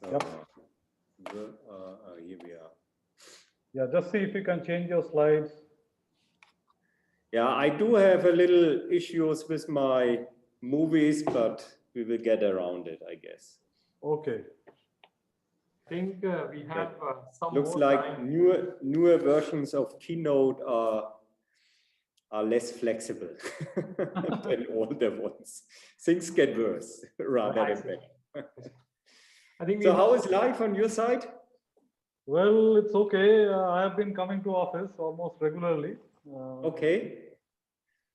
So, Yep. Here we are. Yeah, just see if you can change your slides. Yeah, I do have a little issues with my movies, but we will get around it, I guess. Okay. I think we have some Looks more like time. newer versions of Keynote are less flexible than older ones. Things get worse rather than better. I think So how is life on your side? Well, it's okay. I have been coming to office almost regularly. Okay.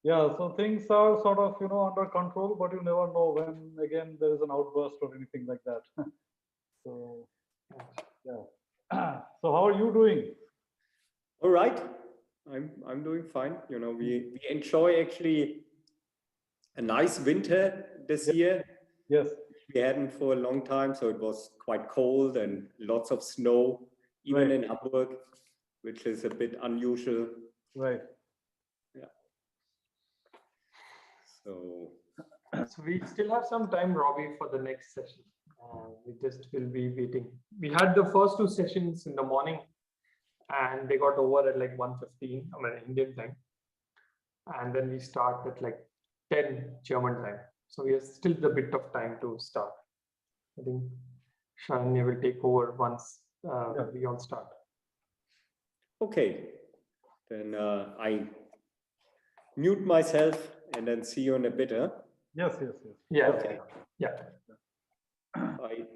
Yeah, so things are sort of, under control, but you never know when again there is an outburst or anything like that. So, yeah. So how are you doing? All right. I'm doing fine. We enjoy actually a nice winter this year. Yes. We hadn't for a long time, so it was quite cold and lots of snow, even in Hamburg, which is a bit unusual. Right. Yeah. So we still have some time, Robbie, for the next session. We just will be waiting. We had the first two sessions in the morning, and they got over at like 1:15, Indian time. And then we start at like 10 German time. So we have still a bit of time to start. I think Shania will take over once we all start. okay, then I mute myself and then see you in a bit. Huh? Yes. Yeah. Okay. Yeah. Bye.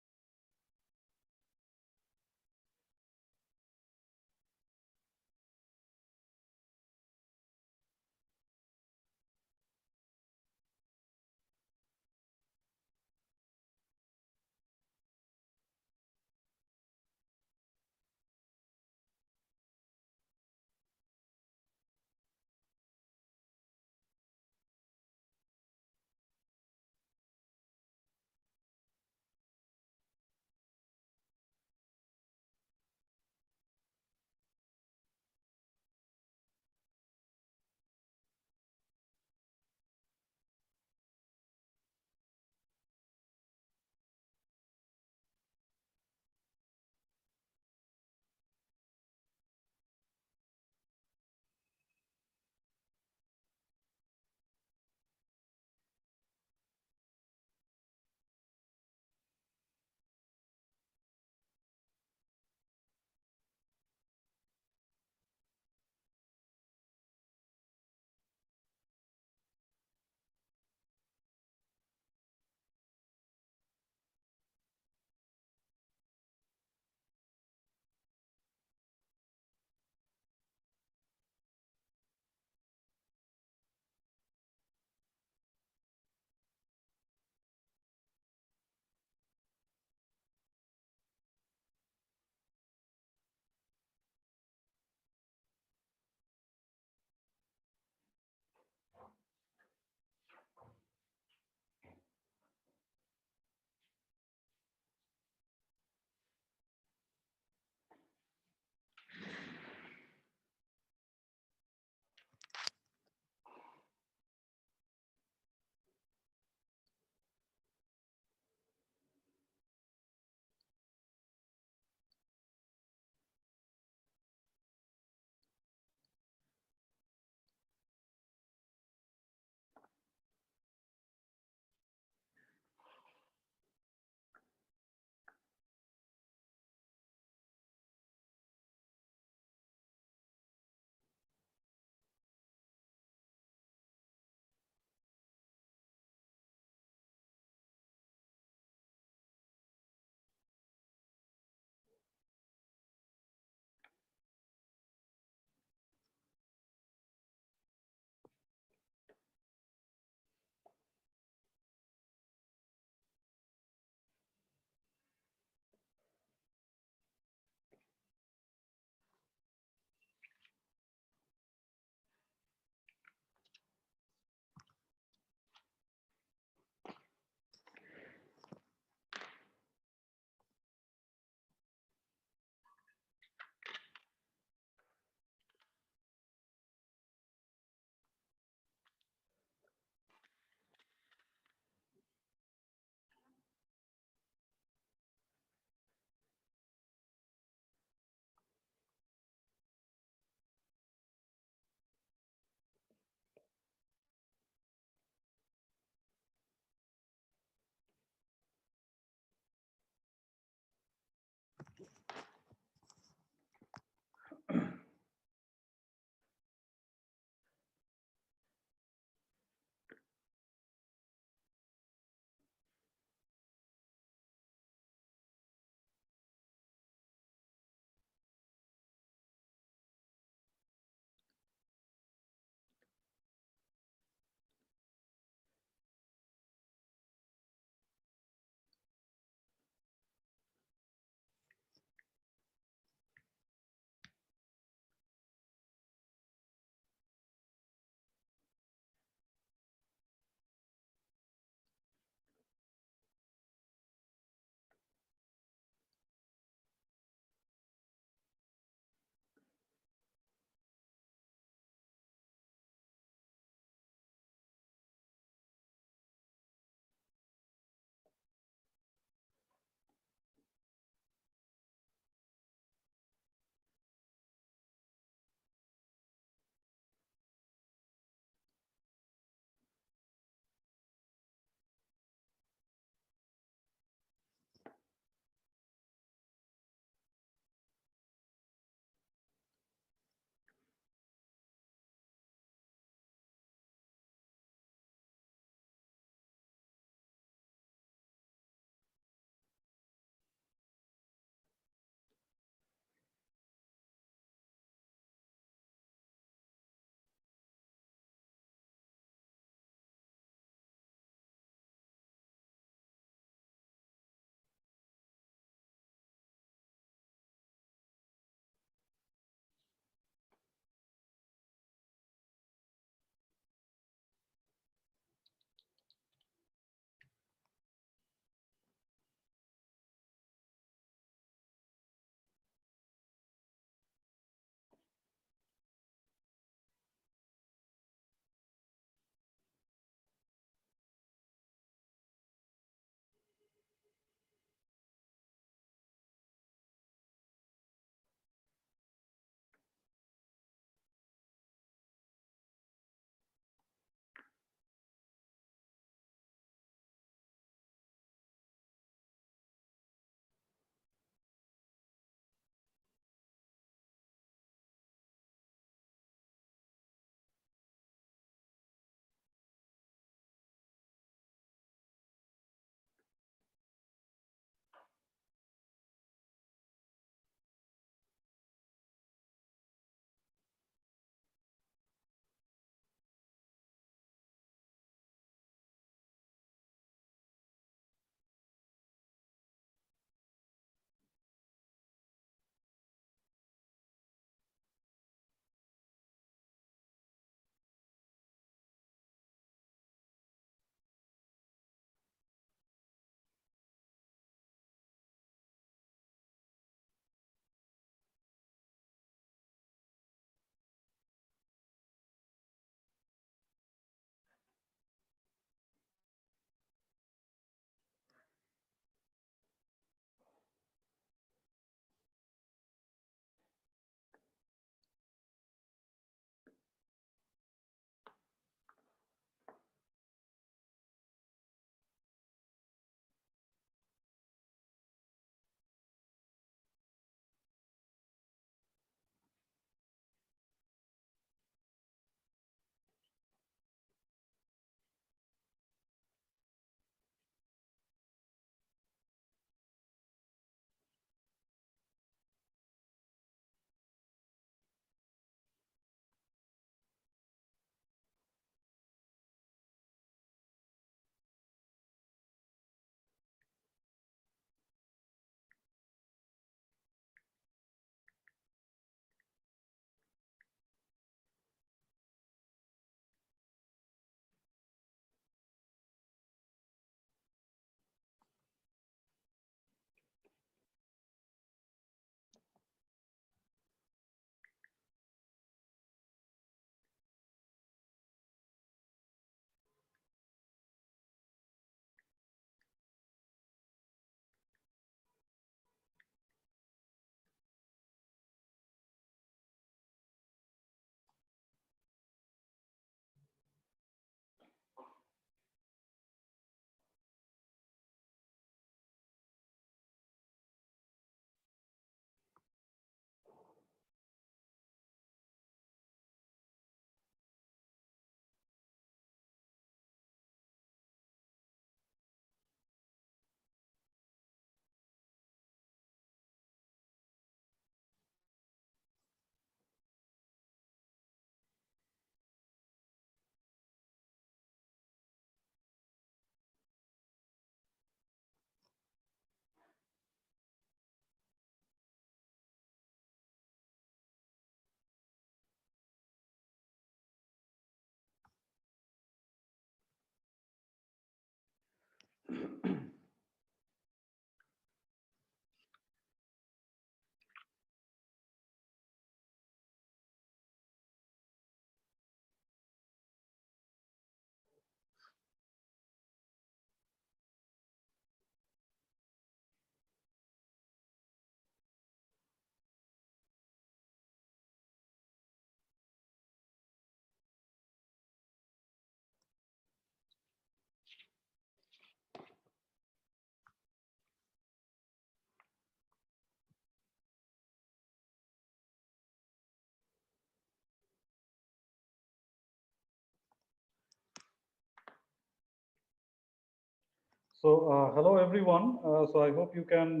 So hello everyone. So I hope you can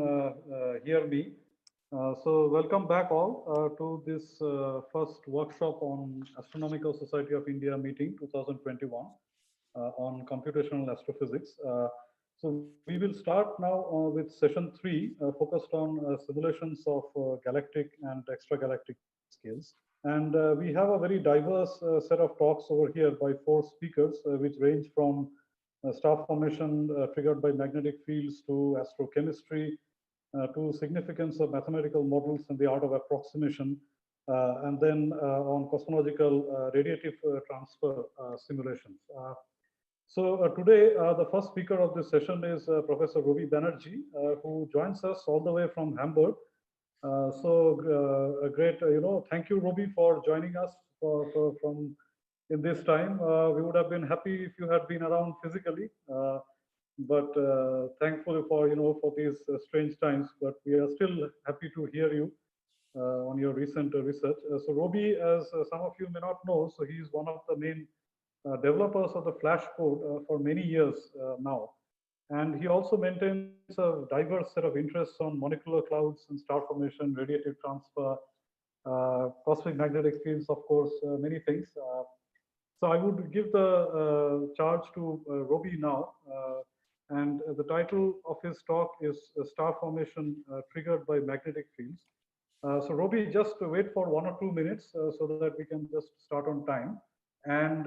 hear me. So welcome back all to this first workshop on Astronomical Society of India meeting 2021 on computational astrophysics. So we will start now with session 3 focused on simulations of galactic and extragalactic scales. And we have a very diverse set of talks over here by 4 speakers, which range from star formation triggered by magnetic fields to astrochemistry, to significance of mathematical models and the art of approximation, and then on cosmological radiative transfer simulations. So today, the first speaker of this session is Professor Robi Banerjee, who joins us all the way from Hamburg. So great, thank you, Robi, for joining us from in this time. We would have been happy if you had been around physically, but thankfully for for these strange times. But we are still happy to hear you on your recent research. So Robi, as some of you may not know, so he is one of the main developers of the Flash code for many years now. And he also maintains a diverse set of interests on molecular clouds and star formation, radiative transfer, cosmic magnetic fields, of course, many things. So I would give the charge to Robi now. And the title of his talk is Star Formation Triggered by Magnetic Fields. So Robi, just wait for 1 or 2 minutes so that we can just start on time. And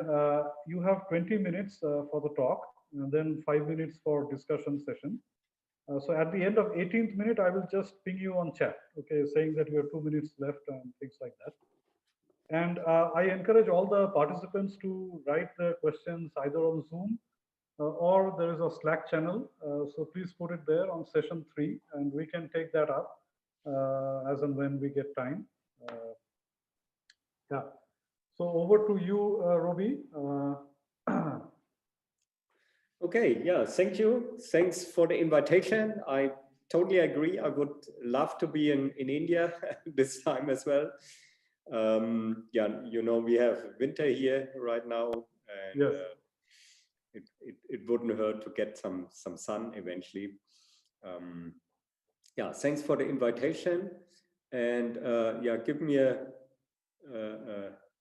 you have 20 minutes for the talk, and then 5 minutes for discussion session. So at the end of 18th minute, I will just ping you on chat, okay, saying that you have 2 minutes left and things like that. And I encourage all the participants to write their questions either on Zoom or there is a Slack channel. So please put it there on session 3, and we can take that up as and when we get time. Yeah. So over to you, Robi. Okay, yeah, thank you. Thanks for the invitation. I totally agree. I would love to be in India this time as well. Yeah, we have winter here right now, and Yes. it wouldn't hurt to get some sun eventually. Yeah, thanks for the invitation, and yeah, give me a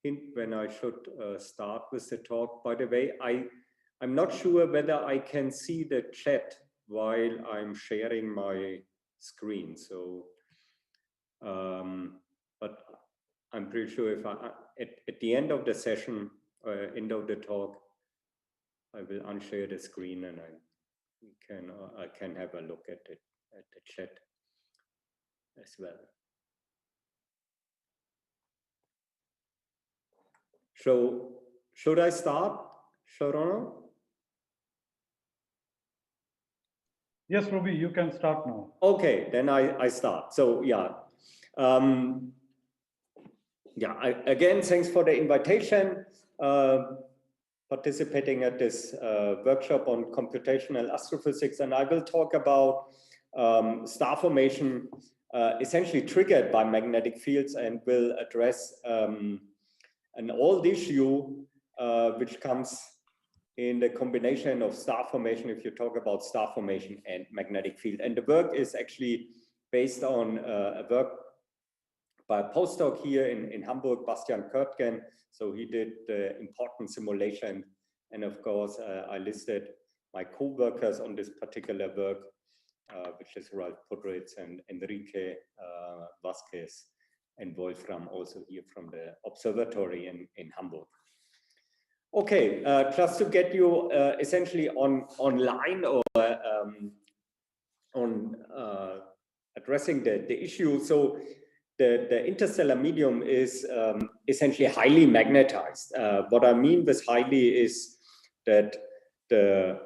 hint when I should start with the talk. By the way, I'm not sure whether I can see the chat while I'm sharing my screen. So, but I'm pretty sure if at the end of the session, end of the talk, I will unshare the screen and I can have a look at it at the chat as well. So should I start, Sharon? Yes, Robi, you can start now. Okay, then I start. So yeah, again, thanks for the invitation. Participating at this workshop on computational astrophysics, and I will talk about star formation essentially triggered by magnetic fields, and will address an old issue which comes in the combination of star formation, if you talk about star formation and magnetic field. And the work is actually based on a work by a postdoc here in Hamburg, Bastian Körtgen. So he did the important simulation. And of course, I listed my co-workers on this particular work, which is Ralph Podritz and Enrique Vasquez and Wolfram, also here from the observatory in Hamburg. Okay, just to get you essentially online or on addressing the issue. So the interstellar medium is essentially highly magnetized. What I mean with highly is that the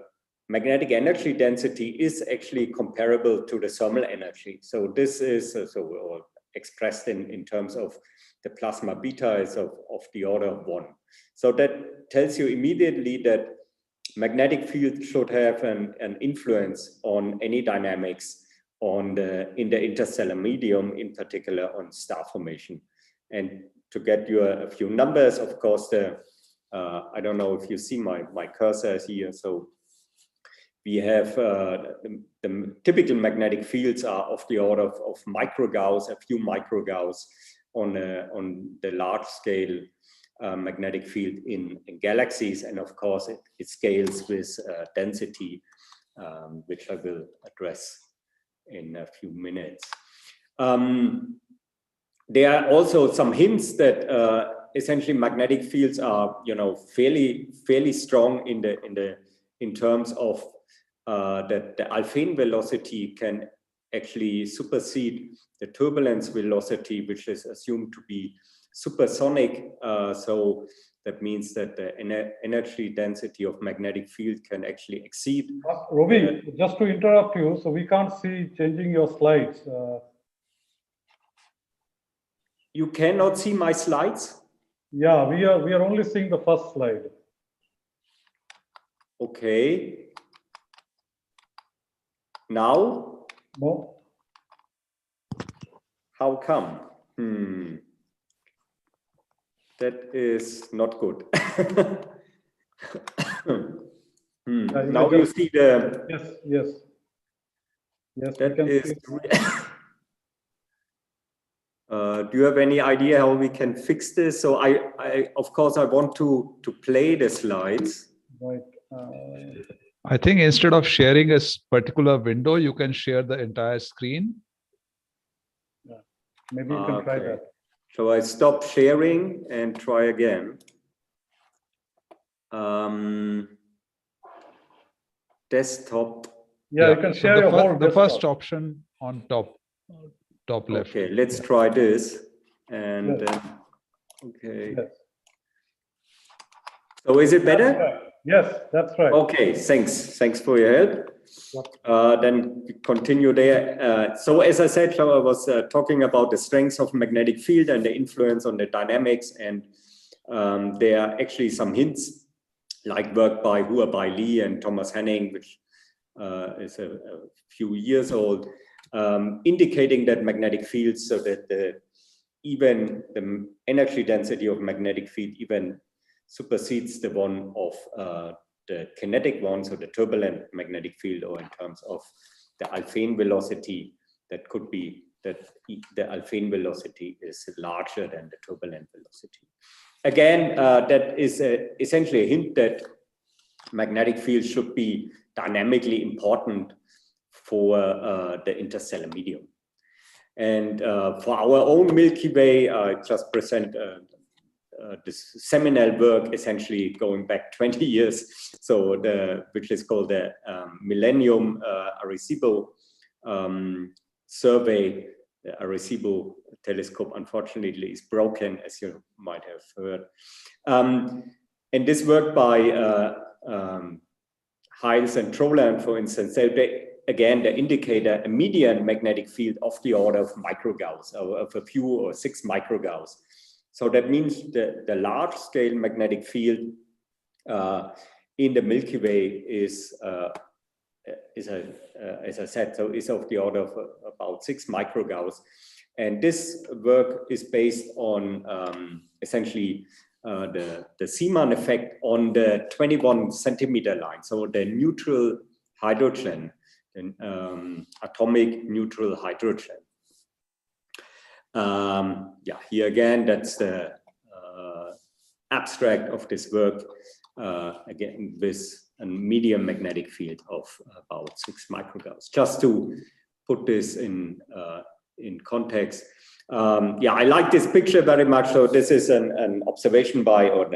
magnetic energy density is actually comparable to the thermal energy. So this is expressed in terms of the plasma beta is of the order of 1. So that tells you immediately that magnetic field should have an influence on any dynamics in the interstellar medium, in particular on star formation. And to get you a few numbers, of course, I don't know if you see my cursor here. So we have the typical magnetic fields are of the order of microgauss, a few microgauss on the large scale magnetic field in galaxies. And of course, it scales with density, which I will address in a few minutes. There are also some hints that essentially magnetic fields are, fairly strong in terms of that the Alfvén velocity can actually supersede the turbulence velocity, which is assumed to be supersonic. So that means that the energy density of magnetic field can actually exceed. Robbie, just to interrupt you, so we can't see changing your slides. You cannot see my slides? Yeah, we are only seeing the first slide. Okay. Now? No. How come? That is not good. Now you see the... Yes. That is... do you have any idea how we can fix this? So of course, I want to play the slides. Right. I think instead of sharing a particular window, you can share the entire screen. Yeah. Maybe you can try that. So I stop sharing and try again. Desktop. Yeah, you can share your whole the first option on top left. Okay, let's try this. And then, okay. Yes. So is it better? Right. Yes, that's right. Okay, thanks for your help. Then we continue there. So as I said, I was talking about the strengths of magnetic field and the influence on the dynamics. And there are actually some hints, like work by Hua Bai Li and Thomas Henning, which is a few years old, indicating that magnetic fields, so that even the energy density of magnetic field even supersedes the one of the kinetic one, so the turbulent magnetic field, or in terms of the Alfvén velocity, that could be that the Alfvén velocity is larger than the turbulent velocity. Again, that is essentially a hint that magnetic fields should be dynamically important for the interstellar medium. And for our own Milky Way, I just present this seminal work, essentially going back 20 years, so which is called the Millennium Arecibo survey. The Arecibo telescope, unfortunately, is broken, as you might have heard. And this work by Hiles and Troland, for instance, again, they indicate a median magnetic field of the order of microgauss, or of a few or 6 microgauss. So that means the large scale magnetic field in the Milky Way is as I said, so is of the order of about 6 microgauss. And this work is based on essentially the Zeeman effect on the 21 centimeter line. So the neutral hydrogen, atomic neutral hydrogen. Yeah, here again, that's the abstract of this work, again, with a medium magnetic field of about 6 microgauss. Just to put this in context. Yeah, I like this picture very much. So this is an observation by, or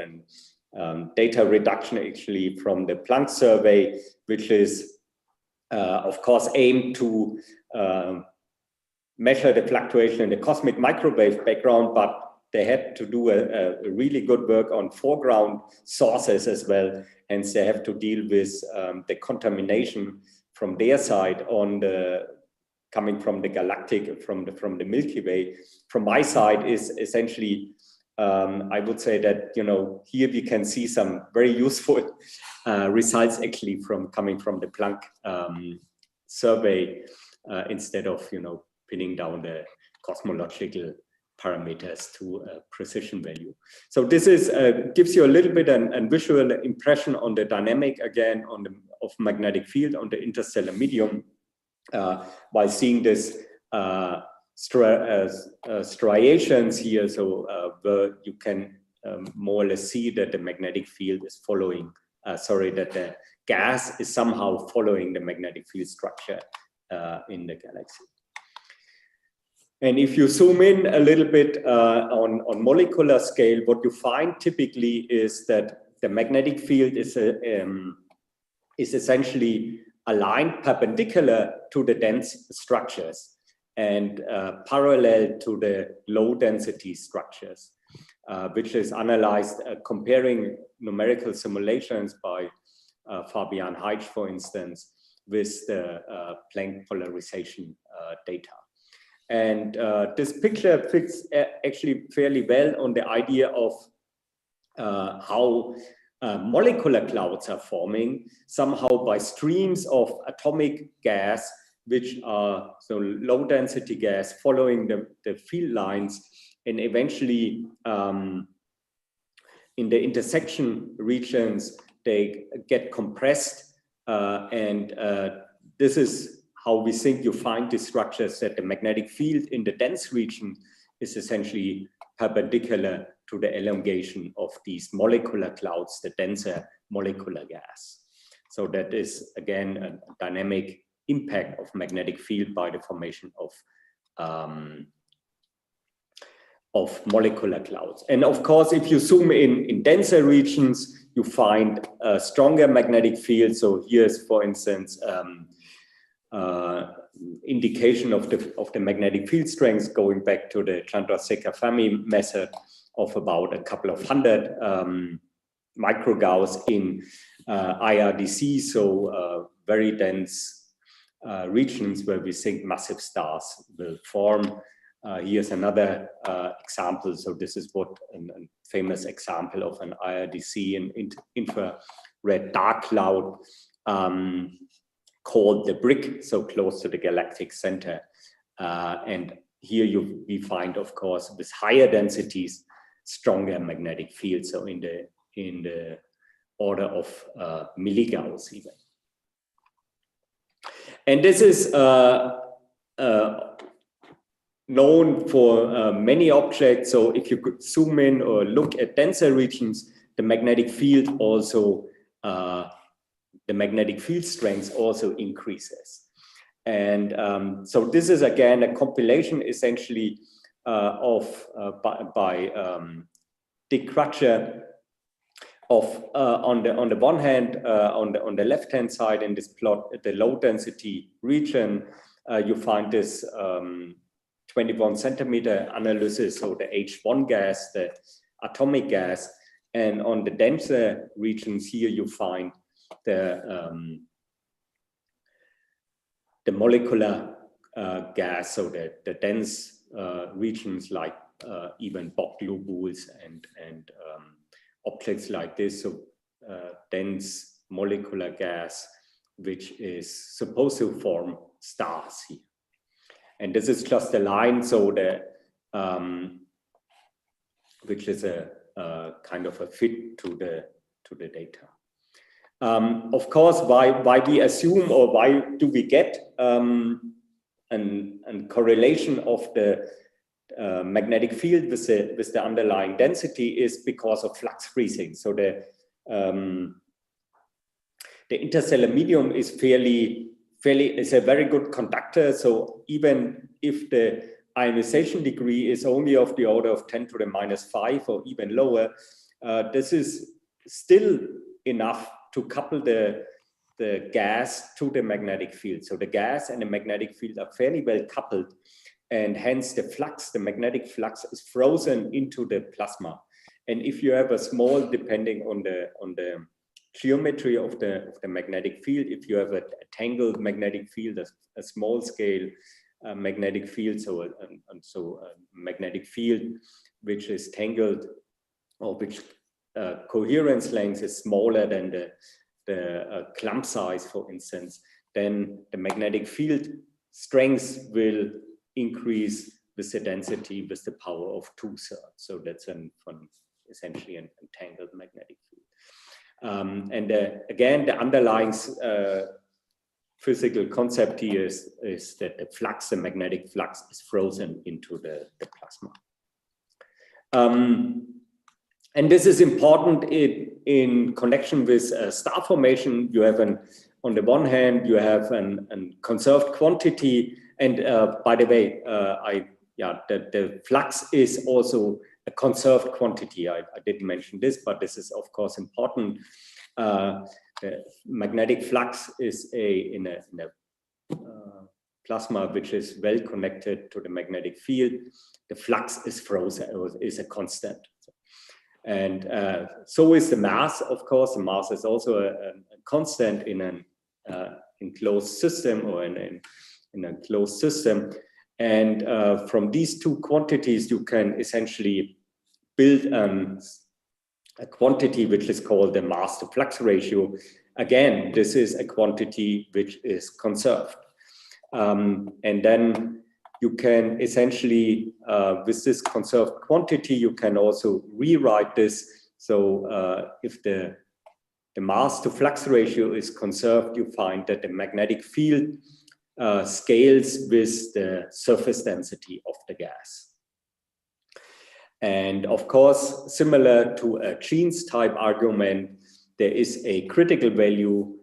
data reduction actually from the Planck survey, which is of course aimed to measure the fluctuation in the cosmic microwave background, but they had to do a really good work on foreground sources as well. Hence, they have to deal with the contamination from their side on the coming from the galactic, from the Milky Way. From my side is essentially, I would say that, you know, here we can see some very useful results actually coming from the Planck survey instead of, you know, pinning down the cosmological parameters to a precision value. So this is gives you a little bit an visual impression on the dynamic again of magnetic field on the interstellar medium by seeing this striations here. So where you can more or less see that the magnetic field is following. That the gas is somehow following the magnetic field structure in the galaxy. And if you zoom in a little bit on molecular scale, what you find typically is that the magnetic field is essentially aligned perpendicular to the dense structures and parallel to the low density structures, which is analyzed comparing numerical simulations by Fabian Heitsch, for instance, with the Planck polarization data. And this picture fits actually fairly well on the idea of how molecular clouds are forming somehow by streams of atomic gas, which are so low density gas following the field lines, and eventually in the intersection regions, they get compressed. And this is how we think you find these structures, that the magnetic field in the dense region is essentially perpendicular to the elongation of these molecular clouds, the denser molecular gas. So that is, again, a dynamic impact of magnetic field by the formation of molecular clouds. And of course, if you zoom in denser regions, you find a stronger magnetic field. So here's, for instance, indication of the magnetic field strength going back to the Chandrasekhar-Fermi method of about a couple of hundred microgauss in IRDC, so very dense regions where we think massive stars will form. Here's another example. So this is what a famous example of an IRDC, an infrared dark cloud, called the brick, so close to the galactic center. And here we find, of course, with higher densities, stronger magnetic fields, so in the order of milligauss even. And this is known for many objects. So if you could zoom in or look at denser regions, the magnetic field also the magnetic field strength also increases. And so this is again a compilation essentially by Dick Crutcher of on the one hand, on the left hand side in this plot, at the low density region, you find this 21 centimeter analysis, so the H1 gas, the atomic gas, and on the denser regions here you find the molecular gas, so the dense regions like even Bok globules and objects like this, so dense molecular gas, which is supposed to form stars here. And this is just a line, so the which is a kind of a fit to the data. Of course, why we assume, or why do we get a correlation of the magnetic field with the underlying density is because of flux freezing. So the interstellar medium is is a very good conductor. So even if the ionization degree is only of the order of 10⁻⁵ or even lower, this is still enough to couple the gas to the magnetic field. So the gas and the magnetic field are fairly well coupled, and hence the flux, the magnetic flux, is frozen into the plasma. And if you have a small, depending on the geometry of the magnetic field, if you have a tangled magnetic field, a small scale magnetic field, so a magnetic field which is tangled, or which coherence length is smaller than the clump size, for instance, then the magnetic field strength will increase with the density with the power of 2/3. So that's essentially an entangled magnetic field. And again, the underlying physical concept here is that the flux, the magnetic flux, is frozen into the plasma. And this is important in connection with star formation. You have on the one hand, you have a conserved quantity, and by the way, the flux is also a conserved quantity. I didn't mention this, but this is of course important. The magnetic flux is in a plasma which is well connected to the magnetic field. The flux is frozen, is a constant. And so is the mass, of course. The mass is also a constant in an enclosed system, or in a closed system. And from these two quantities, you can essentially build a quantity which is called the mass to flux ratio. Again, this is a quantity which is conserved. And then you can essentially, with this conserved quantity, you can also rewrite this. So if the mass to flux ratio is conserved, you find that the magnetic field scales with the surface density of the gas. And of course, similar to a Jeans type argument, there is a critical value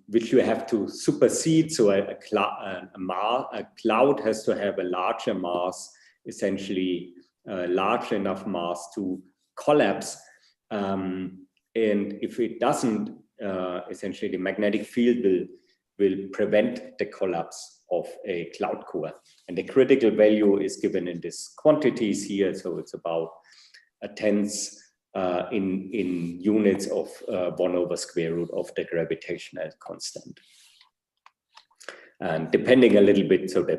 which you have to supersede. So a cloud has to have a larger mass, essentially large enough mass to collapse. And if it doesn't, essentially the magnetic field will prevent the collapse of a cloud core. And the critical value is given in these quantities here. So it's about a tenth in units of 1/square root of the gravitational constant. And depending a little bit, so the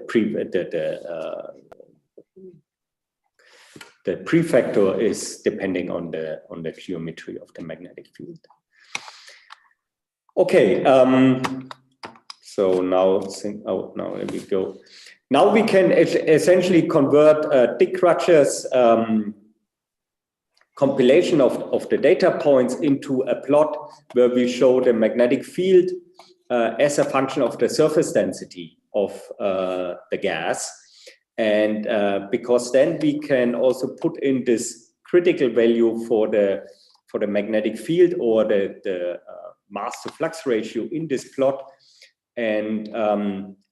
prefactor is depending on the geometry of the magnetic field. Okay. So now there we go. Now we can essentially convert Dick Crutcher's compilation of the data points into a plot where we show the magnetic field as a function of the surface density of the gas. And because then we can also put in this critical value for the magnetic field, or the mass to flux ratio in this plot, and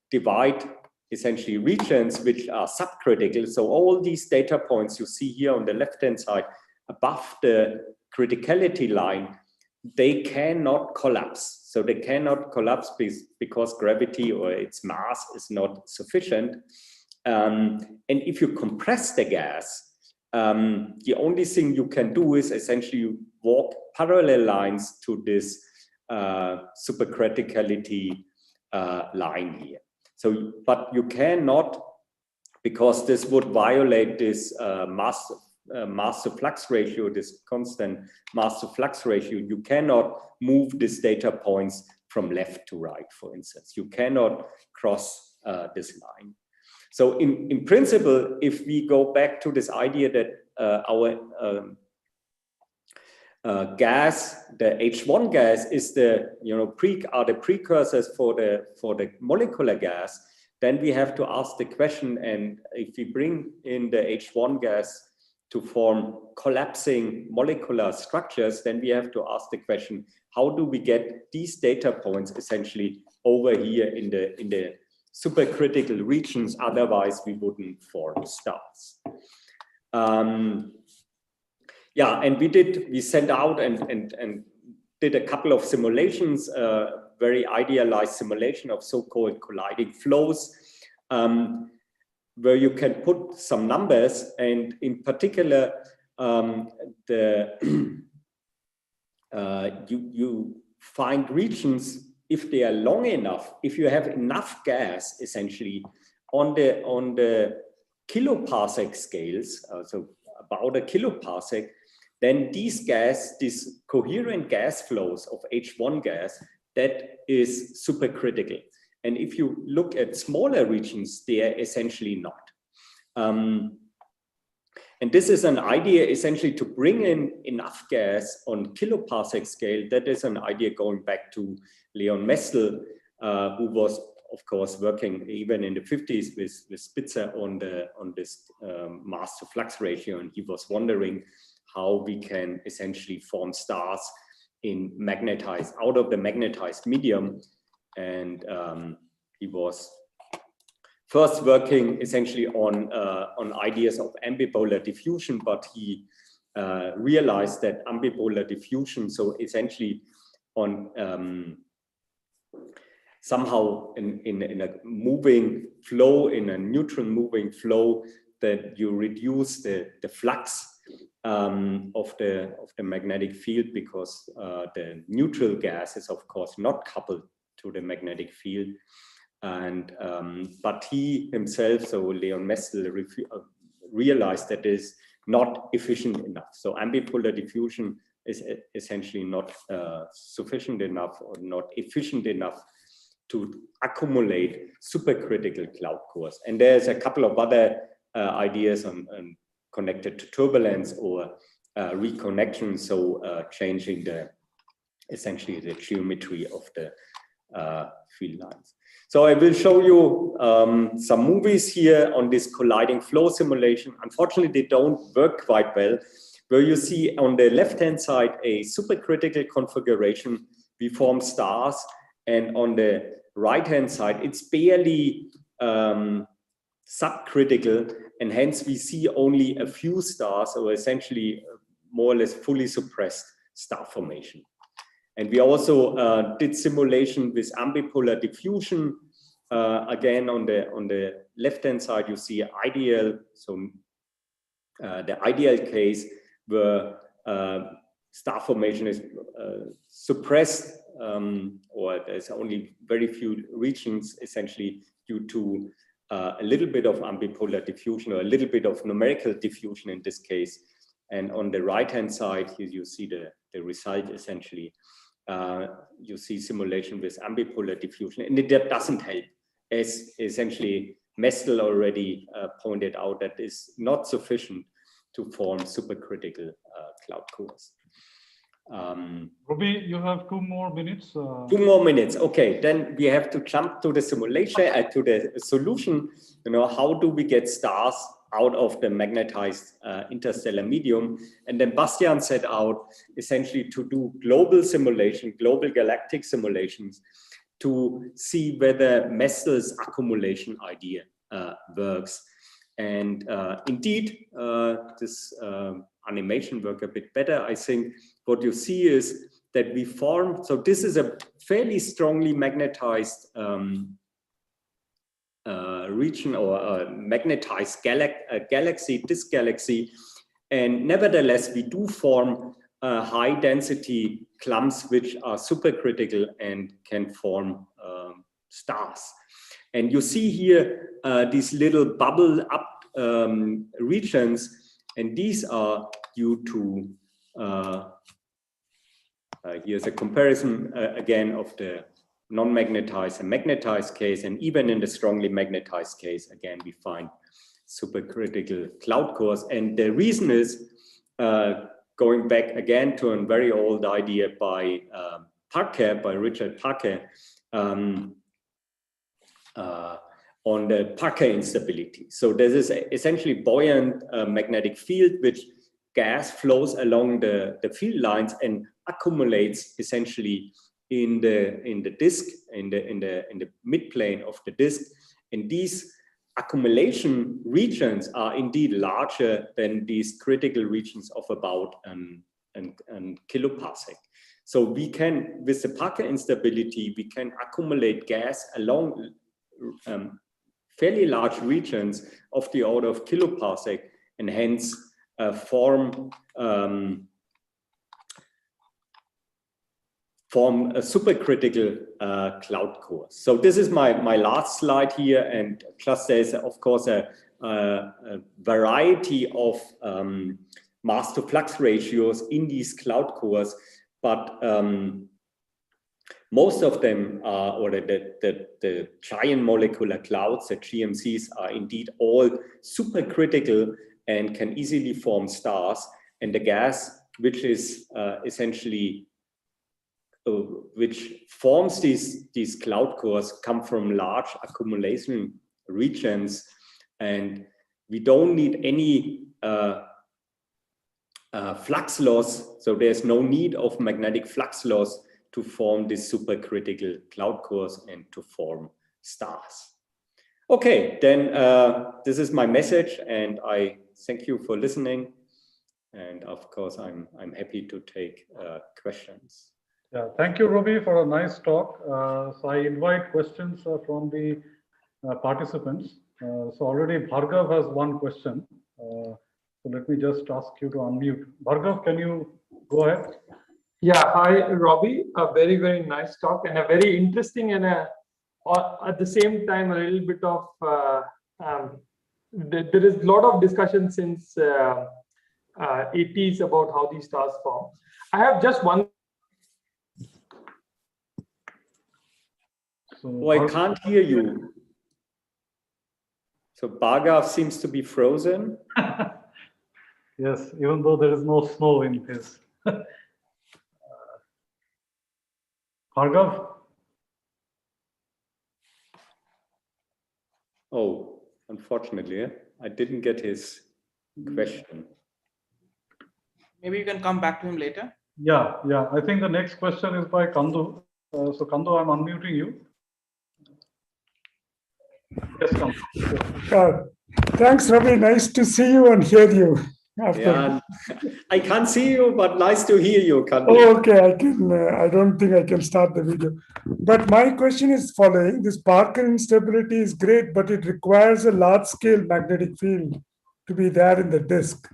divide essentially regions which are subcritical. So all these data points you see here on the left-hand side above the criticality line, they cannot collapse. So they cannot collapse because gravity or its mass is not sufficient. And if you compress the gas, the only thing you can do is essentially you walk parallel lines to this supercriticality line here. So, but you cannot, because this would violate this mass to flux ratio, this constant mass to flux ratio. You cannot move these data points from left to right, for instance. You cannot cross this line. So in principle, if we go back to this idea that our gas, the H1 gas is the are the precursors for the molecular gas, then we have to ask the question, and if we bring in the H1 gas to form collapsing molecular structures, then we have to ask the question, how do we get these data points essentially over here in the supercritical regions? Otherwise we wouldn't form stars. Yeah, and we sent out and did a couple of simulations, very idealized simulation of so-called colliding flows, where you can put some numbers, and in particular, you find regions, if they are long enough, if you have enough gas, essentially, on the kiloparsec scales, so about a kiloparsec, then these coherent gas flows of H1 gas, that is supercritical. And if you look at smaller regions, they are essentially not. And this is an idea essentially to bring in enough gas on kiloparsec scale. That is an idea going back to Leon Mestel, who was, of course, working even in the 50s with Spitzer on this mass to flux ratio. And he was wondering how we can essentially form stars out of the magnetized medium. And he was first working essentially on ideas of ambipolar diffusion, but he realized that ambipolar diffusion, so essentially on somehow in a moving flow, in a neutron moving flow, that you reduce the flux of the magnetic field, because the neutral gas is of course not coupled to the magnetic field. And but he himself, so Leon Mestel, realized that is not efficient enough. So ambipolar diffusion is essentially not sufficient enough or not efficient enough to accumulate supercritical cloud cores. And there's a couple of other ideas on connected to turbulence or reconnection, so changing essentially the geometry of the field lines. So I will show you some movies here on this colliding flow simulation. Unfortunately, they don't work quite well. Where you see on the left-hand side a supercritical configuration, we form stars, and on the right-hand side, it's barely subcritical, and hence we see only a few stars, or essentially more or less fully suppressed star formation. And we also did simulation with ambipolar diffusion. Again, on the left-hand side, you see ideal. So the ideal case where star formation is suppressed, or there's only very few regions, essentially due to a little bit of ambipolar diffusion, or a little bit of numerical diffusion in this case. And on the right-hand side, here you see the result essentially. You see simulation with ambipolar diffusion, and that doesn't help, as essentially Mestel already pointed out, that is not sufficient to form supercritical cloud cores. Robbie, you have 2 more minutes. 2 more minutes. Okay, then we have to jump to the simulation, to the solution. You know, how do we get stars out of the magnetized interstellar medium? And then Bastian set out essentially to do global simulation, global galactic simulations, to see whether Mestel's accumulation idea works. And indeed, this animation worked a bit better. I think what you see is that we form, so this is a fairly strongly magnetized region, or a magnetized galaxy, disk galaxy. And nevertheless, we do form high density clumps which are supercritical and can form stars. And you see here these little bubble up regions, and these are due to, here's a comparison again of the non-magnetized and magnetized case, and even in the strongly magnetized case, again, we find supercritical cloud cores. And the reason is, going back again to a very old idea by Richard Parker, on the Parker instability. So this is essentially buoyant magnetic field, which gas flows along the field lines and accumulates essentially in the disk, in the midplane of the disk. And these accumulation regions are indeed larger than these critical regions of about an kiloparsec. So we can, with the Parker instability, we can accumulate gas along fairly large regions of the order of kiloparsec, and hence form a supercritical cloud core. So this is my last slide here, and plus there's of course a variety of mass to flux ratios in these cloud cores, but most of them are, or the giant molecular clouds, the GMCs, are indeed all supercritical and can easily form stars. And the gas, which is essentially which forms these cloud cores, come from large accumulation regions, and we don't need any flux loss, so there's no need of magnetic flux loss to form these supercritical cloud cores and to form stars. Okay, then this is my message, and I thank you for listening, and of course I'm happy to take questions. Yeah, thank you, Robbie, for a nice talk. So I invite questions from the participants. So already Bhargav has one question. So let me just ask you to unmute. Bhargav, can you go ahead? Yeah, hi, Robbie. A very, very nice talk, and a very interesting, and at the same time a little bit of there is a lot of discussion since 80s about how these stars form. I have just one. Oh, I can't hear you. So Bhargav seems to be frozen. Yes, even though there is no snow in his. Bhargav? Oh, unfortunately, I didn't get his question. Maybe you can come back to him later. Yeah. I think the next question is by Kandu. So Kandu, I'm unmuting you. Yes, Kandu. Thanks, Ravi. Nice to see you and hear you. Yeah, I can't see you, but nice to hear you, Kandu. Oh, okay, I can. I don't think I can start the video. But my question is following: this Parker instability is great, but it requires a large-scale magnetic field to be there in the disk.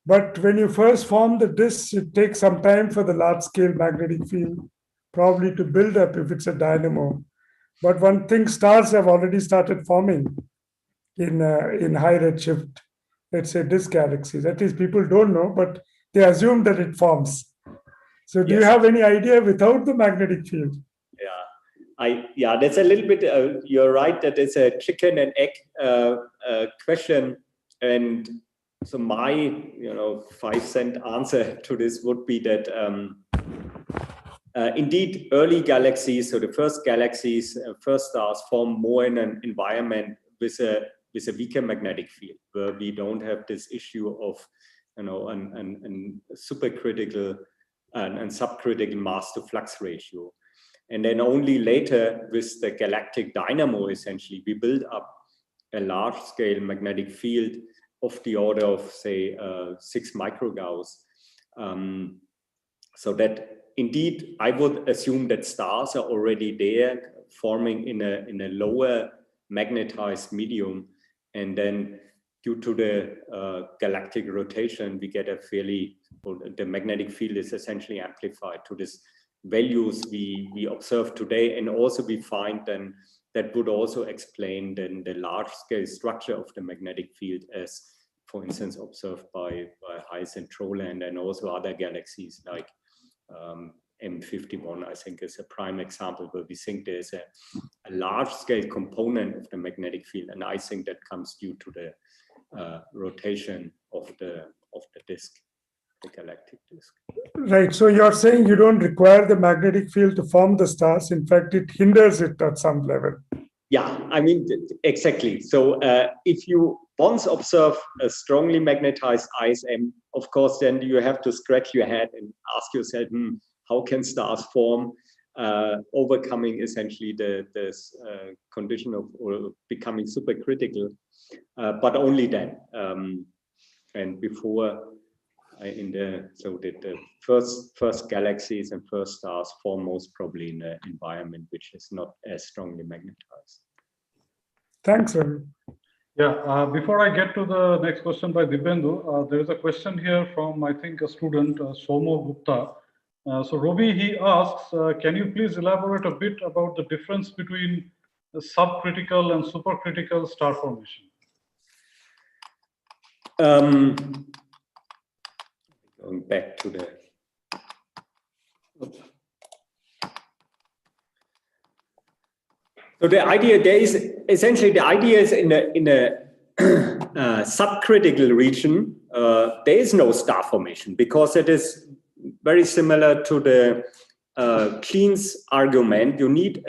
But when you first form the disk, it takes some time for the large-scale magnetic field probably to build up if it's a dynamo. But one thing, stars have already started forming in high redshift, let's say disk galaxies. At least people don't know, but they assume that it forms. So do you have any idea without the magnetic field? Yeah, that's a little bit, you're right that it's a chicken and egg question. And so my 5-cent answer to this would be that indeed early galaxies, so the first galaxies, first stars, form more in an environment with a weaker magnetic field, where we don't have this issue of an supercritical and subcritical mass to flux ratio. And then only later, with the galactic dynamo, essentially, we build up a large-scale magnetic field of the order of, say, 6 microgauss. So that indeed, I would assume that stars are already there, forming in a lower magnetized medium, and then due to the galactic rotation, we get a the magnetic field is essentially amplified to this values we observe today. And also we find then that would also explain then the large scale structure of the magnetic field, as for instance observed by HICE and TROLAND, and also other galaxies like M51, I think, is a prime example where we think there's a large scale component of the magnetic field, and I think that comes due to the rotation of the disk, the galactic disk. Right. So you're saying you don't require the magnetic field to form the stars. In fact, it hinders it at some level. Yeah, I mean, exactly. So if you once observe a strongly magnetized ISM, of course, then you have to scratch your head and ask yourself, how can stars form? overcoming essentially this condition of or becoming supercritical, but only then. And before the first galaxies and first stars form most probably in an environment which is not as strongly magnetized. Thanks, Ravi. Yeah, before I get to the next question by Dibendu, there is a question here from, I think, a student, Somo Gupta. So Robi, he asks, can you please elaborate a bit about the difference between the subcritical and supercritical star formation? Going back to the so the idea there is essentially the idea is in a subcritical region there is no star formation because it is very similar to the Kleen's argument. You need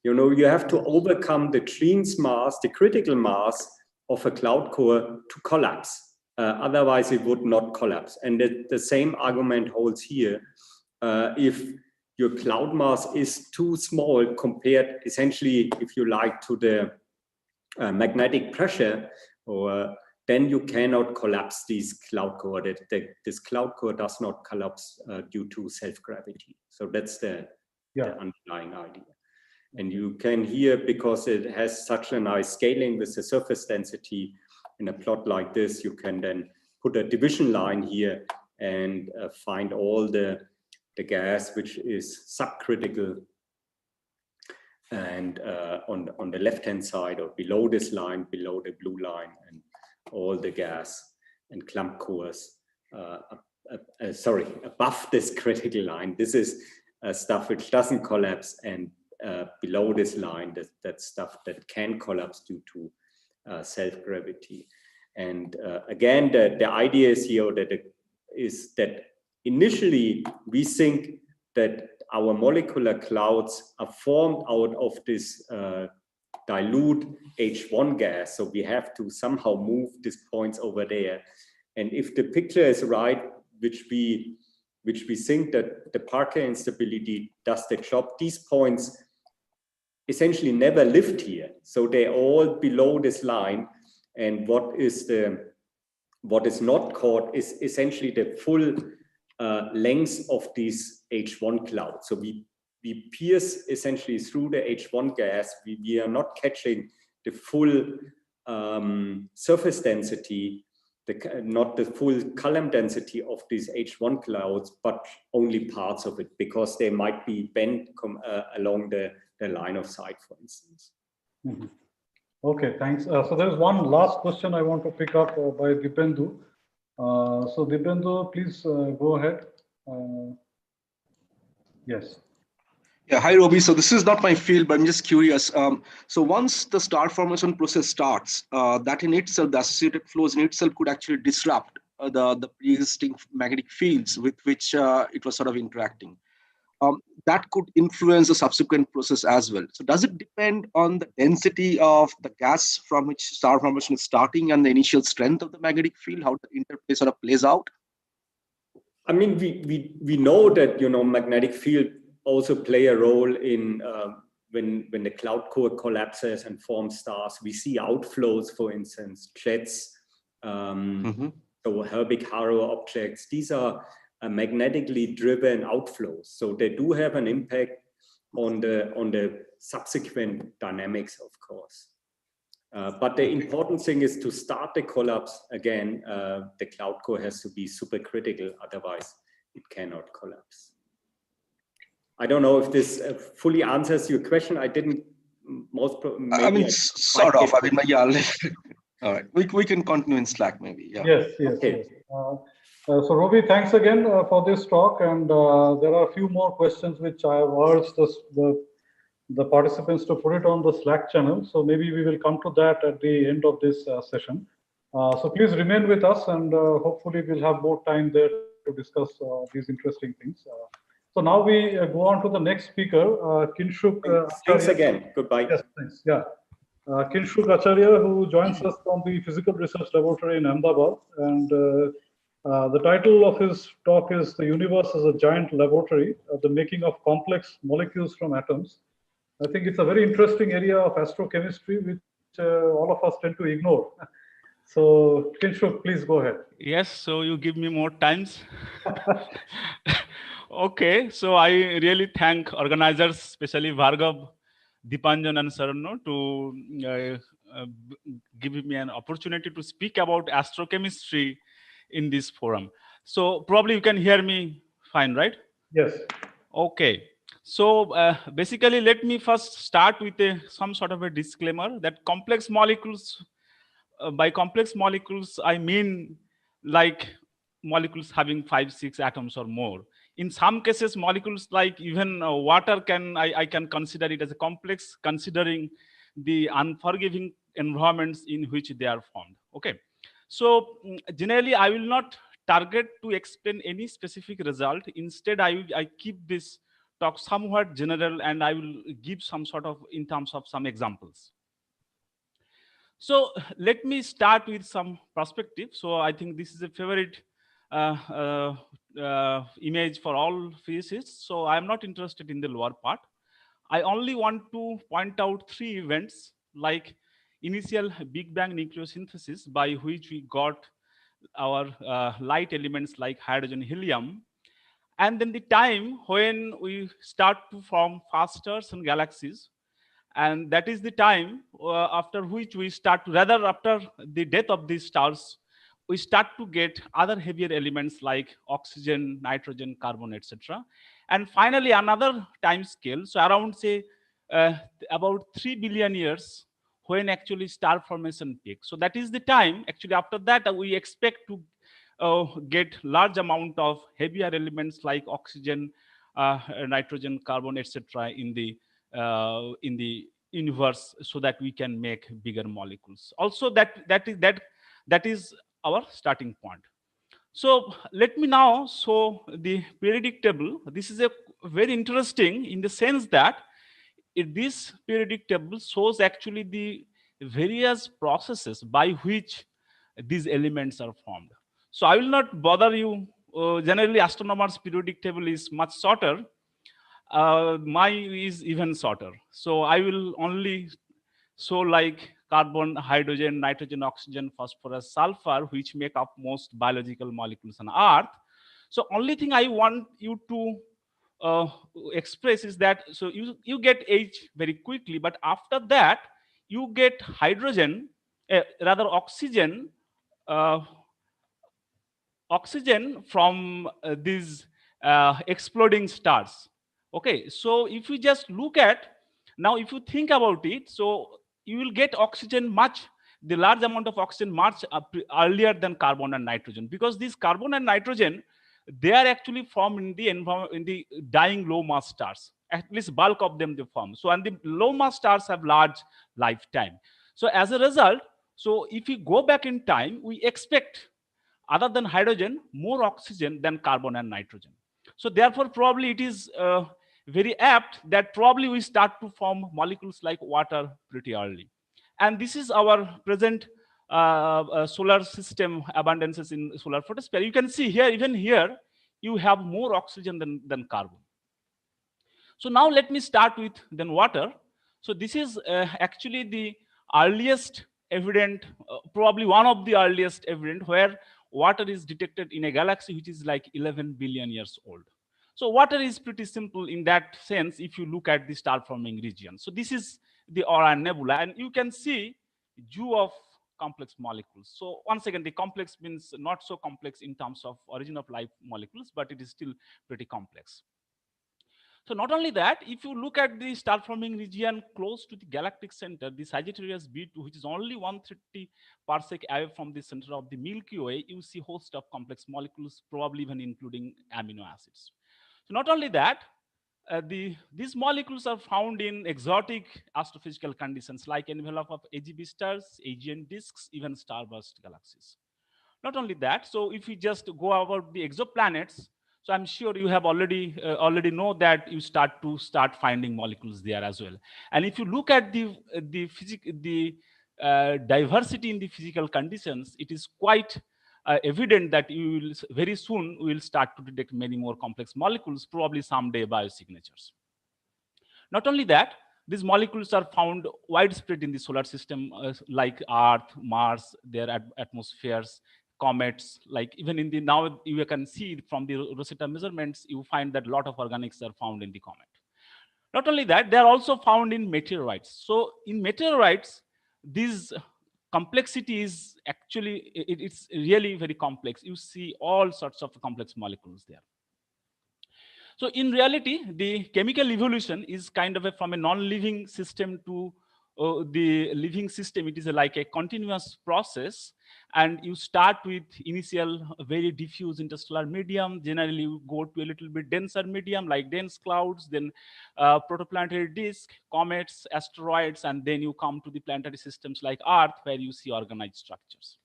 you have to overcome the Kleen's mass, the critical mass of a cloud core to collapse. Otherwise, it would not collapse. And the same argument holds here. If your cloud mass is too small compared, essentially, if you like, to the magnetic pressure, then you cannot collapse these cloud core. This cloud core does not collapse due to self-gravity. So that's the underlying idea. And you can here, because it has such a nice scaling with the surface density, in a plot like this, you can then put a division line here and find all the gas which is subcritical, and on the left-hand side or below this line, below the blue line, and all the gas and clump cores, above this critical line. This is stuff which doesn't collapse, and below this line, that's stuff that can collapse due to self-gravity. And again, the idea is here that initially we think that our molecular clouds are formed out of this dilute H1 gas. So we have to somehow move these points over there. And if the picture is right, which we think that the Parker instability does the job, these points essentially never lived here. So they're all below this line. And what is not caught is essentially the full length of these H1 clouds. So we pierce essentially through the H1 gas. We are not catching the full surface density, not the full column density of these H1 clouds, but only parts of it, because they might be bent along the line of sight, for instance. Mm-hmm. Okay, thanks. So there's one last question I want to pick up by Dibendu. So Dibendu, please go ahead. Yes. Yeah, hi Robi. So this is not my field, but I'm just curious. So once the star formation process starts, that in itself, the associated flows in itself could actually disrupt the pre-existing magnetic fields with which it was sort of interacting. That could influence the subsequent process as well. So does it depend on the density of the gas from which star formation is starting and the initial strength of the magnetic field, how the interplay sort of plays out? I mean, we know that, magnetic field also play a role in when the cloud core collapses and forms stars. We see outflows, for instance, jets, so Herbig-Haro objects. These are magnetically driven outflows, so they do have an impact on the subsequent dynamics, of course. But the important thing is to start the collapse again. The cloud core has to be supercritical, otherwise it cannot collapse. I don't know if this fully answers your question. I didn't. I mean, sort of. I mean, yeah. All right, we can continue in Slack maybe. Yeah. Yes. Okay. Yes. So Robi, thanks again for this talk, and there are a few more questions which I have urged the participants to put it on the Slack channel. So maybe we will come to that at the end of this session. So please remain with us, and hopefully we'll have more time there to discuss these interesting things. So now we go on to the next speaker, Kinshuk. Thanks again. Goodbye. Yes, thanks. Yeah. Kinshuk Acharya, who joins us from the Physical Research Laboratory in Ahmedabad, and The title of his talk is "The Universe as a Giant Laboratory, the Making of Complex Molecules from Atoms." I think it's a very interesting area of astrochemistry, which all of us tend to ignore. So, Kinshuk, please go ahead. Yes, so you give me more times. Okay, so I really thank organizers, especially Bhargav, Dipanjan and Sarano, to give me an opportunity to speak about astrochemistry in this forum. So probably you can hear me fine, right? Yes. Okay. So basically, let me first start with some sort of a disclaimer that complex molecules, by complex molecules, I mean like molecules having 5, 6 atoms or more. In some cases, molecules like even water I can consider it as a complex, considering the unforgiving environments in which they are formed. Okay. So generally, I will not target to explain any specific result. Instead, I keep this talk somewhat general, and I will give some sort of in terms of some examples. So let me start with some perspective. So I think this is a favorite image for all physicists. So I'm not interested in the lower part. I only want to point out 3 events, like initial Big Bang nucleosynthesis, by which we got our light elements like hydrogen, helium, and then the time when we start to form fast stars and galaxies. And that is the time after which we start to, rather after the death of these stars, we start to get other heavier elements like oxygen, nitrogen, carbon, etc. And finally another time scale, so around say about 3 billion years, when actually star formation peaks. So that is the time actually after that we expect to get large amount of heavier elements like oxygen, nitrogen, carbon, etc. in the universe, so that we can make bigger molecules. Also, that is our starting point. So let me now show the periodic table. This is a very interesting in the sense that this periodic table shows actually the various processes by which these elements are formed. So I will not bother you. Generally, astronomers' periodic table is much shorter. Mine is even shorter. So I will only show like carbon, hydrogen, nitrogen, oxygen, phosphorus, sulfur, which make up most biological molecules on Earth. So only thing I want you to express is that, so you get H very quickly, but after that you get hydrogen, rather oxygen, uh, oxygen from these exploding stars. Okay, so if you just look at, now if you think about it, so you will get oxygen much, the large amount of oxygen much earlier than carbon and nitrogen, because these carbon and nitrogen, they are actually formed in the dying low mass stars. At least bulk of them they form. So, and the low mass stars have large lifetime. So as a result, so if we go back in time, we expect, other than hydrogen, more oxygen than carbon and nitrogen. So therefore, probably it is very apt that probably we start to form molecules like water pretty early. And this is our present solar system abundances in solar photosphere. You can see here, even here, you have more oxygen than carbon. So now let me start with then water. So this is actually the earliest evident, probably one of the earliest evident where water is detected in a galaxy which is like 11 billion years old. So water is pretty simple in that sense if you look at the star forming region. So this is the Orion Nebula, and you can see zoo of complex molecules. So once again, the complex means not so complex in terms of origin of life molecules, but it is still pretty complex. So not only that, if you look at the star forming region close to the galactic center, the Sagittarius B2, which is only 130 parsec away from the center of the Milky Way, you see host of complex molecules, probably even including amino acids. So not only that, these molecules are found in exotic astrophysical conditions like envelope of AGB stars, AGN disks, even starburst galaxies. Not only that, so if you just go about the exoplanets, so I'm sure you have already know that you start finding molecules there as well. And if you look at the diversity in the physical conditions, it is quite evident that you will very soon we will start to detect many more complex molecules, probably someday biosignatures. Not only that, these molecules are found widespread in the solar system, like Earth, Mars, their atmospheres, comets. Like even in the now you can see from the Rosetta measurements, you find that a lot of organics are found in the comet. Not only that, they are also found in meteorites. So in meteorites, this complexity is actually it's really very complex. You see all sorts of complex molecules there. So in reality, the chemical evolution is kind of from a non-living system to the living system. It is like a continuous process, and you start with initial very diffuse interstellar medium. Generally, you go to a little bit denser medium like dense clouds, then protoplanetary disk, comets, asteroids, and then you come to the planetary systems like Earth, where you see organized structures.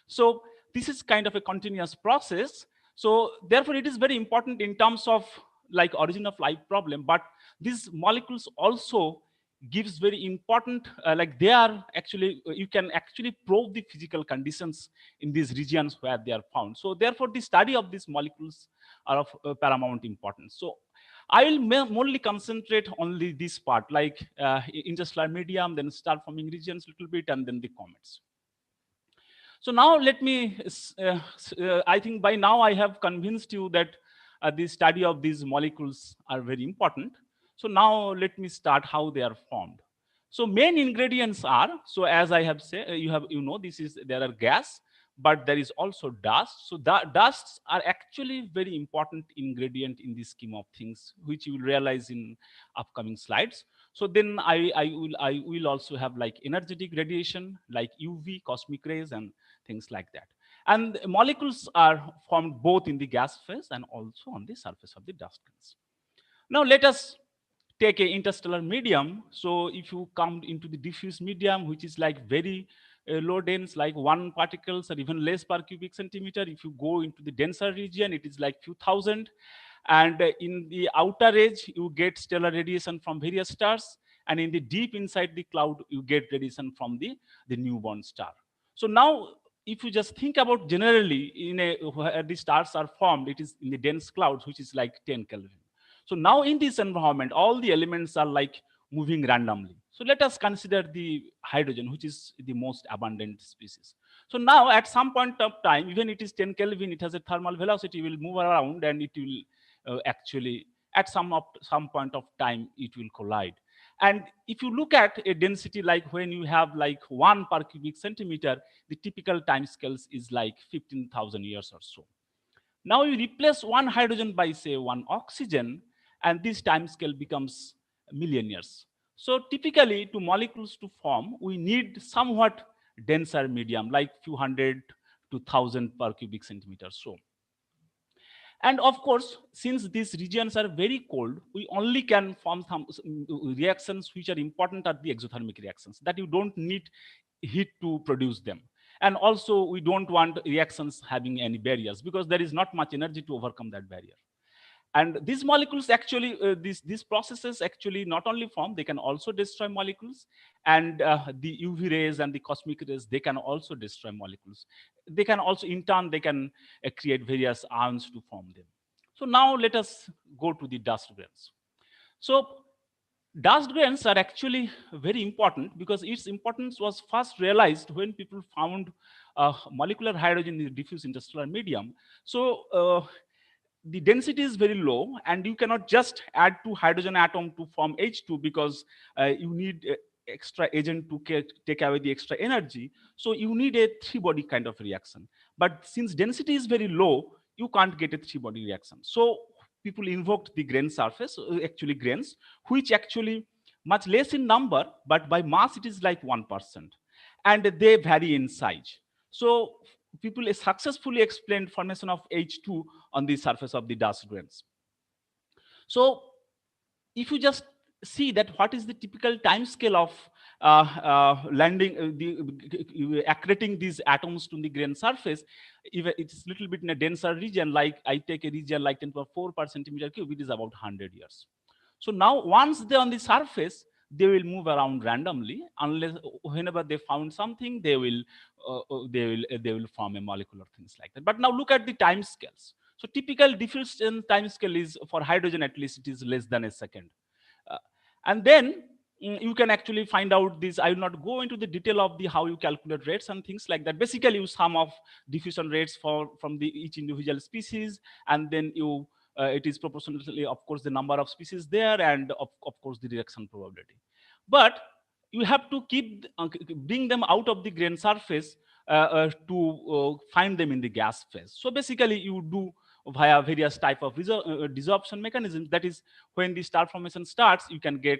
So this is kind of a continuous process. So therefore, it is very important in terms of like origin of life problem, but these molecules also gives very important, like they are actually, you can actually probe the physical conditions in these regions where they are found. So therefore, the study of these molecules are of paramount importance. So I will mainly concentrate only this part, like interstellar medium, then star forming regions a little bit, and then the comets. So now let me, I think by now I have convinced you that the study of these molecules are very important. So now let me start how they are formed. So main ingredients are, so as I have said, this is, there are gas, but there is also dust. So dusts are actually very important ingredient in the scheme of things, which you will realize in upcoming slides. So then I will also have like energetic radiation, like UV, cosmic rays, and things like that. And molecules are formed both in the gas phase and also on the surface of the dust grains. Now let us take an interstellar medium. So if you come into the diffuse medium, which is like very low dense, like 1 particles or even less per cubic centimeter. If you go into the denser region, it is like few thousand. And in the outer edge, you get stellar radiation from various stars. And in the deep inside the cloud, you get radiation from the newborn star. So now, if you just think about generally in where the stars are formed, it is in the dense clouds, which is like 10 Kelvin. So now in this environment, all the elements are like moving randomly. So let us consider the hydrogen, which is the most abundant species. So now at some point of time, even it is 10 Kelvin, it has a thermal velocity, will move around, and it will actually, at some point of time, it will collide. And if you look at a density like when you have like 1 per cubic centimeter, the typical time scales is like 15,000 years or so. Now you replace 1 hydrogen by say 1 oxygen, and this time scale becomes million years. So typically, to molecules to form, we need somewhat denser medium, like few hundred to 1,000 per cubic centimeter. So, and of course, since these regions are very cold, we only can form some reactions which are important are the exothermic reactions, that you don't need heat to produce them. And also, we don't want reactions having any barriers, because there is not much energy to overcome that barrier. And these molecules actually, these processes actually not only form, they can also destroy molecules. And the UV rays and the cosmic rays, they can also destroy molecules. They can also, in turn, they can create various ions to form them. So now let us go to the dust grains. So dust grains are actually very important, because its importance was first realized when people found molecular hydrogen in the diffuse interstellar medium. So the density is very low, and you cannot just add 2 hydrogen atom to form H2, because you need extra agent to take away the extra energy. So you need a 3-body kind of reaction. But since density is very low, you can't get a 3-body reaction. So people invoked the grain surface, actually grains, which actually much less in number, but by mass it is like 1%. And they vary in size. So people successfully explained formation of H2 on the surface of the dust grains. So if you just see that what is the typical time scale of landing, accreting these atoms to the grain surface, even it's a little bit in a denser region, like I take a region like 10 to the 4 per centimeter cube, it is about 100 years. So now once they're on the surface, they will move around randomly unless whenever they found something, they will form a molecule or things like that. But now look at the time scales. So typical diffusion time scale is for hydrogen, at least it is less than a second. And then you can actually find out this. I will not go into the detail of the how you calculate rates and things like that. Basically, you sum of diffusion rates from the each individual species, and then you it is proportionally, of course, the number of species there, and of course the reaction probability. But you have to keep bring them out of the grain surface to find them in the gas phase. So basically, you do via various type of desorption mechanisms. That is, when the star formation starts, you can get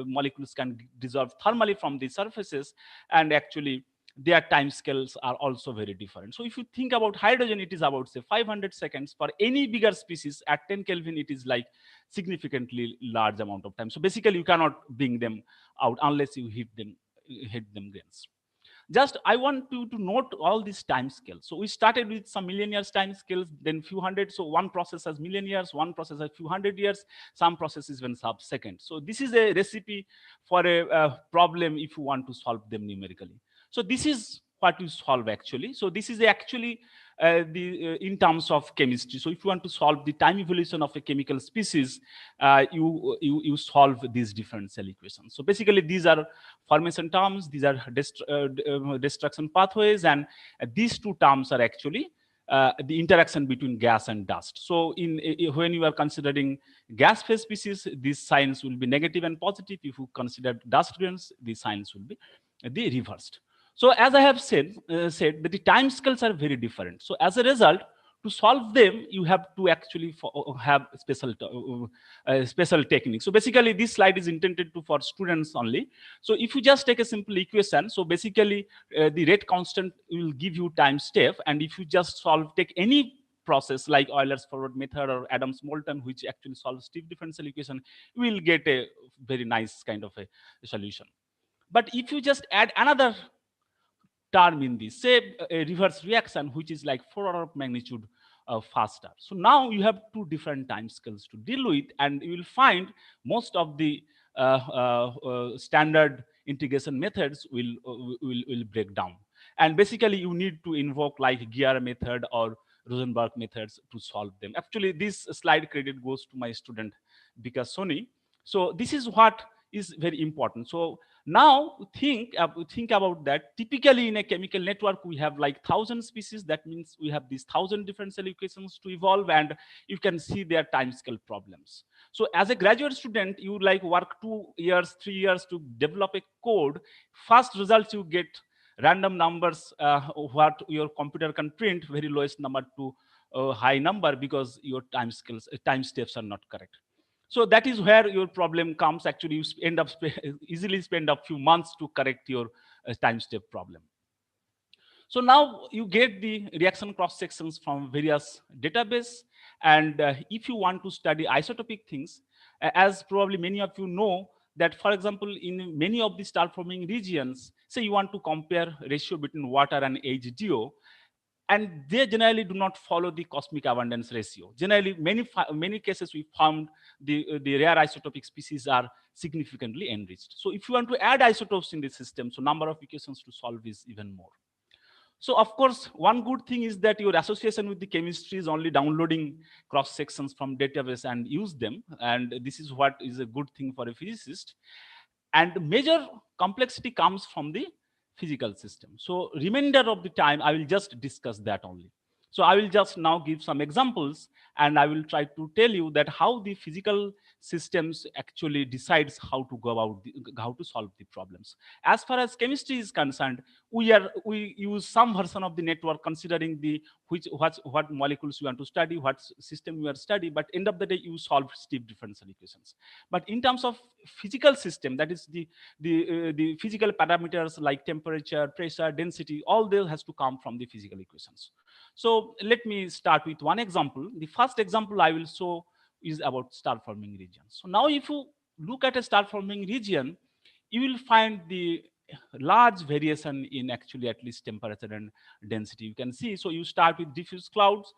molecules can dissolve thermally from the surfaces, and actually their time scales are also very different. So if you think about hydrogen, it is about say 500 seconds. For any bigger species at 10 Kelvin, it is like significantly large amount of time. So basically, you cannot bring them out unless you hit them grains. Just I want you to note all these time scales. So we started with some million years time scales, then few hundred. So one process has million years, one process has few hundred years, some processes even sub-second. So this is a recipe for a problem if you want to solve them numerically. So this is what you solve actually. So this is actually in terms of chemistry. So if you want to solve the time evolution of a chemical species, you solve these differential equations. So basically, these are formation terms, these are destruction pathways, and these two terms are actually the interaction between gas and dust. So when you are considering gas phase species, these signs will be negative and positive. If you consider dust grains, these signs will be the reversed. So as I have said that the time scales are very different. So as a result, to solve them, you have to actually have special techniques. So basically, this slide is intended for students only. So if you just take a simple equation, so basically the rate constant will give you time step, and if you just take any process like Euler's forward method or Adams-Moulton, which actually solves stiff differential equation, you will get a very nice kind of a solution. But if you just add another term in this, say a reverse reaction, which is like 4 order of magnitude faster. So now you have two different time scales to deal with, and you will find most of the standard integration methods will break down. And basically, you need to invoke like Gear method or Rosenberg methods to solve them. Actually, this slide credit goes to my student Vikas Soni. So this is what is very important. So now think about that. Typically in a chemical network, we have like 1,000 species. That means we have these 1,000 differential equations to evolve, and you can see their time scale problems. So as a graduate student, you like work 2 years, 3 years to develop a code. First results you get random numbers, what your computer can print, very lowest number to high number, because your time steps are not correct. So that is where your problem comes. Actually, you end up easily spend a few months to correct your time step problem. So now you get the reaction cross sections from various database, and if you want to study isotopic things, as probably many of you know, that for example in many of the star forming regions, say you want to compare ratio between water and HDO, and they generally do not follow the cosmic abundance ratio. Generally, many cases we found the rare isotopic species are significantly enriched. So if you want to add isotopes in the system, so number of equations to solve is even more. So of course, one good thing is that your association with the chemistry is only downloading cross sections from database and use them. And this is what is a good thing for a physicist. And the major complexity comes from the physical system. So remainder of the time, I will just discuss that only. So I will just now give some examples, and I will try to tell you that how the physical systems actually decides how to go about how to solve the problems. As far as chemistry is concerned, we use some version of the network considering the what molecules you want to study, what system you are studying, but end of the day you solve stiff differential equations. But in terms of physical system, that is the physical parameters like temperature, pressure, density, all those has to come from the physical equations. So let me start with one example. The first example I will show is about star forming region. So now if you look at a star forming region, you will find the large variation in actually at least temperature and density. You can see, so you start with diffuse clouds,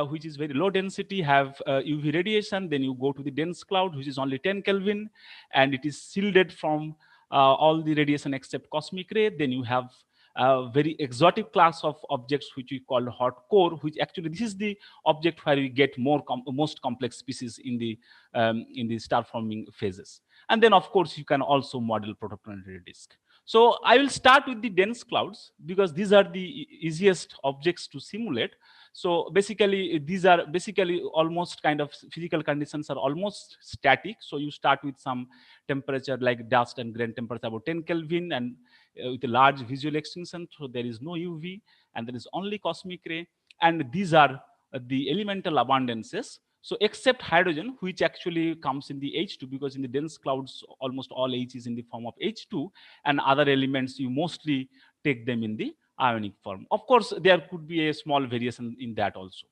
which is very low density, have UV radiation. Then you go to the dense cloud, which is only 10 Kelvin, and it is shielded from all the radiation except cosmic ray. Then you have a very exotic class of objects which we call hot core, which actually this is the object where we get most complex species in the star forming phases. And then of course you can also model protoplanetary disk. So I will start with the dense clouds because these are the easiest objects to simulate. So basically these are basically almost kind of physical conditions are almost static. So you start with some temperature like dust and grain temperature about 10 Kelvin and with a large visual extinction. So there is no UV and there is only cosmic ray. And these are the elemental abundances. So except hydrogen, which actually comes in the H2, because in the dense clouds, almost all H is in the form of H2, and other elements, you mostly take them in the ionic form. Of course, there could be a small variation in that also.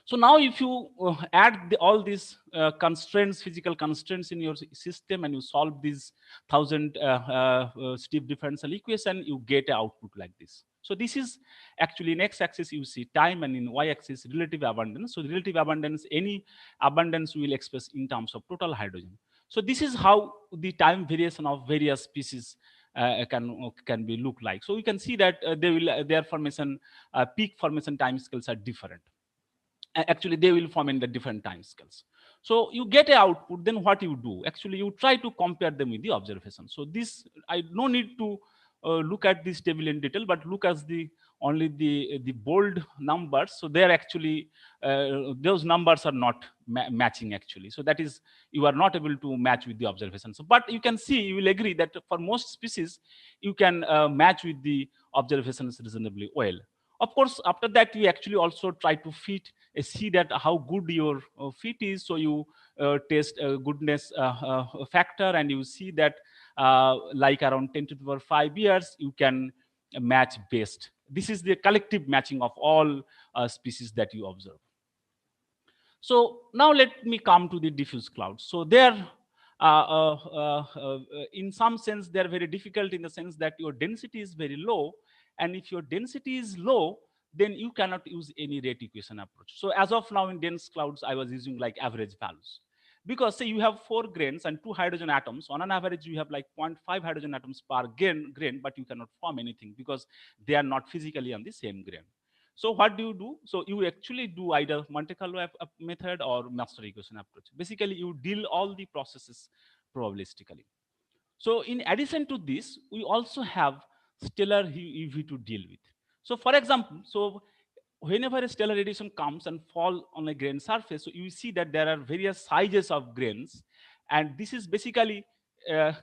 So now if you add all these constraints, physical constraints in your system, and you solve these 1000 steep differential equation, you get an output like this. So this is actually in x-axis you see time, and in y-axis relative abundance. So relative abundance, any abundance we will express in terms of total hydrogen. So this is how the time variation of various species can be look like. So we can see that their formation peak formation time scales are different. Actually they will form in the different time scales. So you get a output, then what you do? Actually you try to compare them with the observation. So this, I no need to look at this table in detail, but look at only the bold numbers. So they're actually those numbers are not matching actually. So that is, you are not able to match with the observation. So but you can see, you will agree that for most species you can match with the observations reasonably well. Of course, after that, you actually also try to see that how good your fit is. So you test goodness factor, and you see that like around 10 to the power 5 years, you can match best. This is the collective matching of all species that you observe. So now let me come to the diffuse clouds. So they're in some sense, they're very difficult in the sense that your density is very low. And if your density is low, then you cannot use any rate equation approach. So as of now in dense clouds, I was using like average values. Because say you have 4 grains and 2 hydrogen atoms. On an average, you have like 0.5 hydrogen atoms per grain, but you cannot form anything because they are not physically on the same grain. So what do? So you actually do either Monte Carlo method or master equation approach. Basically, you deal all the processes probabilistically. So in addition to this, we also have stellar UV to deal with. So for example, so whenever a stellar radiation comes and fall on a grain surface, so you see that there are various sizes of grains, and this is basically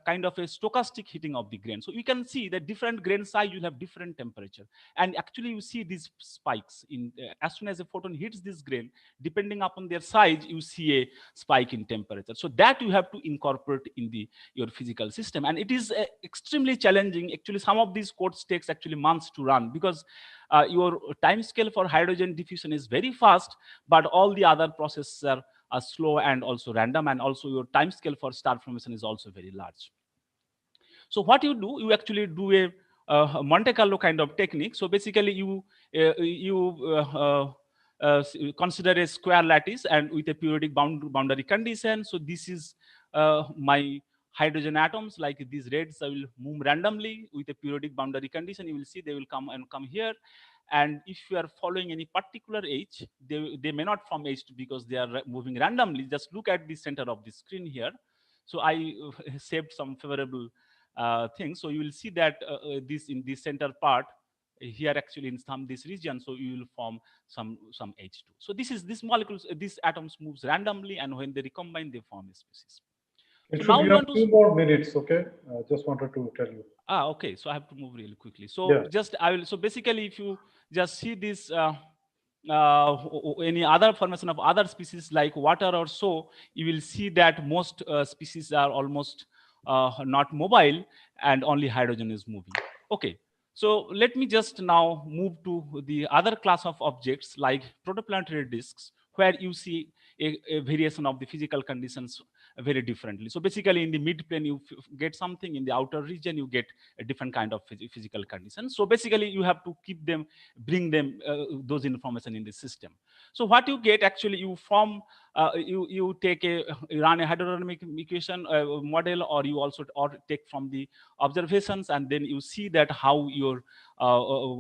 kind of a stochastic heating of the grain. So you can see that different grain size will have different temperature, and actually you see these spikes in as soon as a photon hits this grain, depending upon their size, you see a spike in temperature. So that you have to incorporate in your physical system, and it is extremely challenging. Actually, some of these codes takes actually months to run because your time scale for hydrogen diffusion is very fast, but all the other processes are slow and also random, and also your time scale for star formation is also very large. So what you do, you actually do a Monte Carlo kind of technique. So basically you consider a square lattice and with a periodic boundary condition. So this is my hydrogen atoms, like these reds will move randomly with a periodic boundary condition. You will see they will come here. And if you are following any particular H, they may not form H2 because they are moving randomly. Just look at the center of the screen here. So I saved some favorable things. So you will see that this in the center part here actually in this region, so you will form some H2. So this molecules, these atoms moves randomly, and when they recombine, they form a species. So now we have 2 more minutes, okay? Just wanted to tell you. Okay, so I have to move really quickly. So yeah. So basically, if you just see this, any other formation of other species like water or so, you will see that most species are almost not mobile, and only hydrogen is moving. Okay, so let me just now move to the other class of objects like protoplanetary disks, where you see a variation of the physical conditions very differently. So basically in the mid plane you get something, in the outer region you get a different kind of physical conditions. So basically you have to keep them, bring them those information in the system. So what you get actually, you form you take you run a hydrodynamic equation model, or you also take from the observations, and then you see that how your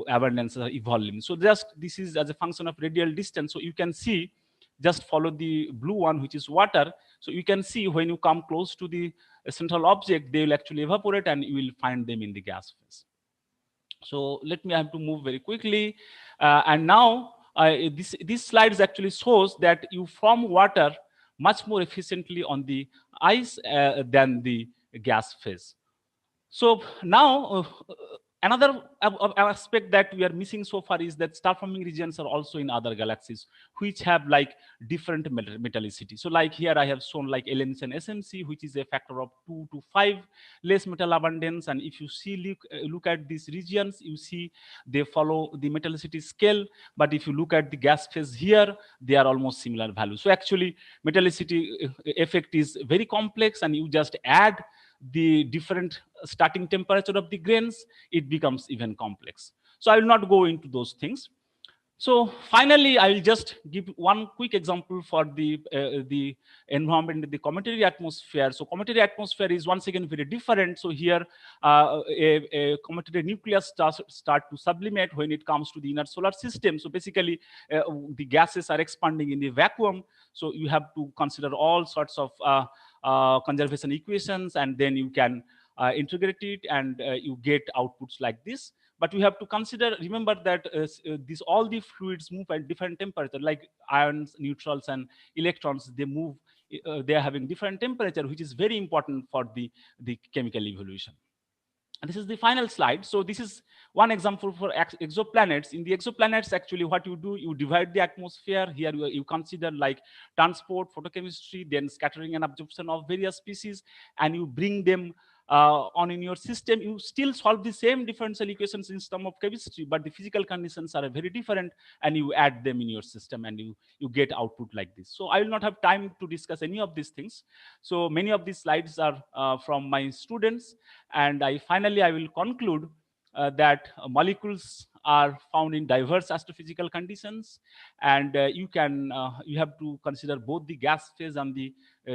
abundance are evolving. So just this is as a function of radial distance. So you can see, just follow the blue one, which is water. So you can see when you come close to the central object, they will actually evaporate and you will find them in the gas phase. So let me have to move very quickly. And now this slide actually shows that you form water much more efficiently on the ice than the gas phase. So now another aspect that we are missing so far is that star forming regions are also in other galaxies which have like different metallicity. So like here I have shown like LMC and SMC, which is a factor of 2 to 5 less metal abundance. And if you see look at these regions, you see they follow the metallicity scale. But if you look at the gas phase here, they are almost similar values. So actually metallicity effect is very complex, and you just add the different starting temperature of the grains, it becomes even complex. So I will not go into those things. So finally, I will just give one quick example for the environment in the cometary atmosphere. So cometary atmosphere is once again very different. So here a cometary nucleus start to sublimate when it comes to the inner solar system. So basically the gases are expanding in the vacuum. So you have to consider all sorts of conservation equations, and then you can integrate it, and you get outputs like this. But we have to consider, remember that all the fluids move at different temperature, like ions, neutrals, and electrons. They move, they are having different temperature, which is very important for the chemical evolution. And this is the final slide. So this is one example for exoplanets. In the exoplanets, actually what you do, you divide the atmosphere. Here you consider like transport, photochemistry, then scattering and absorption of various species, and you bring them on in your system. You still solve the same differential equations in terms of chemistry, but the physical conditions are very different, and you add them in your system, and you get output like this. So I will not have time to discuss any of these things. So many of these slides are from my students, and finally I will conclude that molecules are found in diverse astrophysical conditions, and you have to consider both the gas phase and the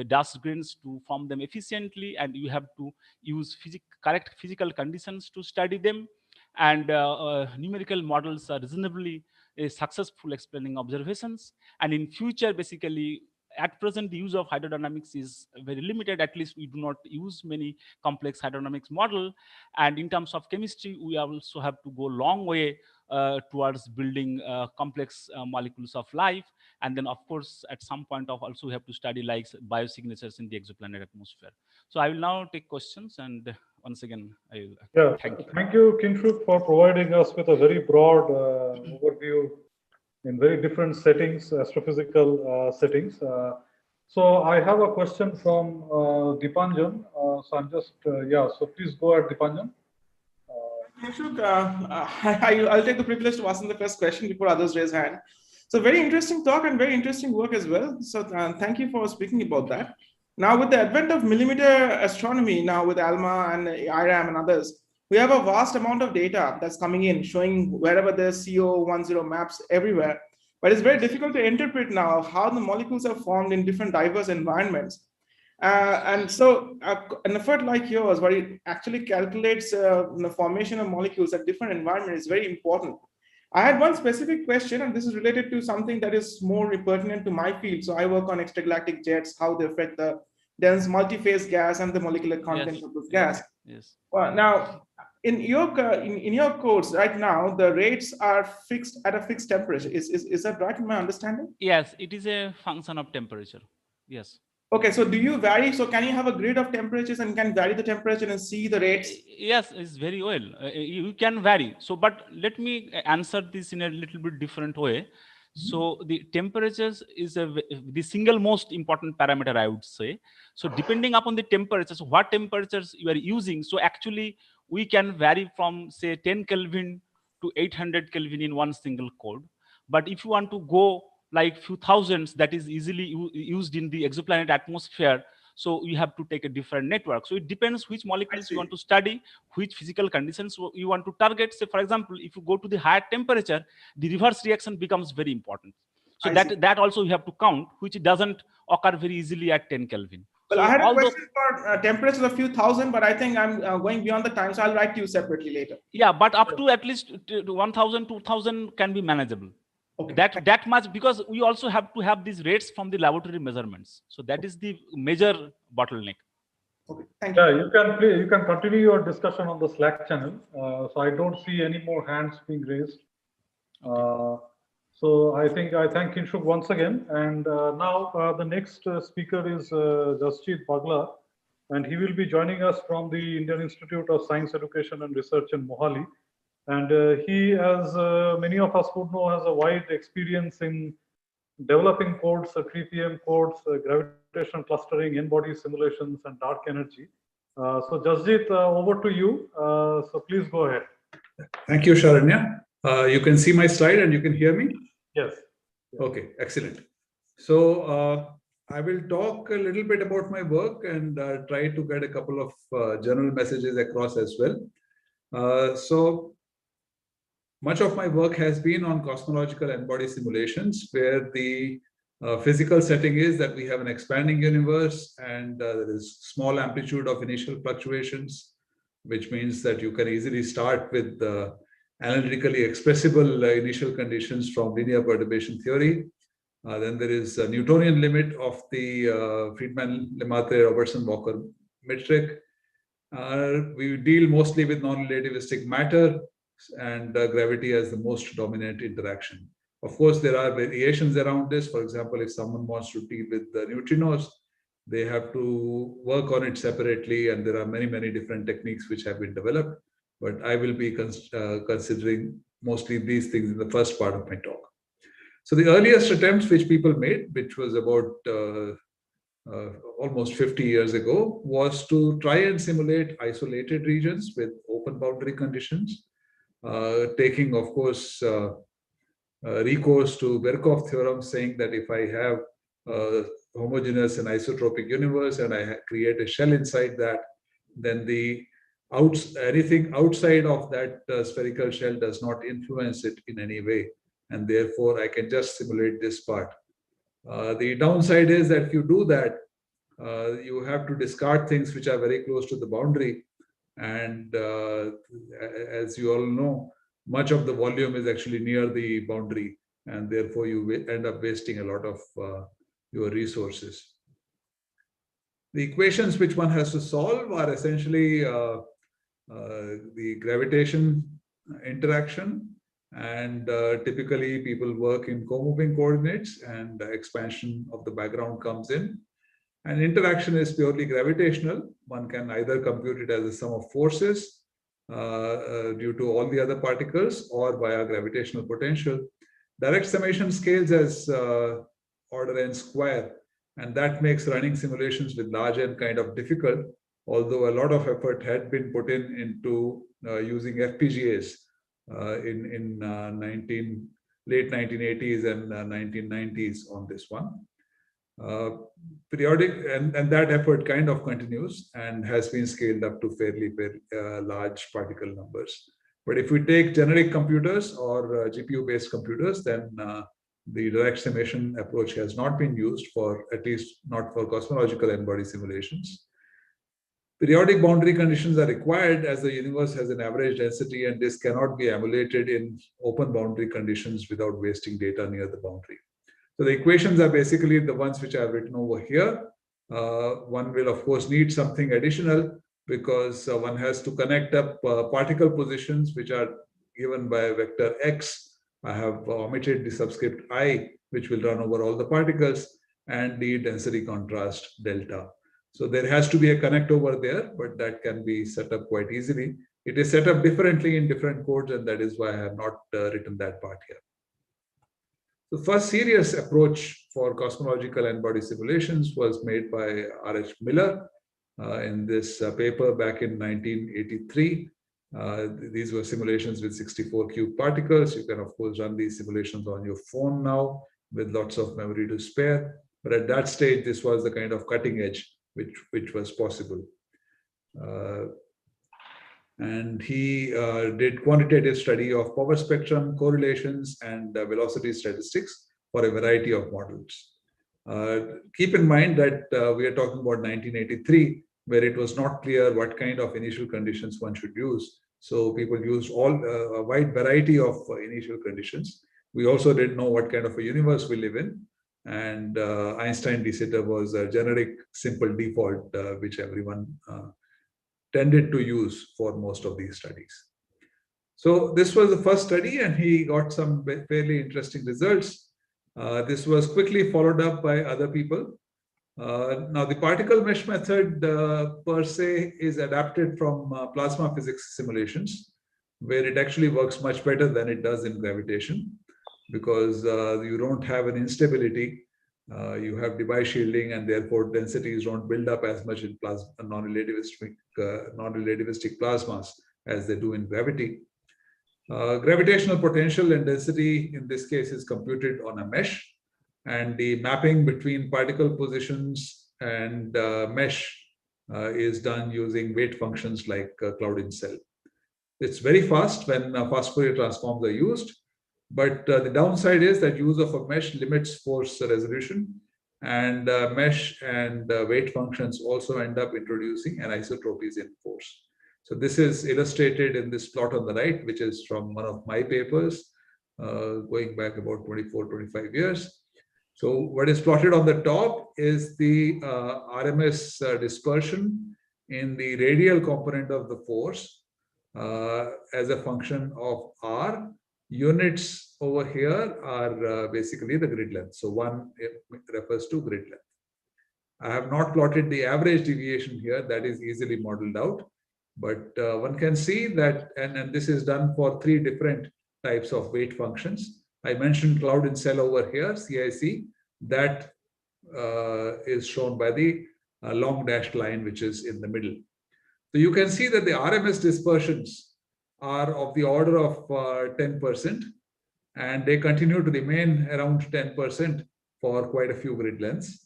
dust grains to form them efficiently, and you have to use correct physical conditions to study them. And numerical models are reasonably successful explaining observations. And in future, basically, at present, the use of hydrodynamics is very limited. At least we do not use many complex hydrodynamics model. And in terms of chemistry, we also have to go a long way towards building complex molecules of life. And then, of course, at some point of also we have to study like biosignatures in the exoplanet atmosphere. So I will now take questions, and once again, I will thank you. Thank you, Kinshuk, for providing us with a very broad overview in very different settings, astrophysical settings. So I have a question from Dipanjan. So I'm just, so please go ahead, Dipanjan. I'll take the privilege to ask the first question before others raise hand. So very interesting talk and very interesting work as well. So thank you for speaking about that. Now, with the advent of millimeter astronomy, now with ALMA and IRAM and others, we have a vast amount of data that's coming in, showing wherever there's CO10 maps everywhere. But it's very difficult to interpret now how the molecules are formed in different diverse environments. And so an effort like yours, where it actually calculates the formation of molecules at different environments, is very important. I had one specific question, and this is related to something that is more pertinent to my field. So I work on extragalactic jets, how they affect the dense multi-phase gas and the molecular content of this gas. Yes. Well, now, in your codes right now, the rates are fixed at a fixed temperature. Is that right in my understanding? Yes, it is a function of temperature. Yes. Okay, so do you vary? So can you have a grid of temperatures and can vary the temperature and see the rates? Yes, it's very well. You can vary. So, but let me answer this in a little bit different way. So the temperatures is the single most important parameter, I would say. So depending upon the temperatures, what temperatures you are using. So actually we can vary from say 10 Kelvin to 800 Kelvin in one single code. But if you want to go like few thousands, that is easily used in the exoplanet atmosphere. So you have to take a different network. So it depends which molecules you want to study, which physical conditions you want to target. Say, for example, if you go to the higher temperature, the reverse reaction becomes very important. So that also you have to count, which doesn't occur very easily at 10 Kelvin. Well, So I had a question for temperatures of a few thousand, but I think I'm going beyond the time, so I'll write to you separately later. Yeah, but up to at least 1,000, 2,000 can be manageable. Okay. That much, because we also have to have these rates from the laboratory measurements. So that is the major bottleneck. Okay, thank you. Yeah, you can continue your discussion on the Slack channel. So I don't see any more hands being raised. Okay. So I think I thank Kinshuk once again. And now the next speaker is Jasjit Bagla, and he will be joining us from the Indian Institute of Science Education and Research in Mohali. And he, as many of us would know, has a wide experience in developing codes, 3PM codes, gravitational clustering, in-body simulations, and dark energy. So Jasjit, over to you. So please go ahead. Thank you, Sharanya. You can see my slide and you can hear me? Yes. Okay, excellent. So I will talk a little bit about my work and try to get a couple of general messages across as well. So much of my work has been on cosmological n-body simulations, where the physical setting is that we have an expanding universe and there is small amplitude of initial fluctuations, which means that you can easily start with analytically expressible initial conditions from linear perturbation theory. Then there is a Newtonian limit of the Friedmann-Lemaitre-Robertson-Walker metric. We deal mostly with non-relativistic matter and gravity as the most dominant interaction. Of course, there are variations around this. For example, if someone wants to deal with the neutrinos, they have to work on it separately, and there are many, many different techniques which have been developed. But I will be considering mostly these things in the first part of my talk. So the earliest attempts which people made, which was about almost 50 years ago, was to try and simulate isolated regions with open boundary conditions, taking, of course, recourse to Berkhoff theorem, saying that if I have a homogeneous and isotropic universe and I create a shell inside that, then anything outside of that spherical shell does not influence it in any way, and therefore I can just simulate this part. The downside is that if you do that, you have to discard things which are very close to the boundary, and as you all know, much of the volume is actually near the boundary, and therefore you end up wasting a lot of your resources. The equations which one has to solve are essentially the gravitation interaction, and typically people work in co-moving coordinates, and expansion of the background comes in. And interaction is purely gravitational. One can either compute it as a sum of forces due to all the other particles, or via gravitational potential. Direct summation scales as order n square, and that makes running simulations with large n kind of difficult, although a lot of effort had been put into using FPGAs in late 1980s and 1990s on this one. Periodic, and that effort kind of continues and has been scaled up to fairly large particle numbers. But if we take generic computers or GPU-based computers, then the direct summation approach has not been used for, at least not for cosmological n-body simulations. Periodic boundary conditions are required, as the universe has an average density, and this cannot be emulated in open boundary conditions without wasting data near the boundary. So the equations are basically the ones which I have written over here. One will, of course, need something additional, because one has to connect up particle positions which are given by a vector x. I have omitted the subscript I, which will run over all the particles, and the density contrast delta. So there has to be a connect over there, but that can be set up quite easily. It is set up differently in different codes, and that is why I have not written that part here. The first serious approach for cosmological n-body simulations was made by R.H. Miller in this paper back in 1983. These were simulations with 64 cube particles. You can, of course, run these simulations on your phone now with lots of memory to spare. But at that stage, this was the kind of cutting edge which was possible. And he did quantitative study of power spectrum, correlations, and velocity statistics for a variety of models. Keep in mind that we are talking about 1983, where it was not clear what kind of initial conditions one should use. So people used a wide variety of initial conditions. We also didn't know what kind of a universe we live in. And Einstein de Sitter was a generic simple default, which everyone tended to use for most of these studies. So this was the first study, and he got some fairly interesting results. This was quickly followed up by other people. Now, the particle mesh method per se is adapted from plasma physics simulations, where it actually works much better than it does in gravitation, because you don't have an instability. You have Debye shielding, and therefore densities don't build up as much in non-relativistic plasmas as they do in gravity. Gravitational potential and density in this case is computed on a mesh, and the mapping between particle positions and mesh is done using weight functions like Cloud-in-Cell. It's very fast when fast Fourier transforms are used, but the downside is that use of a mesh limits force resolution, and mesh and weight functions also end up introducing anisotropies in force. So this is illustrated in this plot on the right, which is from one of my papers going back about 24, 25 years. So what is plotted on the top is the RMS dispersion in the radial component of the force as a function of R. Units over here are basically the grid length. So one refers to grid length. I have not plotted the average deviation here. That is easily modeled out. But one can see that, and this is done for 3 different types of weight functions. I mentioned Cloud-in-Cell over here, CIC. That is shown by the long dashed line, which is in the middle. So you can see that the RMS dispersions are of the order of 10%, and they continue to remain around 10% for quite a few grid lengths.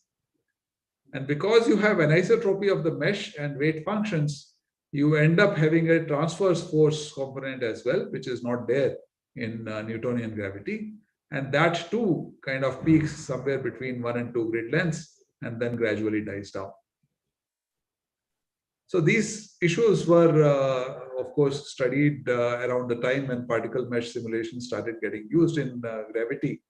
And because you have anisotropy of the mesh and weight functions, you end up having a transverse force component as well, which is not there in Newtonian gravity. And that too kind of peaks somewhere between 1 and 2 grid lengths and then gradually dies down. So these issues were, of course, studied around the time when particle mesh simulations started getting used in gravity.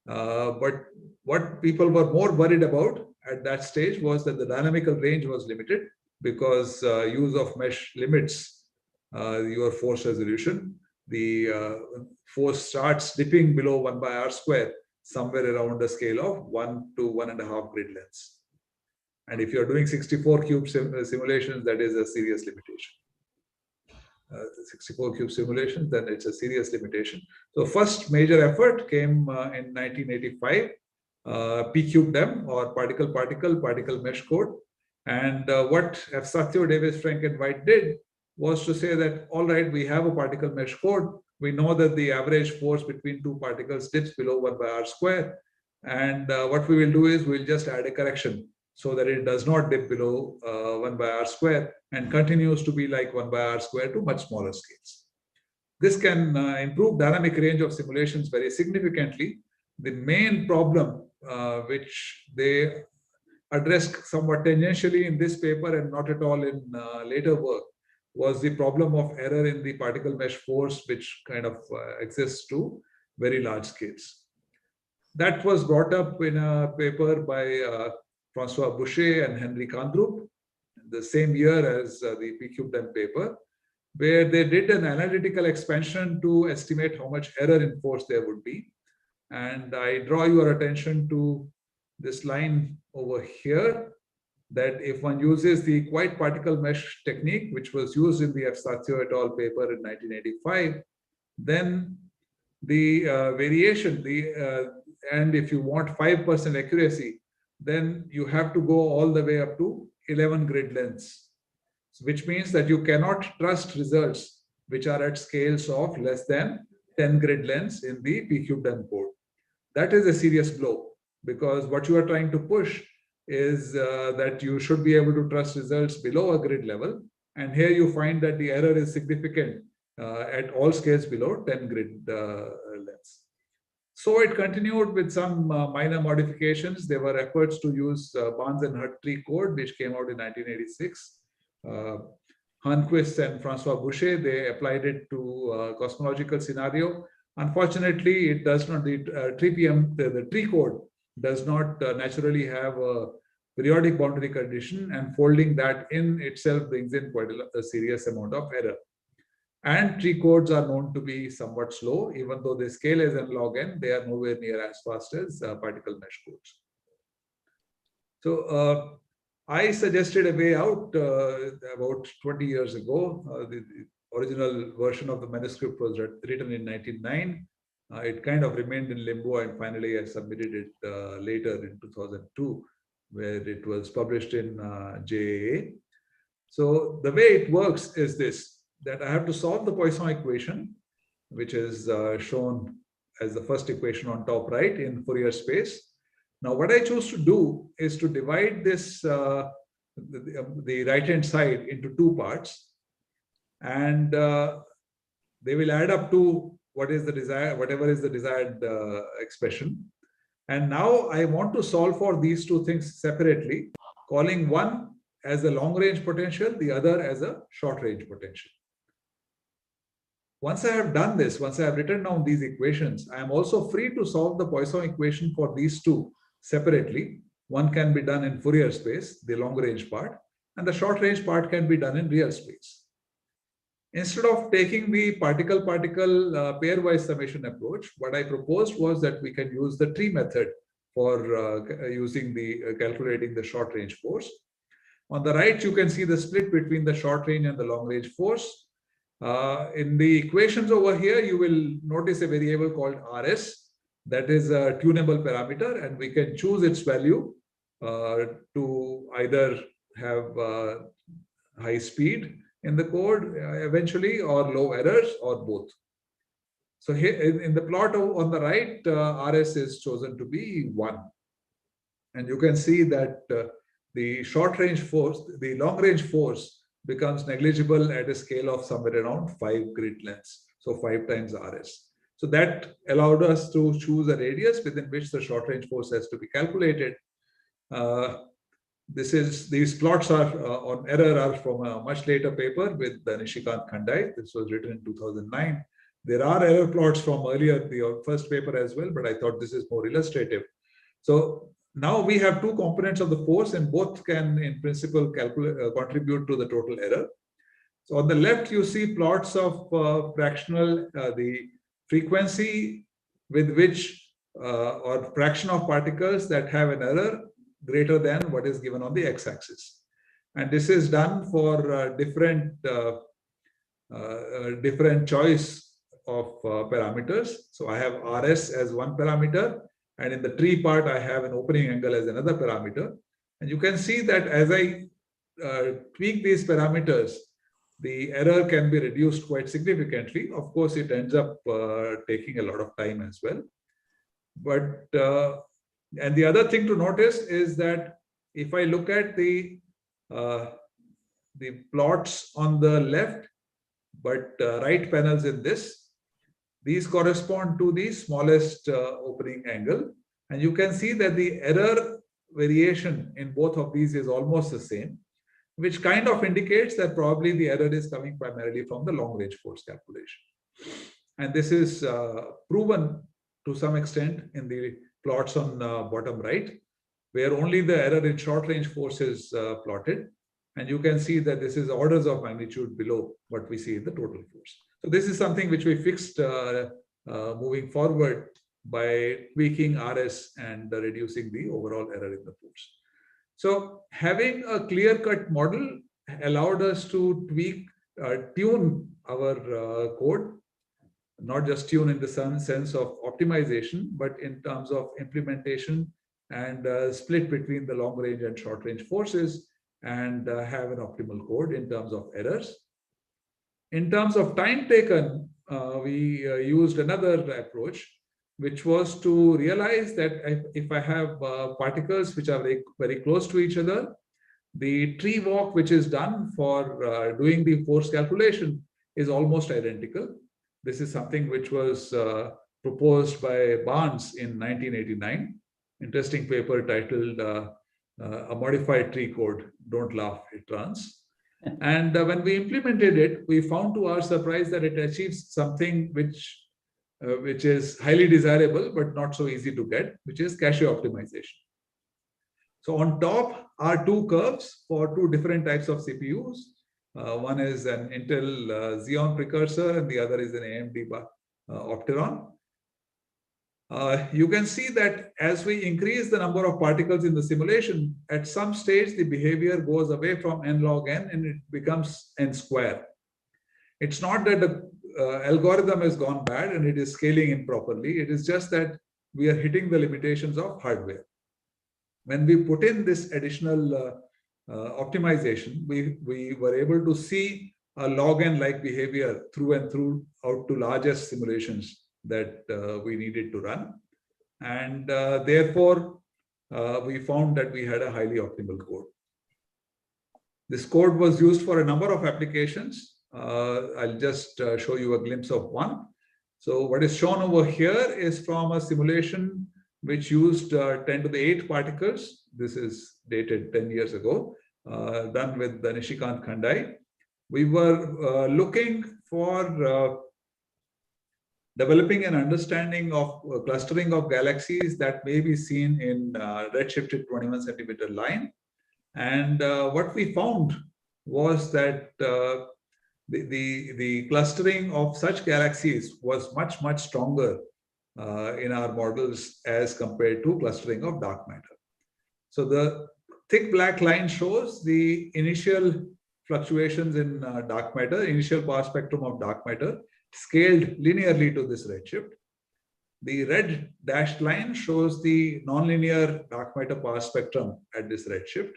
But what people were more worried about at that stage was that the dynamical range was limited, because use of mesh limits your force resolution. The force starts dipping below 1 by r square, somewhere around a scale of 1 to 1.5 grid lengths. And if you're doing 64 cube simulations, that is a serious limitation. 64 cube simulations, then it's a serious limitation. So first major effort came in 1985, P-cube-DEM, or particle mesh code. And what F. Satyo, Davis, Frank, and White did was to say that, all right, we have a particle mesh code. We know that the average force between 2 particles dips below 1 by r square. And what we will do is we'll just add a correction so that it does not dip below 1 by r square and continues to be like 1 by r square to much smaller scales. This can improve dynamic range of simulations very significantly. The main problem which they addressed somewhat tangentially in this paper and not at all in later work was the problem of error in the particle mesh force, which kind of exists to very large scales. That was brought up in a paper by Francois Boucher and Henry Kandrup, the same year as the P-cube-DEM paper, where they did an analytical expansion to estimate how much error in force there would be. And I draw your attention to this line over here, that if one uses the quiet particle mesh technique, which was used in the F. Satyo et al. Paper in 1985, then the variation, and if you want 5% accuracy, then you have to go all the way up to 11 grid lengths, which means that you cannot trust results which are at scales of less than 10 grid lengths in the P-cube-DEM code. That is a serious blow, because what you are trying to push is that you should be able to trust results below a grid level. And here you find that the error is significant at all scales below 10 grid lengths. So it continued with some minor modifications. There were efforts to use Barnes and Hurt tree code, which came out in 1986. Hunquist and Francois Boucher, they applied it to cosmological scenario. Unfortunately, it does not, the tree code does not naturally have a periodic boundary condition, and folding that in itself brings in quite a serious amount of error. And tree codes are known to be somewhat slow, even though they scale as n log n, they are nowhere near as fast as particle mesh codes. So I suggested a way out about 20 years ago. The original version of the manuscript was written in 1909. It kind of remained in limbo, and finally I submitted it later in 2002, where it was published in JAA. So the way it works is this, that I have to solve the Poisson equation, which is shown as the first equation on top right in Fourier space. Now, what I choose to do is to divide this, the right-hand side into two parts, and they will add up to what is the desired, whatever is the desired expression. And now I want to solve for these two things separately, calling one as a long-range potential, the other as a short-range potential. Once I have done this, once I have written down these equations, I am also free to solve the Poisson equation for these two separately. One can be done in Fourier space, the long-range part, and the short-range part can be done in real space. Instead of taking the particle-particle pairwise summation approach, what I proposed was that we can use the tree method for using the calculating the short-range force. On the right, you can see the split between the short-range and the long-range force. In the equations over here, you will notice a variable called RS, that is a tunable parameter, and we can choose its value to either have high speed in the code eventually, or low errors, or both. So here in the plot on the right, RS is chosen to be 1. And you can see that the short-range force, the long-range force, becomes negligible at a scale of somewhere around 5 grid lengths, so 5 times RS. So that allowed us to choose a radius within which the short-range force has to be calculated. These plots are on error are from a much later paper with Nishikant Khandai. This was written in 2009. There are error plots from earlier, the first paper as well, but I thought this is more illustrative. So now we have two components of the force, and both can, in principle, contribute to the total error. So on the left, you see plots of fractional, the frequency with which, or fraction of particles that have an error greater than what is given on the x-axis. And this is done for different choice of parameters. So I have RS as one parameter, and in the tree part, I have an opening angle as another parameter. And you can see that as I tweak these parameters, the error can be reduced quite significantly. Of course, it ends up taking a lot of time as well. But, and the other thing to notice is that if I look at the plots on the left, but right panels in this, these correspond to the smallest opening angle. And you can see that the error variation in both of these is almost the same, which kind of indicates that probably the error is coming primarily from the long-range force calculation. And this is proven to some extent in the plots on bottom right, where only the error in short-range force is plotted. And you can see that this is orders of magnitude below what we see in the total force. So this is something which we fixed moving forward by tweaking RS and reducing the overall error in the force. So having a clear-cut model allowed us to tweak, tune our code, not just tune in the sense of optimization, but in terms of implementation and split between the long-range and short-range forces, and have an optimal code in terms of errors. In terms of time taken, we used another approach. which was to realize that if I have particles which are very, very close to each other, the tree walk which is done for doing the force calculation is almost identical. This is something which was proposed by Barnes in 1989. Interesting paper titled A Modified Tree Code. Don't laugh, it runs. And when we implemented it, we found to our surprise that it achieves something which is highly desirable but not so easy to get, which is cache optimization. So on top are two curves for two different types of CPUs. One is an Intel Xeon precursor and the other is an AMD Opteron. You can see that as we increase the number of particles in the simulation, at some stage the behavior goes away from n log n and it becomes n square. It's not that the algorithm has gone bad and it is scaling improperly. It is just that we are hitting the limitations of hardware. When we put in this additional optimization, we were able to see a log n like behavior through and through out to largest simulations that we needed to run. And therefore, we found that we had a highly optimal code. This code was used for a number of applications. I'll just show you a glimpse of one. So what is shown over here is from a simulation which used 10 to the 8 particles. This is dated 10 years ago, done with Nishikant Khandai. We were looking for developing an understanding of clustering of galaxies that may be seen in redshifted 21 centimeter line. And what we found was that the clustering of such galaxies was much, much stronger in our models as compared to clustering of dark matter. So the thick black line shows the initial fluctuations in dark matter, initial power spectrum of dark matter, scaled linearly to this redshift. The red dashed line shows the nonlinear dark matter power spectrum at this redshift.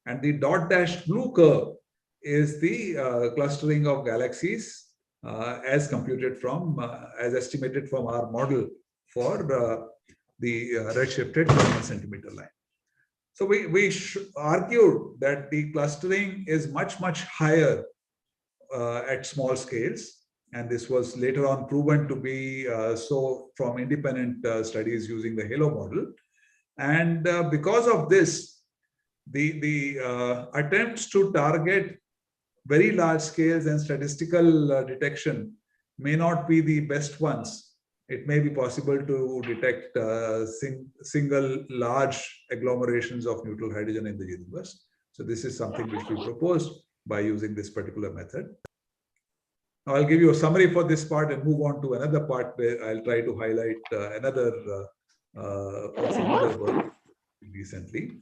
And the dot dashed blue curve is the clustering of galaxies as computed from, as estimated from our model for the redshifted 21 centimeter line. So we argued that the clustering is much, much higher at small scales. And this was later on proven to be so from independent studies using the HALO model. And because of this, the attempts to target very large scales and statistical detection may not be the best ones. It may be possible to detect single large agglomerations of neutral hydrogen in the universe. So this is something which we proposed by using this particular method. Now I'll give you a summary for this part and move on to another part where I'll try to highlight another work recently.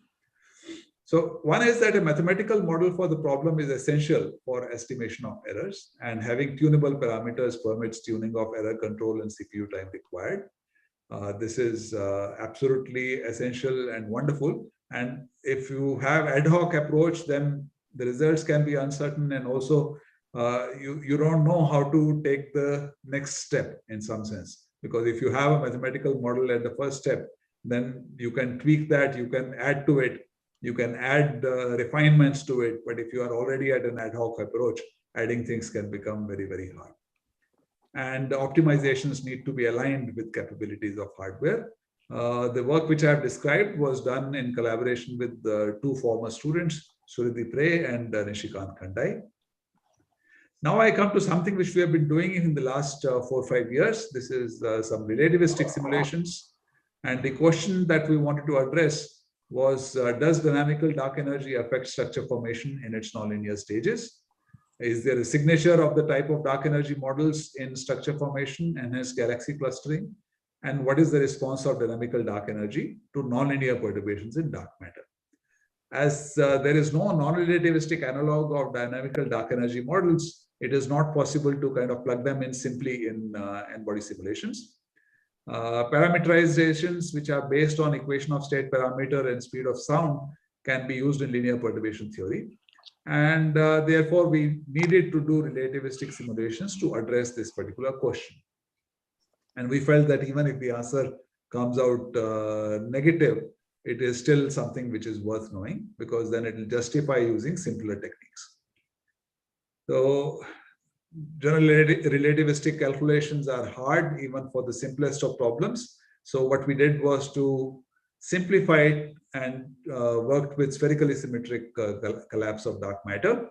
So one is that a mathematical model for the problem is essential for estimation of errors, and having tunable parameters permits tuning of error control and CPU time required. This is absolutely essential and wonderful. And if you have ad hoc approach, then the results can be uncertain, and also you don't know how to take the next step in some sense. Because if you have a mathematical model at the first step, then you can tweak that, you can add to it, you can add refinements to it. But if you are already at an ad hoc approach, adding things can become very, very hard. And the optimizations need to be aligned with capabilities of hardware. The work which I have described was done in collaboration with the two former students, Suridip Ray and Nishikant Khandai. Now I come to something which we have been doing in the last 4 or 5 years. This is some relativistic simulations. And the question that we wanted to address was, does dynamical dark energy affect structure formation in its nonlinear stages? Is there a signature of the type of dark energy models in structure formation and hence galaxy clustering? And what is the response of dynamical dark energy to nonlinear perturbations in dark matter? As there is no non-relativistic analog of dynamical dark energy models, it is not possible to kind of plug them in simply in n-body simulations. Parameterizations which are based on equation of state parameter and speed of sound can be used in linear perturbation theory. And therefore, we needed to do relativistic simulations to address this particular question. And we felt that even if the answer comes out negative, it is still something which is worth knowing, because then it will justify using simpler techniques. So general relativistic calculations are hard even for the simplest of problems. So what we did was to simplify it and worked with spherically symmetric collapse of dark matter.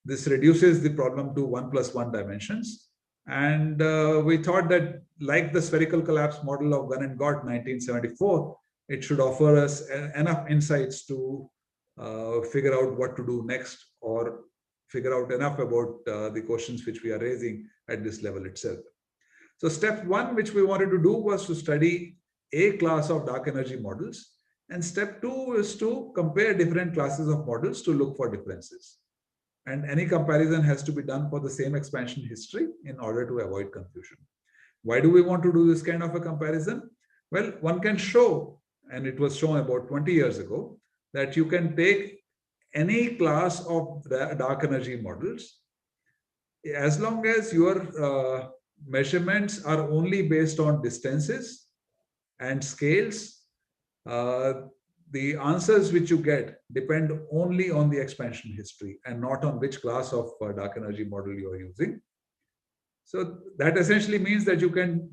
This reduces the problem to 1 + 1 dimensions. And we thought that, like the spherical collapse model of Gunn and Gott 1974, it should offer us enough insights to figure out what to do next, or figure out enough about the questions which we are raising at this level itself. So step one, which we wanted to do, was to study a class of dark energy models. And step two is to compare different classes of models to look for differences. And any comparison has to be done for the same expansion history in order to avoid confusion. Why do we want to do this kind of a comparison? Well, one can show, and it was shown about 20 years ago, that you can take any class of dark energy models, as long as your measurements are only based on distances and scales, the answers which you get depend only on the expansion history and not on which class of dark energy model you are using. So that essentially means that you can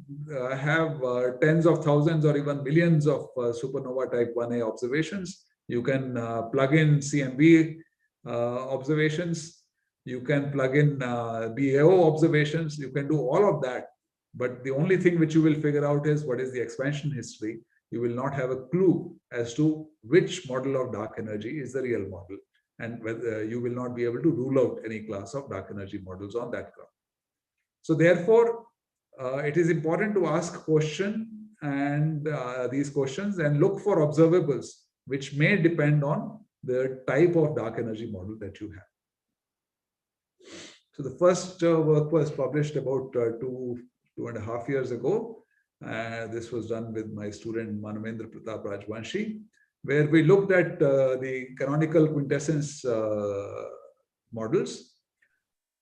have tens of thousands or even millions of supernova type 1a observations. You can plug in CMB observations. You can plug in BAO observations. You can do all of that. But the only thing which you will figure out is what is the expansion history. You will not have a clue as to which model of dark energy is the real model. And whether you will not be able to rule out any class of dark energy models on that ground. So therefore, it is important to ask these questions and look for observables which may depend on the type of dark energy model that you have. So the first work was published about 2.5 years ago. This was done with my student Manavendra Pratap Rajvanshi, where we looked at the canonical quintessence models.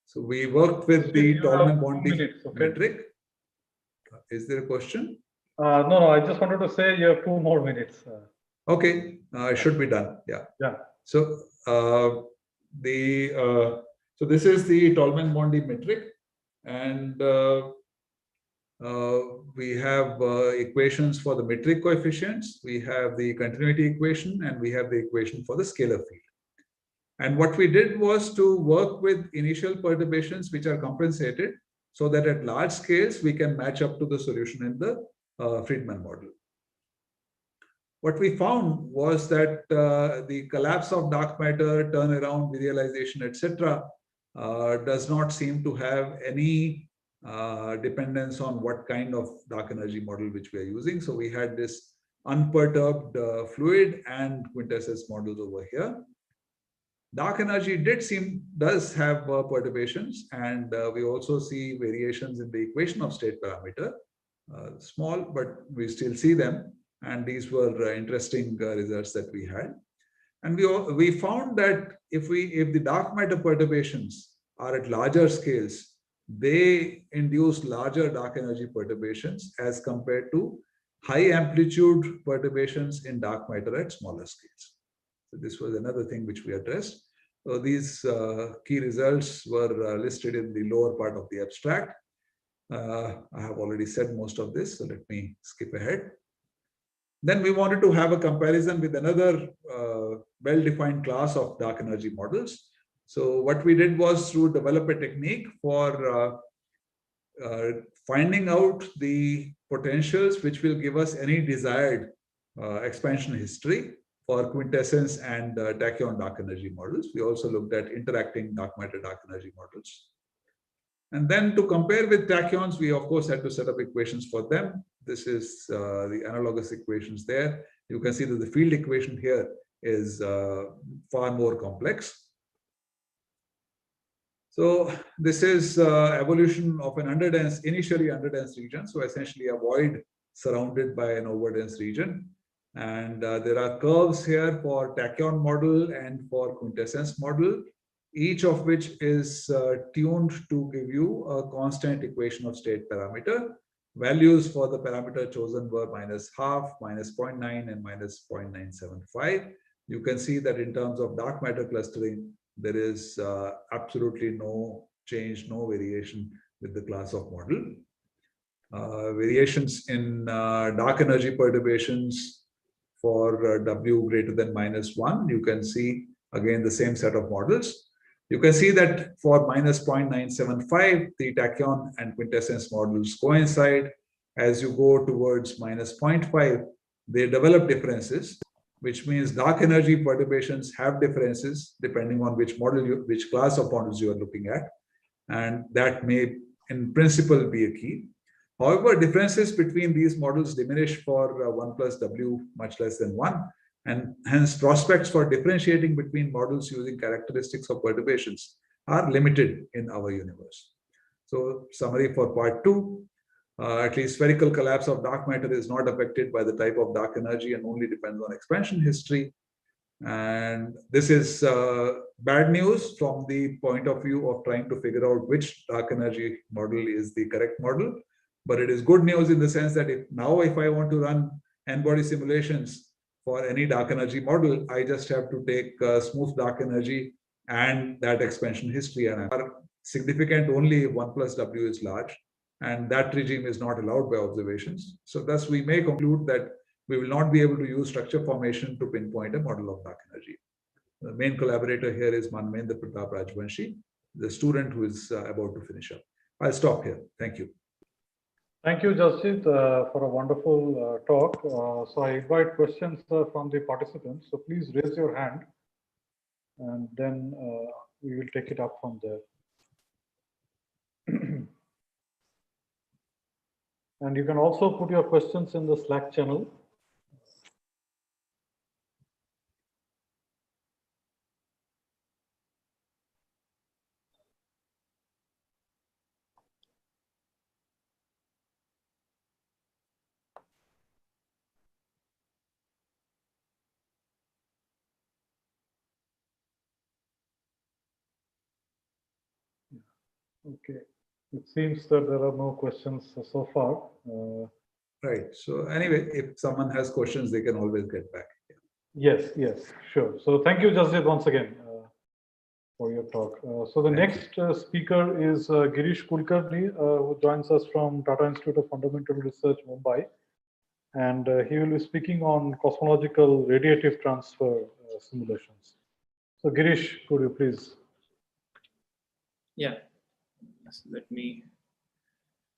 So we worked with the Tolman-Bondy metric. Is there a question? No, I just wanted to say you have 2 more minutes. Okay, it should be done. Yeah. So so this is the Tolman-Bondy metric, and we have equations for the metric coefficients. We have the continuity equation, and we have the equation for the scalar field. And what we did was to work with initial perturbations which are compensated, so that at large scales we can match up to the solution in the Friedman model. What we found was that the collapse of dark matter, turnaround, virialization, etc., does not seem to have any dependence on what kind of dark energy model which we are using. So we had this unperturbed fluid and quintessence models over here. Dark energy does have perturbations, and we also see variations in the equation of state parameter, small, but we still see them. And these were interesting results that we had. And we found that if the dark matter perturbations are at larger scales, they induce larger dark energy perturbations as compared to high amplitude perturbations in dark matter at smaller scales. So this was another thing which we addressed. So these key results were listed in the lower part of the abstract. I have already said most of this, so let me skip ahead. Then we wanted to have a comparison with another well-defined class of dark energy models. So what we did was to develop a technique for finding out the potentials which will give us any desired expansion history for quintessence and tachyon dark energy models. We also looked at interacting dark matter dark energy models. And then to compare with tachyons, we of course had to set up equations for them. This is the analogous equations there. You can see that the field equation here is far more complex. So this is evolution of an underdense, initially underdense region. So essentially a void surrounded by an overdense region. And there are curves here for tachyon model and for quintessence model, each of which is tuned to give you a constant equation of state parameter. Values for the parameter chosen were -0.5, -0.9, and -0.975. You can see that in terms of dark matter clustering, there is absolutely no change, no variation with the class of model. Variations in dark energy perturbations for W greater than -1, you can see again the same set of models. You can see that for -0.975, the tachyon and quintessence models coincide. As you go towards -0.5, they develop differences, which means dark energy perturbations have differences depending on which model, which class of models you are looking at. And that may, in principle, be a key. However, differences between these models diminish for 1 plus W much less than 1. And hence prospects for differentiating between models using characteristics of perturbations are limited in our universe. So summary for part 2, at least spherical collapse of dark matter is not affected by the type of dark energy and only depends on expansion history. And this is bad news from the point of view of trying to figure out which dark energy model is the correct model. But it is good news in the sense that if I want to run n-body simulations for any dark energy model, I just have to take smooth dark energy and that expansion history, and are significant only if 1 plus W is large, and that regime is not allowed by observations. So thus we may conclude that we will not be able to use structure formation to pinpoint a model of dark energy. The main collaborator here is Manmendra Pratap Rajvanshi, the student who is about to finish up. I'll stop here. Thank you. Thank you, Jasjit, for a wonderful talk. So I invite questions from the participants. So please raise your hand, and then we will take it up from there. And you can also put your questions in the Slack channel. Okay, it seems that there are no questions so far. Right. So anyway, if someone has questions, they can always get back. Yes, sure. So thank you, Jasjit, once again for your talk. So the next speaker is Girish Kulkarni, who joins us from Tata Institute of Fundamental Research, Mumbai. And he will be speaking on cosmological radiative transfer simulations. So Girish, could you please? Yeah. So let me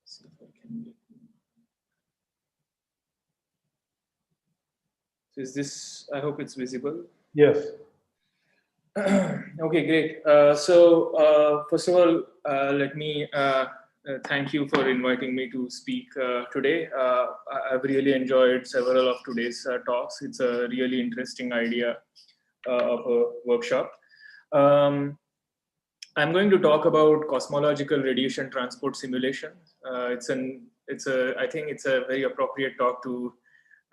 see if I can get. So is this, I hope it's visible. Yes. Okay, great. First of all, let me thank you for inviting me to speak today. I've really enjoyed several of today's talks. It's a really interesting idea of a workshop. I'm going to talk about cosmological radiation transport simulation. I think it's a very appropriate talk to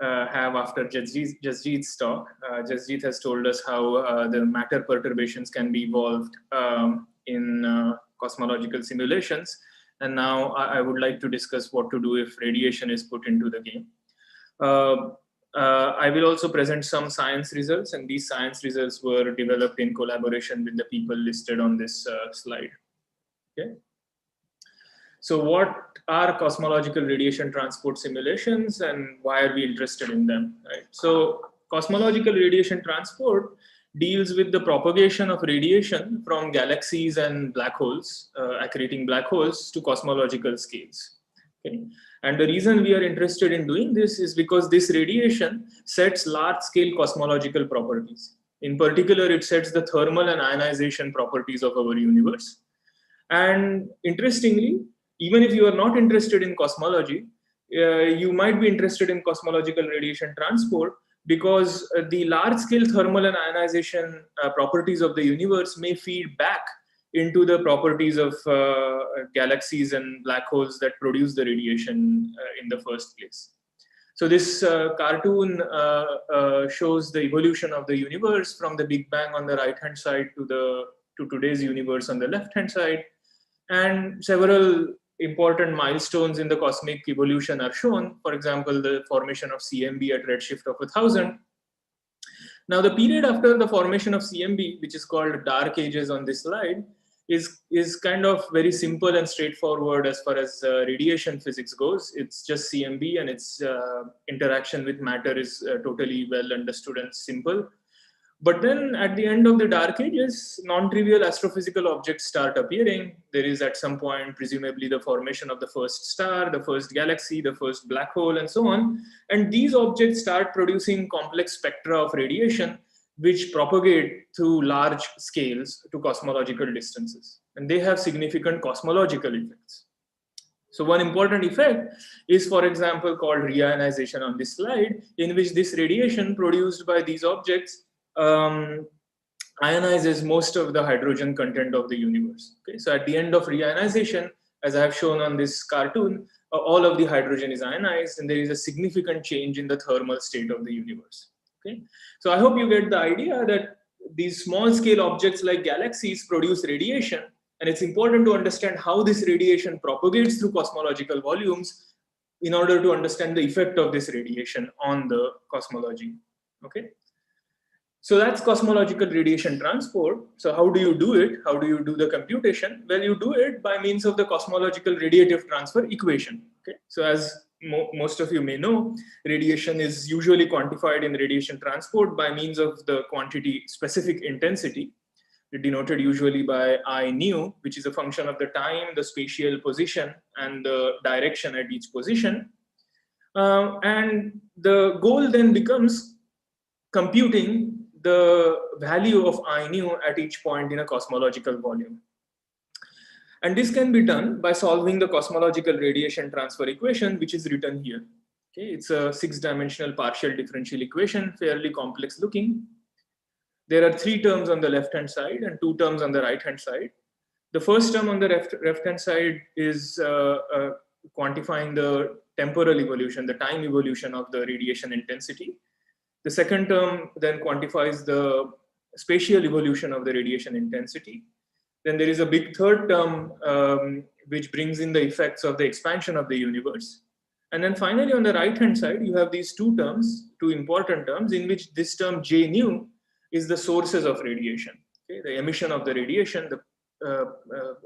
have after Jasjit's talk. Jasjit has told us how the matter perturbations can be evolved in cosmological simulations. And now I would like to discuss what to do if radiation is put into the game. I will also present some science results, and these science results were developed in collaboration with the people listed on this slide. Okay. So what are cosmological radiation transport simulations and why are we interested in them? Right. So cosmological radiation transport deals with the propagation of radiation from galaxies and black holes, accreting black holes, to cosmological scales. Okay. And the reason we are interested in doing this is because this radiation sets large-scale cosmological properties. In particular, it sets the thermal and ionization properties of our universe. And interestingly, even if you are not interested in cosmology, you might be interested in cosmological radiation transport, because the large-scale thermal and ionization properties of the universe may feed back into the properties of galaxies and black holes that produce the radiation in the first place. So this cartoon shows the evolution of the universe from the Big Bang on the right-hand side to today's universe on the left-hand side, and several important milestones in the cosmic evolution are shown. For example, the formation of CMB at redshift of 1000. Now, the period after the formation of CMB, which is called dark ages on this slide, is kind of very simple and straightforward as far as radiation physics goes. It's just CMB, and its interaction with matter is totally well understood and simple. But then at the end of the dark ages, non-trivial astrophysical objects start appearing. There is at some point, presumably, the formation of the first star, the first galaxy, the first black hole, and so on. And these objects start producing complex spectra of radiation, which propagate through large scales to cosmological distances. And they have significant cosmological effects. So one important effect is, for example, called reionization on this slide, in which this radiation produced by these objects ionizes most of the hydrogen content of the universe. Okay, so at the end of reionization, as I have shown on this cartoon, all of the hydrogen is ionized, and there is a significant change in the thermal state of the universe. Okay, so I hope you get the idea that these small-scale objects like galaxies produce radiation, and it's important to understand how this radiation propagates through cosmological volumes in order to understand the effect of this radiation on the cosmology. Okay. So that's cosmological radiation transport. So how do you do it? How do you do the computation? Well, you do it by means of the cosmological radiative transfer equation. Okay. So as most of you may know, radiation is usually quantified in radiation transport by means of the quantity specific intensity, denoted usually by I nu, which is a function of the time, the spatial position, and the direction at each position. And the goal then becomes computing the value of I nu at each point in a cosmological volume. And this can be done by solving the cosmological radiation transfer equation, which is written here. Okay, it's a 6-dimensional partial differential equation, fairly complex looking. There are 3 terms on the left-hand side and 2 terms on the right-hand side. The first term on the left-hand side is quantifying the temporal evolution, the time evolution of the radiation intensity. The second term then quantifies the spatial evolution of the radiation intensity. Then there is a big third term which brings in the effects of the expansion of the universe. And then finally on the right-hand side, you have these 2 terms, 2 important terms, in which this term J nu is the sources of radiation. Okay? The emission of the radiation, the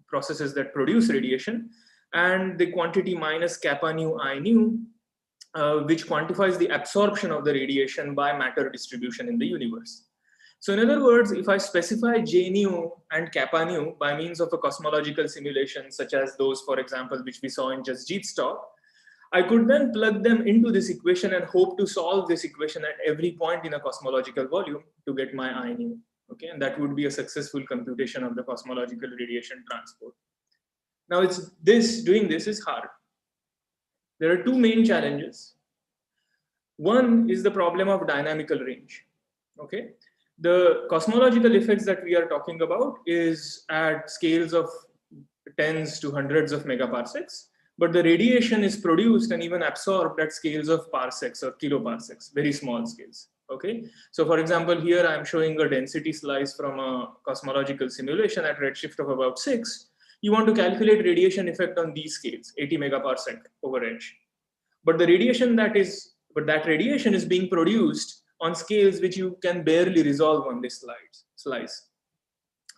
processes that produce radiation, and the quantity minus kappa nu I nu, which quantifies the absorption of the radiation by matter distribution in the universe. So in other words, if I specify J nu and kappa nu by means of a cosmological simulation, such as those, for example, which we saw in Jasjeet's talk, I could then plug them into this equation and hope to solve this equation at every point in a cosmological volume to get my I nu. Okay, and that would be a successful computation of the cosmological radiation transport. Now, doing this is hard. There are 2 main challenges. One is the problem of dynamical range. Okay, the cosmological effects that we are talking about is at scales of tens to hundreds of megaparsecs, but the radiation is produced and even absorbed at scales of parsecs or kiloparsecs, very small scales. Okay, so for example, here I'm showing a density slice from a cosmological simulation at redshift of about 6. You want to calculate radiation effect on these scales, 80 megaparsec over edge. But that radiation is being produced on scales which you can barely resolve on this slice.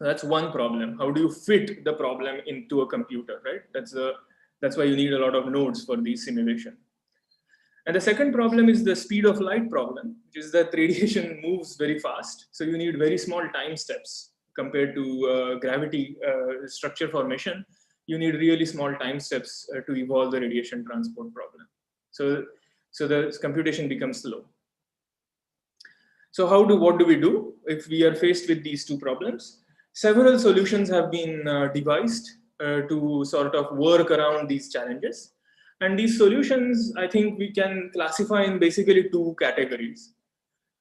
That's one problem. How do you fit the problem into a computer, right? That's why you need a lot of nodes for these simulation. And the second problem is the speed of light problem, which is that radiation moves very fast. So you need very small time steps compared to gravity structure formation. You need really small time steps to evolve the radiation transport problem. So the computation becomes slow. So what do we do if we are faced with these 2 problems? Several solutions have been devised to sort of work around these challenges. And these solutions, I think we can classify in basically 2 categories.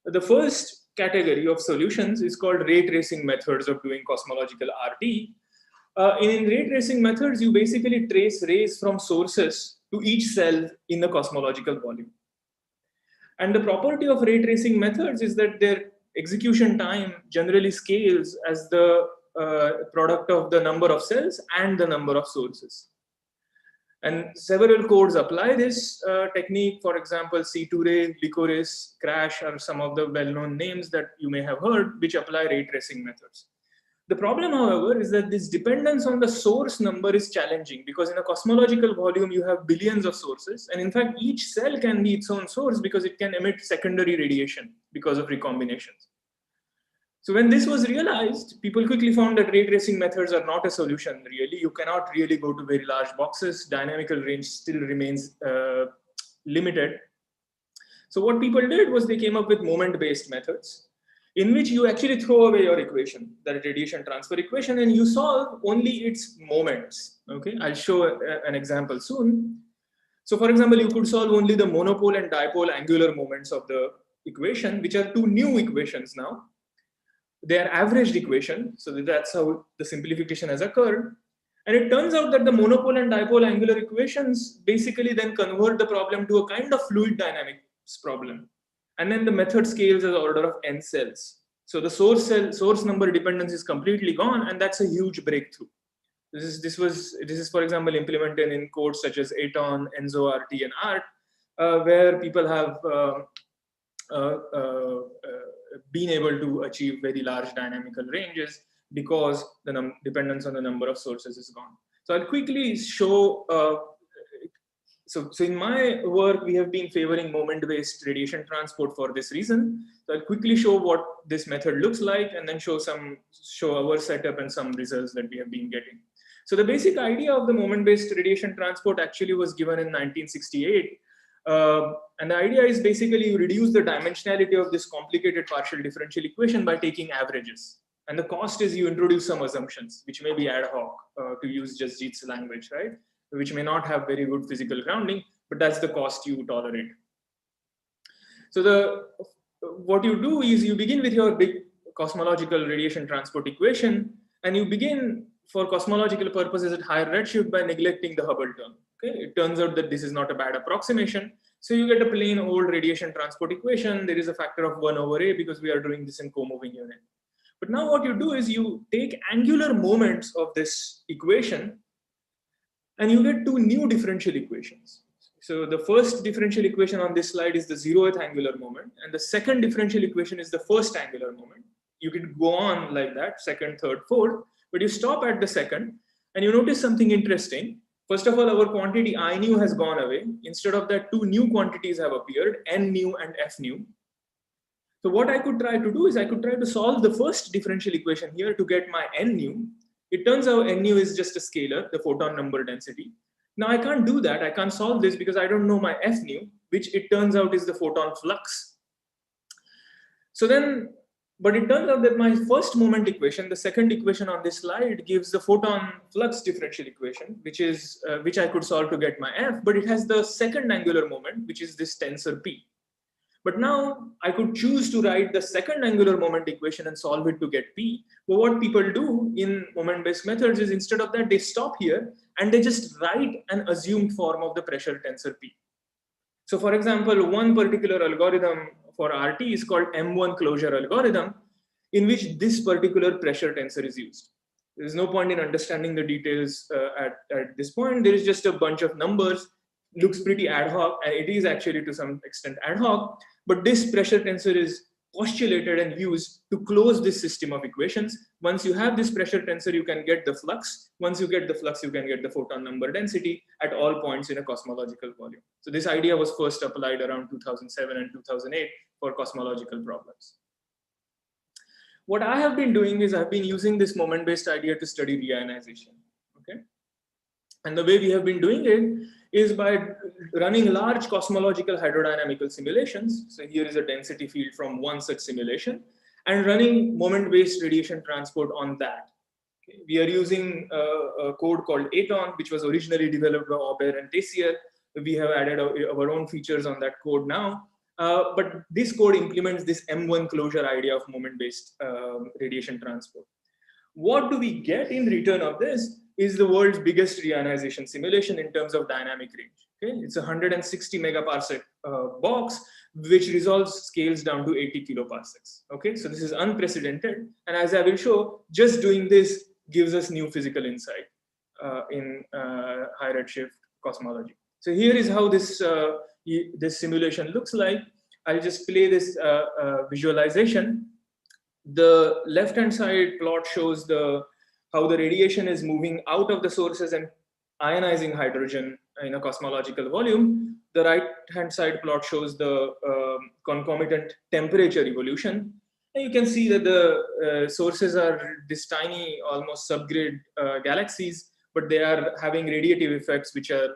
The first category of solutions is called ray tracing methods of doing cosmological RT. In ray tracing methods, you basically trace rays from sources to each cell in the cosmological volume. And the property of ray tracing methods is that their execution time generally scales as the product of the number of cells and the number of sources. And several codes apply this technique. For example, C2Ray, Licorice, Crash are some of the well-known names that you may have heard, which apply ray tracing methods. The problem, however, is that this dependence on the source number is challenging, because in a cosmological volume, you have billions of sources. And in fact, each cell can be its own source because it can emit secondary radiation because of recombinations. So when this was realized, people quickly found that ray tracing methods are not a solution, really. You cannot really go to very large boxes. Dynamical range still remains limited. So what people did was they came up with moment-based methods, in which you actually throw away your equation, that radiation transfer equation, and you solve only its moments. Okay, I'll show an example soon. So for example, you could solve only the monopole and dipole angular moments of the equation, which are two new equations now. They are averaged equation, so that's how the simplification has occurred. And it turns out that the monopole and dipole angular equations basically then convert the problem to a kind of fluid dynamics problem. And then the method scales as order of n cells. So the source number dependence is completely gone, and that's a huge breakthrough. This is for example implemented in codes such as Aton, Enzo, RT, and ART, where people have been able to achieve very large dynamical ranges because the dependence on the number of sources is gone. So I'll quickly show. So in my work, we have been favoring moment-based radiation transport for this reason. So I'll quickly show what this method looks like, and then show our setup and some results that we have been getting. So the basic idea of the moment-based radiation transport actually was given in 1968. And the idea is basically you reduce the dimensionality of this complicated partial differential equation by taking averages. And the cost is you introduce some assumptions, which may be ad hoc, to use just Jeet's language, right? Which may not have very good physical grounding, but that's the cost you tolerate. So what you do is you begin with your big cosmological radiation transport equation, and you begin for cosmological purposes at higher redshift by neglecting the Hubble term. Okay, it turns out that this is not a bad approximation. So you get a plain old radiation transport equation. There is a factor of 1/a because we are doing this in co-moving unit. But now what you do is you take angular moments of this equation, and you get two new differential equations. So the first differential equation on this slide is the 0th angular moment, and the second differential equation is the first angular moment. You could go on like that, second, third, fourth, but you stop at the second, and you notice something interesting. First of all, our quantity I nu has gone away. Instead of that, two new quantities have appeared, n nu and f nu. So what I could try to do is I could try to solve the first differential equation here to get my n nu. It turns out n nu is just a scalar, the photon number density. Now I can't do that. I can't solve this because I don't know my f nu, which it turns out is the photon flux. So then, but it turns out that my first moment equation, the second equation on this slide, gives the photon flux differential equation, which I could solve to get my f, but it has the second angular moment, which is this tensor p. But now I could choose to write the second angular moment equation and solve it to get p. But what people do in moment-based methods is instead of that, they stop here and they just write an assumed form of the pressure tensor p. So for example, one particular algorithm for RT is called M1 closure algorithm, in which this particular pressure tensor is used. There's no point in understanding the details at this point. There is just a bunch of numbers, looks pretty ad hoc, and it is actually to some extent ad hoc, but this pressure tensor is postulated and used to close this system of equations. Once you have this pressure tensor, you can get the flux. Once you get the flux, you can get the photon number density at all points in a cosmological volume. So this idea was first applied around 2007 and 2008 for cosmological problems. What I have been doing is I've been using this moment-based idea to study reionization. Okay, and the way we have been doing it is by running large cosmological hydrodynamical simulations. So here is a density field from one such simulation, and running moment-based radiation transport on that. Okay. We are using a code called Aton, which was originally developed by Aubert and Tessier. We have added our own features on that code now. But this code implements this M1 closure idea of moment-based radiation transport. What do we get in return of this is the world's biggest reionization simulation in terms of dynamic range. Okay? It's a 160 megaparsec box, which resolves scales down to 80 kiloparsecs. Okay, so this is unprecedented. And as I will show, just doing this gives us new physical insight in high redshift cosmology. So here is how this this simulation looks like. I'll just play this visualization. The left-hand side plot shows how the radiation is moving out of the sources and ionizing hydrogen in a cosmological volume. The right-hand side plot shows the concomitant temperature evolution. And you can see that the sources are this tiny, almost subgrid galaxies, but they are having radiative effects which are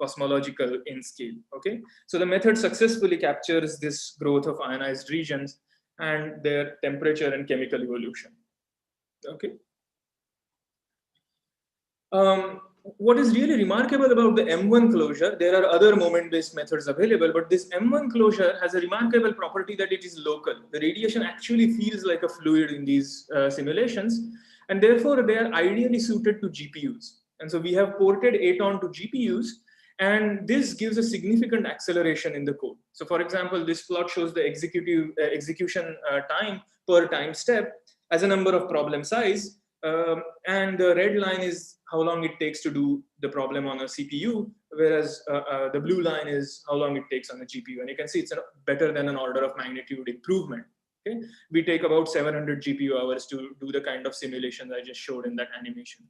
cosmological in scale. Okay, so the method successfully captures this growth of ionized regions and their temperature and chemical evolution. Okay. What is really remarkable about the M1 closure, there are other moment-based methods available, but this M1 closure has a remarkable property that it is local. The radiation actually feels like a fluid in these simulations, and therefore they are ideally suited to GPUs. And so we have ported ATON to GPUs, and this gives a significant acceleration in the code. So for example, this plot shows the execution time per time step as a number of problem size, and the red line is how long it takes to do the problem on a CPU, whereas the blue line is how long it takes on a GPU. And you can see it's better than an order of magnitude improvement. Okay, we take about 700 GPU hours to do the kind of simulations I just showed in that animation.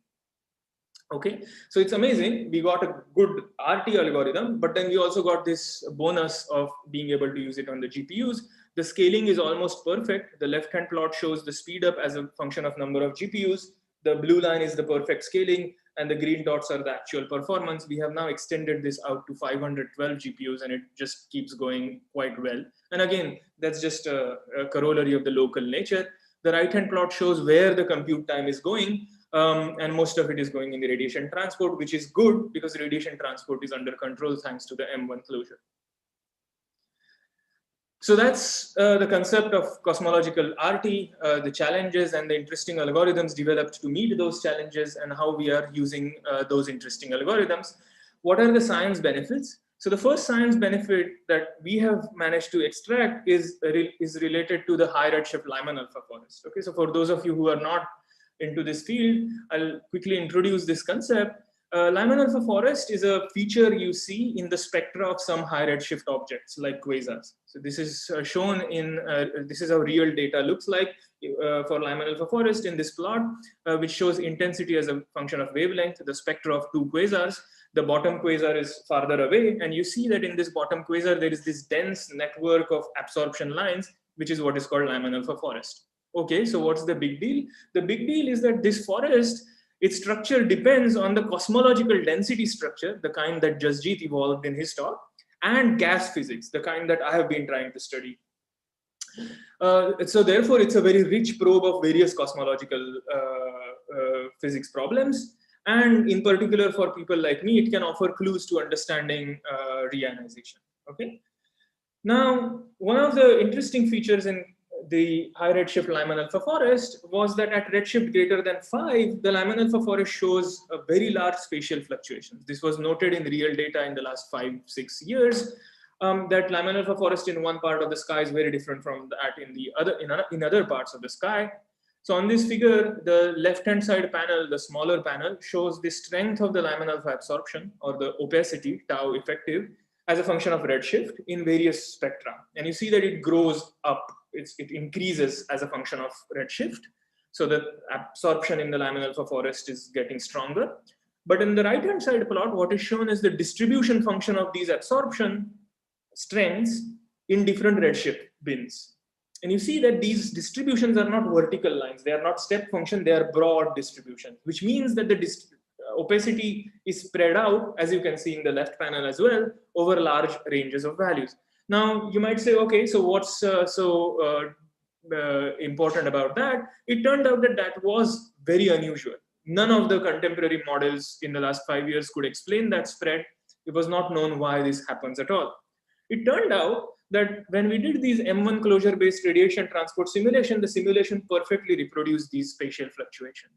Okay, so it's amazing. We got a good RT algorithm, but then we also got this bonus of being able to use it on the GPUs. The scaling is almost perfect. The left-hand plot shows the speed up as a function of number of GPUs. The blue line is the perfect scaling, and the green dots are the actual performance. We have now extended this out to 512 GPUs, and it just keeps going quite well. And again, that's just a corollary of the local nature. The right-hand plot shows where the compute time is going. And most of it is going in the radiation transport, which is good because radiation transport is under control thanks to the M1 closure. So that's the concept of cosmological RT, the challenges and the interesting algorithms developed to meet those challenges, and how we are using those interesting algorithms. What are the science benefits? So the first science benefit that we have managed to extract is related to the high redshift Lyman alpha forest. Okay, so for those of you who are not into this field, I'll quickly introduce this concept. Lyman alpha forest is a feature you see in the spectra of some high redshift objects like quasars. So this is shown in, this is how real data looks like for Lyman alpha forest in this plot, which shows intensity as a function of wavelength, the spectra of two quasars. The bottom quasar is farther away, and you see that in this bottom quasar, there is this dense network of absorption lines, which is what is called Lyman alpha forest. Okay, so what's the big deal? The big deal is that this forest, its structure depends on the cosmological density structure, the kind that Jasjit evolved in his talk, and gas physics, the kind that I have been trying to study. So therefore, it's a very rich probe of various cosmological physics problems. And in particular, for people like me, it can offer clues to understanding reionization. Okay. Now, one of the interesting features in the high redshift Lyman alpha forest was that at redshift greater than 5, the Lyman alpha forest shows a very large spatial fluctuations. This was noted in real data in the last 5-6 years. That Lyman alpha forest in one part of the sky is very different from that in the other in other parts of the sky. So on this figure, the left-hand side panel, the smaller panel, shows the strength of the Lyman alpha absorption, or the opacity, tau effective, as a function of redshift in various spectra. And you see that it grows up, it increases as a function of redshift. So the absorption in the Lyman alpha forest is getting stronger. But in the right-hand side plot, what is shown is the distribution function of these absorption strengths in different redshift bins. And you see that these distributions are not vertical lines. They are not step function. They are broad distribution, which means that the opacity is spread out, as you can see in the left panel as well, over large ranges of values. Now, you might say, okay, so what's important about that? It turned out that that was very unusual. None of the contemporary models in the last 5 years could explain that spread. It was not known why this happens at all. It turned out that when we did these M1 closure-based radiation transport simulation, the simulation perfectly reproduced these spatial fluctuations.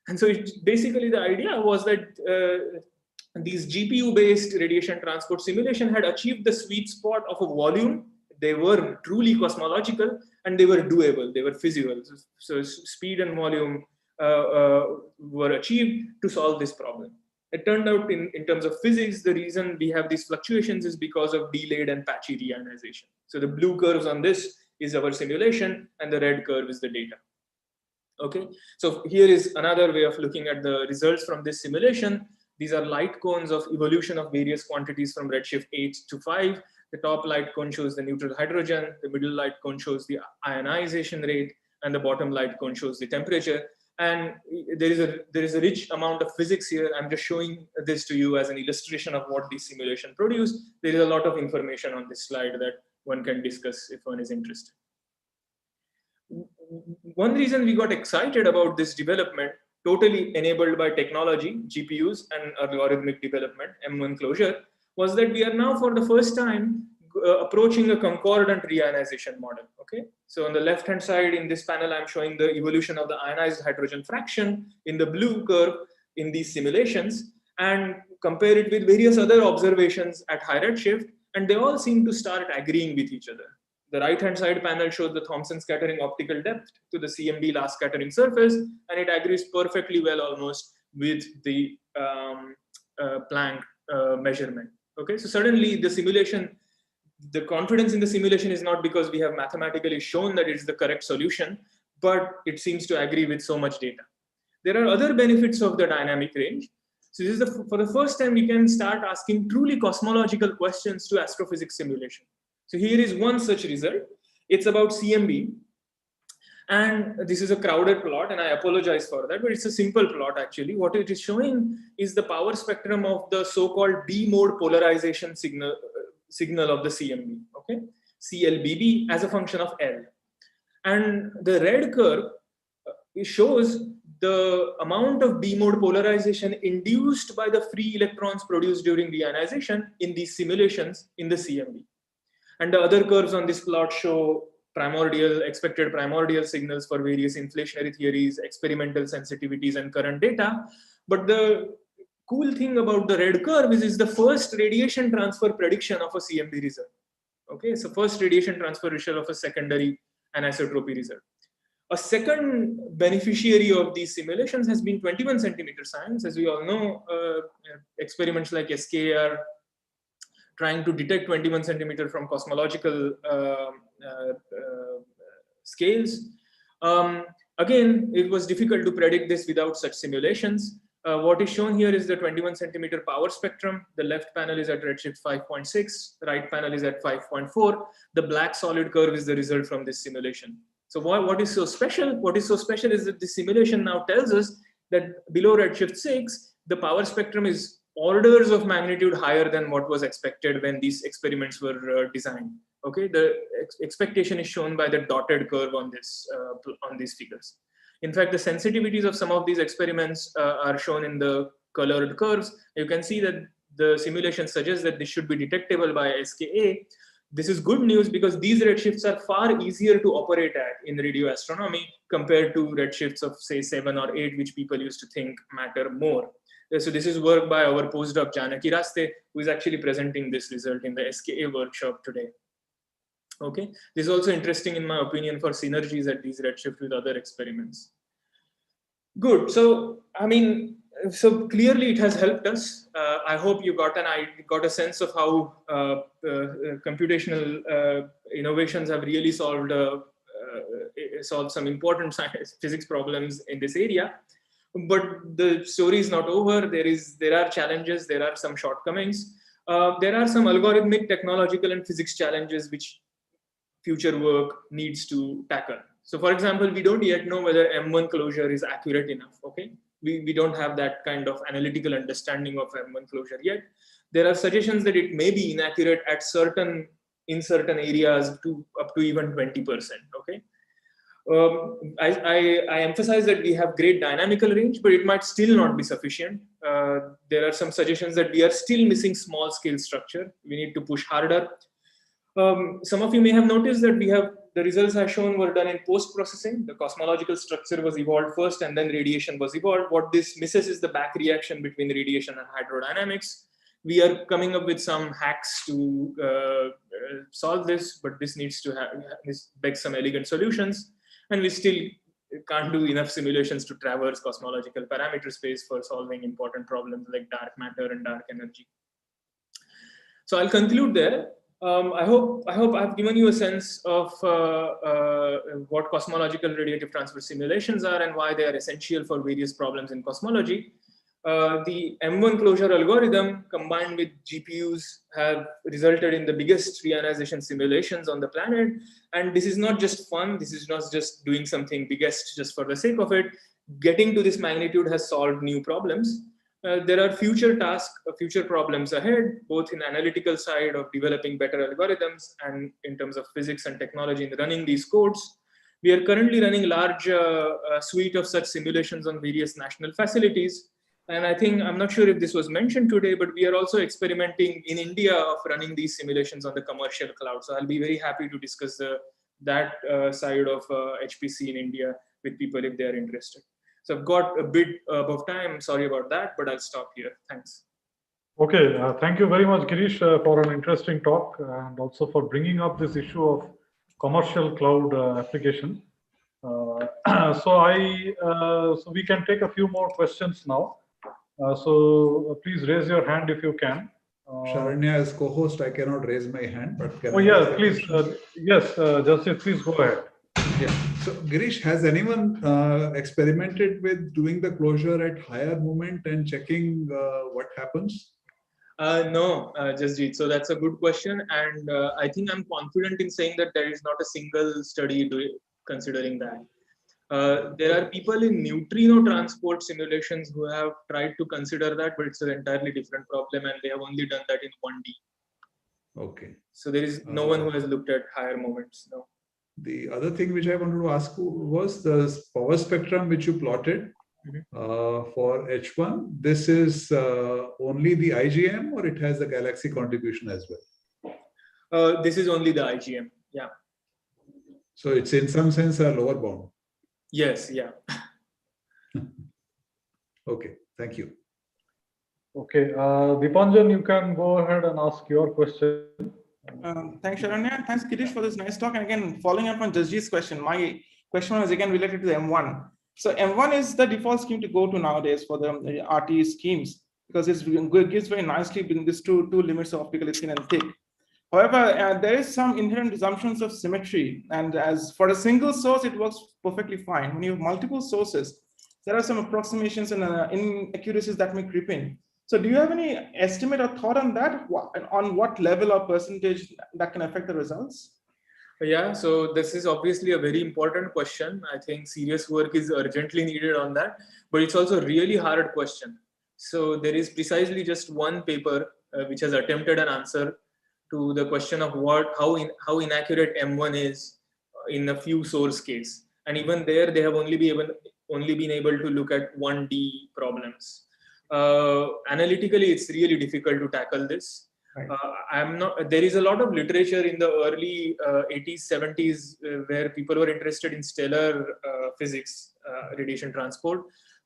And so basically the idea was that these GPU-based radiation transport simulation had achieved the sweet spot of a volume. They were truly cosmological, and they were doable. They were feasible. So speed and volume were achieved to solve this problem. It turned out in terms of physics, the reason we have these fluctuations is because of delayed and patchy reionization. So the blue curves on this is our simulation and the red curve is the data. Okay, so here is another way of looking at the results from this simulation. These are light cones of evolution of various quantities from redshift 8 to 5. The top light cone shows the neutral hydrogen, the middle light cone shows the ionization rate, and the bottom light cone shows the temperature. And there is a rich amount of physics here. I'm just showing this to you as an illustration of what these simulations produce. There is a lot of information on this slide that one can discuss if one is interested. One reason we got excited about this development, totally enabled by technology, GPUs and algorithmic development, M1 closure, was that we are now for the first time approaching a concordant reionization model. Okay, so on the left hand side in this panel, I'm showing the evolution of the ionized hydrogen fraction in the blue curve in these simulations, and compare it with various other observations at high redshift, and they all seem to start agreeing with each other. The right hand side panel shows the Thomson scattering optical depth to the CMB last scattering surface, and it agrees perfectly well almost with the Planck measurement. Okay, so suddenly the simulation, the confidence in the simulation is not because we have mathematically shown that it's the correct solution, but it seems to agree with so much data. There are other benefits of the dynamic range. So this is for the first time we can start asking truly cosmological questions to astrophysics simulation. So here is one such result. It's about CMB. And this is a crowded plot, and I apologize for that, but it's a simple plot actually. What it is showing is the power spectrum of the so-called B-mode polarization signal of the CMB, okay? CLBB as a function of L. And the red curve shows the amount of B-mode polarization induced by the free electrons produced during reionization in these simulations in the CMB. And the other curves on this plot show expected primordial signals for various inflationary theories, experimental sensitivities, and current data. But the cool thing about the red curve is the first radiation transfer prediction of a CMB result. Okay, so first radiation transfer result of a secondary anisotropy result. A second beneficiary of these simulations has been 21 centimeter science. As we all know, experiments like SKA are trying to detect 21 centimeter from cosmological scales. Again, it was difficult to predict this without such simulations. What is shown here is the 21 centimeter power spectrum. The left panel is at redshift 5.6, the right panel is at 5.4. The black solid curve is the result from this simulation. So what is so special? What is so special is that the simulation now tells us that below redshift 6, the power spectrum is orders of magnitude higher than what was expected when these experiments were designed. Okay, the expectation is shown by the dotted curve on these figures. In fact, the sensitivities of some of these experiments are shown in the colored curves. You can see that the simulation suggests that this should be detectable by SKA. This is good news because these redshifts are far easier to operate at in radio astronomy compared to redshifts of say 7 or 8, which people used to think matter more. So this is work by our postdoc Janaki Raste, who is actually presenting this result in the SKA workshop today. Okay, this is also interesting in my opinion for synergies at these redshifts with other experiments. Good, so I mean, so clearly it has helped us. I hope you got a sense of how computational innovations have really solved some important physics problems in this area. But the story is not over. There are challenges. There are some shortcomings. There are some algorithmic, technological, and physics challenges which future work needs to tackle. So, for example, we don't yet know whether M1 closure is accurate enough. Okay, we don't have that kind of analytical understanding of M1 closure yet. There are suggestions that it may be inaccurate at in certain areas up to even 20%. Okay. I emphasize that we have great dynamical range, but it might still not be sufficient. There are some suggestions that we are still missing small scale structure. We need to push harder. Some of you may have noticed that the results I've shown were done in post-processing. The cosmological structure was evolved first and then radiation was evolved. What this misses is the back reaction between radiation and hydrodynamics. We are coming up with some hacks to solve this, but this needs to this begs some elegant solutions. And we still can't do enough simulations to traverse cosmological parameter space for solving important problems like dark matter and dark energy. So I'll conclude there. I hope I've given you a sense of what cosmological radiative transfer simulations are and why they are essential for various problems in cosmology. The M1 closure algorithm combined with GPUs have resulted in the biggest reionization simulations on the planet. And this is not just fun. This is not just doing something biggest just for the sake of it. Getting to this magnitude has solved new problems. There are future tasks, future problems ahead, both in analytical side of developing better algorithms and in terms of physics and technology in running these codes. We are currently running large suite of such simulations on various national facilities. And I think, I'm not sure if this was mentioned today, but we are also experimenting in India of running these simulations on the commercial cloud. So I'll be very happy to discuss that side of HPC in India with people if they're interested. So I've got a bit above time, sorry about that, but I'll stop here. Thanks. Okay, thank you very much, Girish, for an interesting talk and also for bringing up this issue of commercial cloud application. So we can take a few more questions now. So please raise your hand if you can. Sharanya, as co-host, I cannot raise my hand, but can yeah, please. Yes, Justice, please go ahead. Yeah. So, Girish, has anyone experimented with doing the closure at higher moment and checking what happens? No, Jasjeet. So that's a good question. And I think I'm confident in saying that there is not a single study considering that. There are people in neutrino transport simulations who have tried to consider that, but it's an entirely different problem and they have only done that in 1D. Okay. So there is no one who has looked at higher moments. No. The other thing which I wanted to ask was the power spectrum which you plotted for H1. This is only the IGM or it has the galaxy contribution as well? This is only the IGM. Yeah. So it's in some sense a lower bound. Yes. Yeah. Okay. Thank you. Okay. Dipanjan, you can go ahead and ask your question. Thanks, Sharanya. Thanks, Girish, for this nice talk. And again, following up on Jasjeet's question, my question was again related to the M1. So M1 is the default scheme to go to nowadays for the RT schemes because it gives very nicely between these two limits of optically thin and thick. However, there is some inherent assumptions of symmetry. And as for a single source, it works perfectly fine. When you have multiple sources, there are some approximations and inaccuracies that may creep in. So do you have any estimate or thought on that? On what level or percentage that can affect the results? Yeah, so this is obviously a very important question. I think serious work is urgently needed on that, but it's also a really hard question. So there is precisely just one paper which has attempted an answer to the question of how inaccurate M1 is in a few source case. And even there, they have only been able to look at 1D problems. Analytically, it's really difficult to tackle this. Right. There is a lot of literature in the early 80s, 70s where people were interested in stellar physics, radiation transport.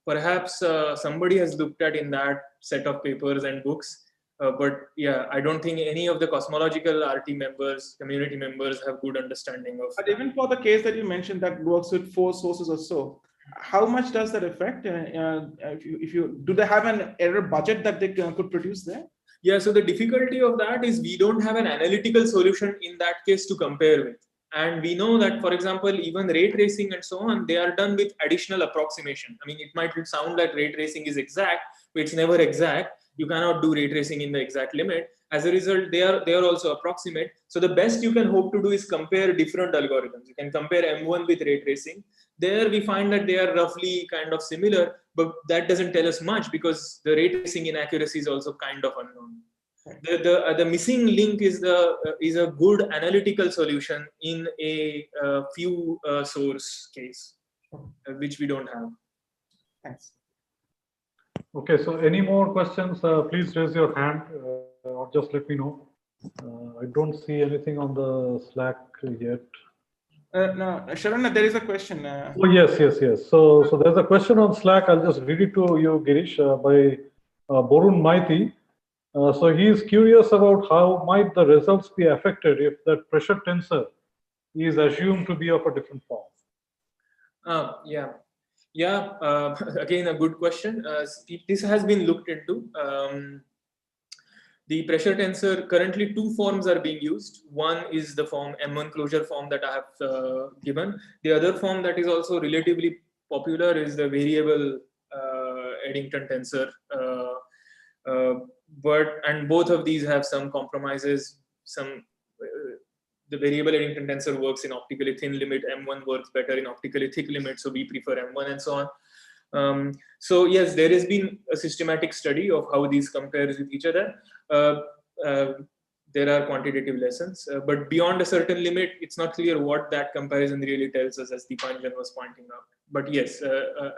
Perhaps somebody has looked at in that set of papers and books. But yeah, I don't think any of the cosmological RT members, community members have good understanding of. But even for the case that you mentioned that works with 4 sources or so, how much does that affect? Do they have an error budget that they could produce there? Yeah, so the difficulty of that is we don't have an analytical solution in that case to compare with. And we know that, for example, even ray tracing and so on, they are done with additional approximation. I mean, it might sound like ray tracing is exact, but it's never exact. You cannot do ray tracing in the exact limit. As a result, they are also approximate. So the best you can hope to do is compare different algorithms. You can compare M1 with ray tracing. There we find that they are roughly kind of similar, but that doesn't tell us much because the ray tracing inaccuracy is also kind of unknown. The missing link is a good analytical solution in a few source case, which we don't have. Thanks. Okay, so any more questions? Please raise your hand or just let me know. I don't see anything on the Slack yet. No, Sharanya, there is a question. Oh, yes. So there's a question on Slack. I'll just read it to you, Girish, by Borun Maiti. So he is curious about how might the results be affected if that pressure tensor is assumed to be of a different form. Again, a good question. This has been looked into. The pressure tensor, currently two forms are being used. One is the form M1 closure form that I have given. The other form that is also relatively popular is the variable Eddington tensor. And both of these have some compromises. The variable Eddington tensor works in optically thin limit, M1 works better in optically thick limit, so we prefer M1 and so on. So yes, there has been a systematic study of how these compare with each other. There are quantitative lessons, but beyond a certain limit, it's not clear what that comparison really tells us, as Deepanjan was pointing out. But yes,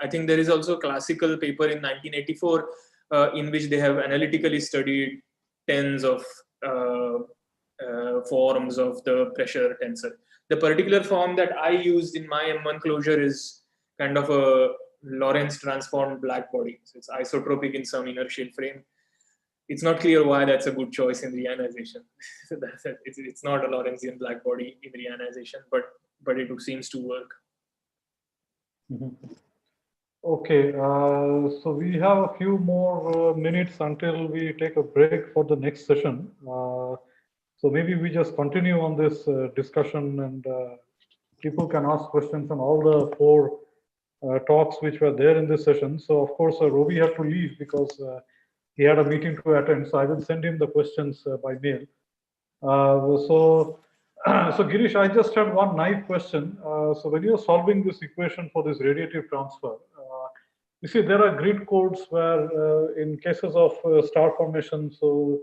I think there is also a classical paper in 1984 in which they have analytically studied tens of forms of the pressure tensor. The particular form that I used in my M1 closure is kind of a Lorentz transformed black body. So it's isotropic in some inertial frame. It's not clear why that's a good choice in reionization. It's not a Lorentzian black body in reionization, but it seems to work. Okay, so we have a few more minutes until we take a break for the next session. So maybe we just continue on this discussion, and people can ask questions on all the four talks which were there in this session. So of course, Robi had to leave because he had a meeting to attend. So I will send him the questions by mail. So Girish, I just had one naive question. So when you're solving this equation for this radiative transfer, you see there are grid codes where in cases of star formation, so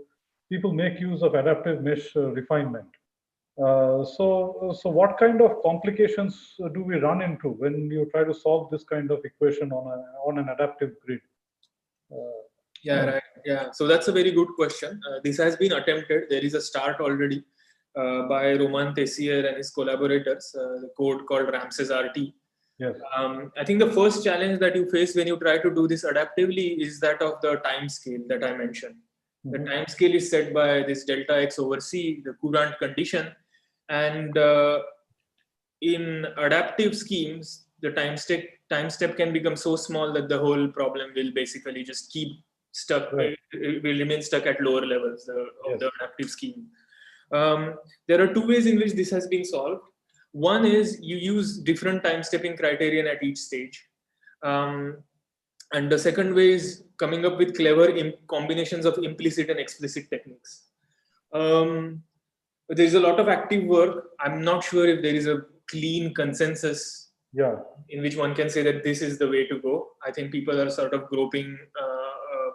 people make use of adaptive mesh refinement. So what kind of complications do we run into when you try to solve this kind of equation on an adaptive grid? Right. Yeah. So that's a very good question. This has been attempted. There is a start already by Roman Tessier and his collaborators, the code called Ramses RT. Yes. I think the first challenge that you face when you try to do this adaptively is that of the time scale that I mentioned. The time scale is set by this delta x over c, the Courant condition. And in adaptive schemes, the time step can become so small that the whole problem will basically just keep stuck, right. It will remain stuck at lower levels of the adaptive scheme. There are two ways in which this has been solved. One is you use different time stepping criterion at each stage. And the second way is coming up with clever combinations of implicit and explicit techniques. There is a lot of active work. I'm not sure if there is a clean consensus in which one can say that this is the way to go. I think people are sort of groping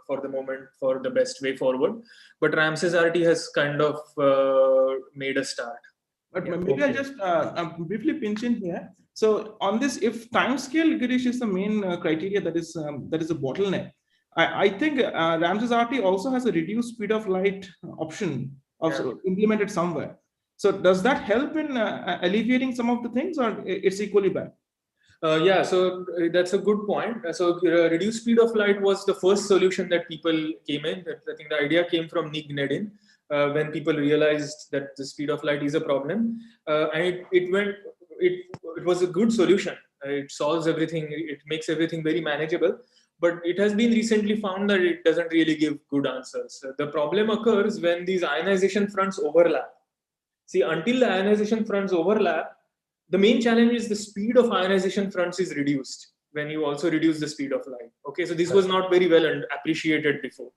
for the moment for the best way forward. But Ramses RT has kind of made a start. But maybe I'll just briefly pinch in here. So on this, if time scale, Girish, is the main criteria that is a bottleneck, I think Ramses RT also has a reduced speed of light option also implemented somewhere. So does that help in alleviating some of the things, or it's equally bad? So that's a good point. So reduced speed of light was the first solution that people came in. I think the idea came from Nick Nedin when people realized that the speed of light is a problem, and it was a good solution. It solves everything. It makes everything very manageable. But it has been recently found that it doesn't really give good answers. The problem occurs when these ionization fronts overlap. See, until the ionization fronts overlap, the main challenge is the speed of ionization fronts is reduced when you also reduce the speed of light. Okay, so this was not very well appreciated before.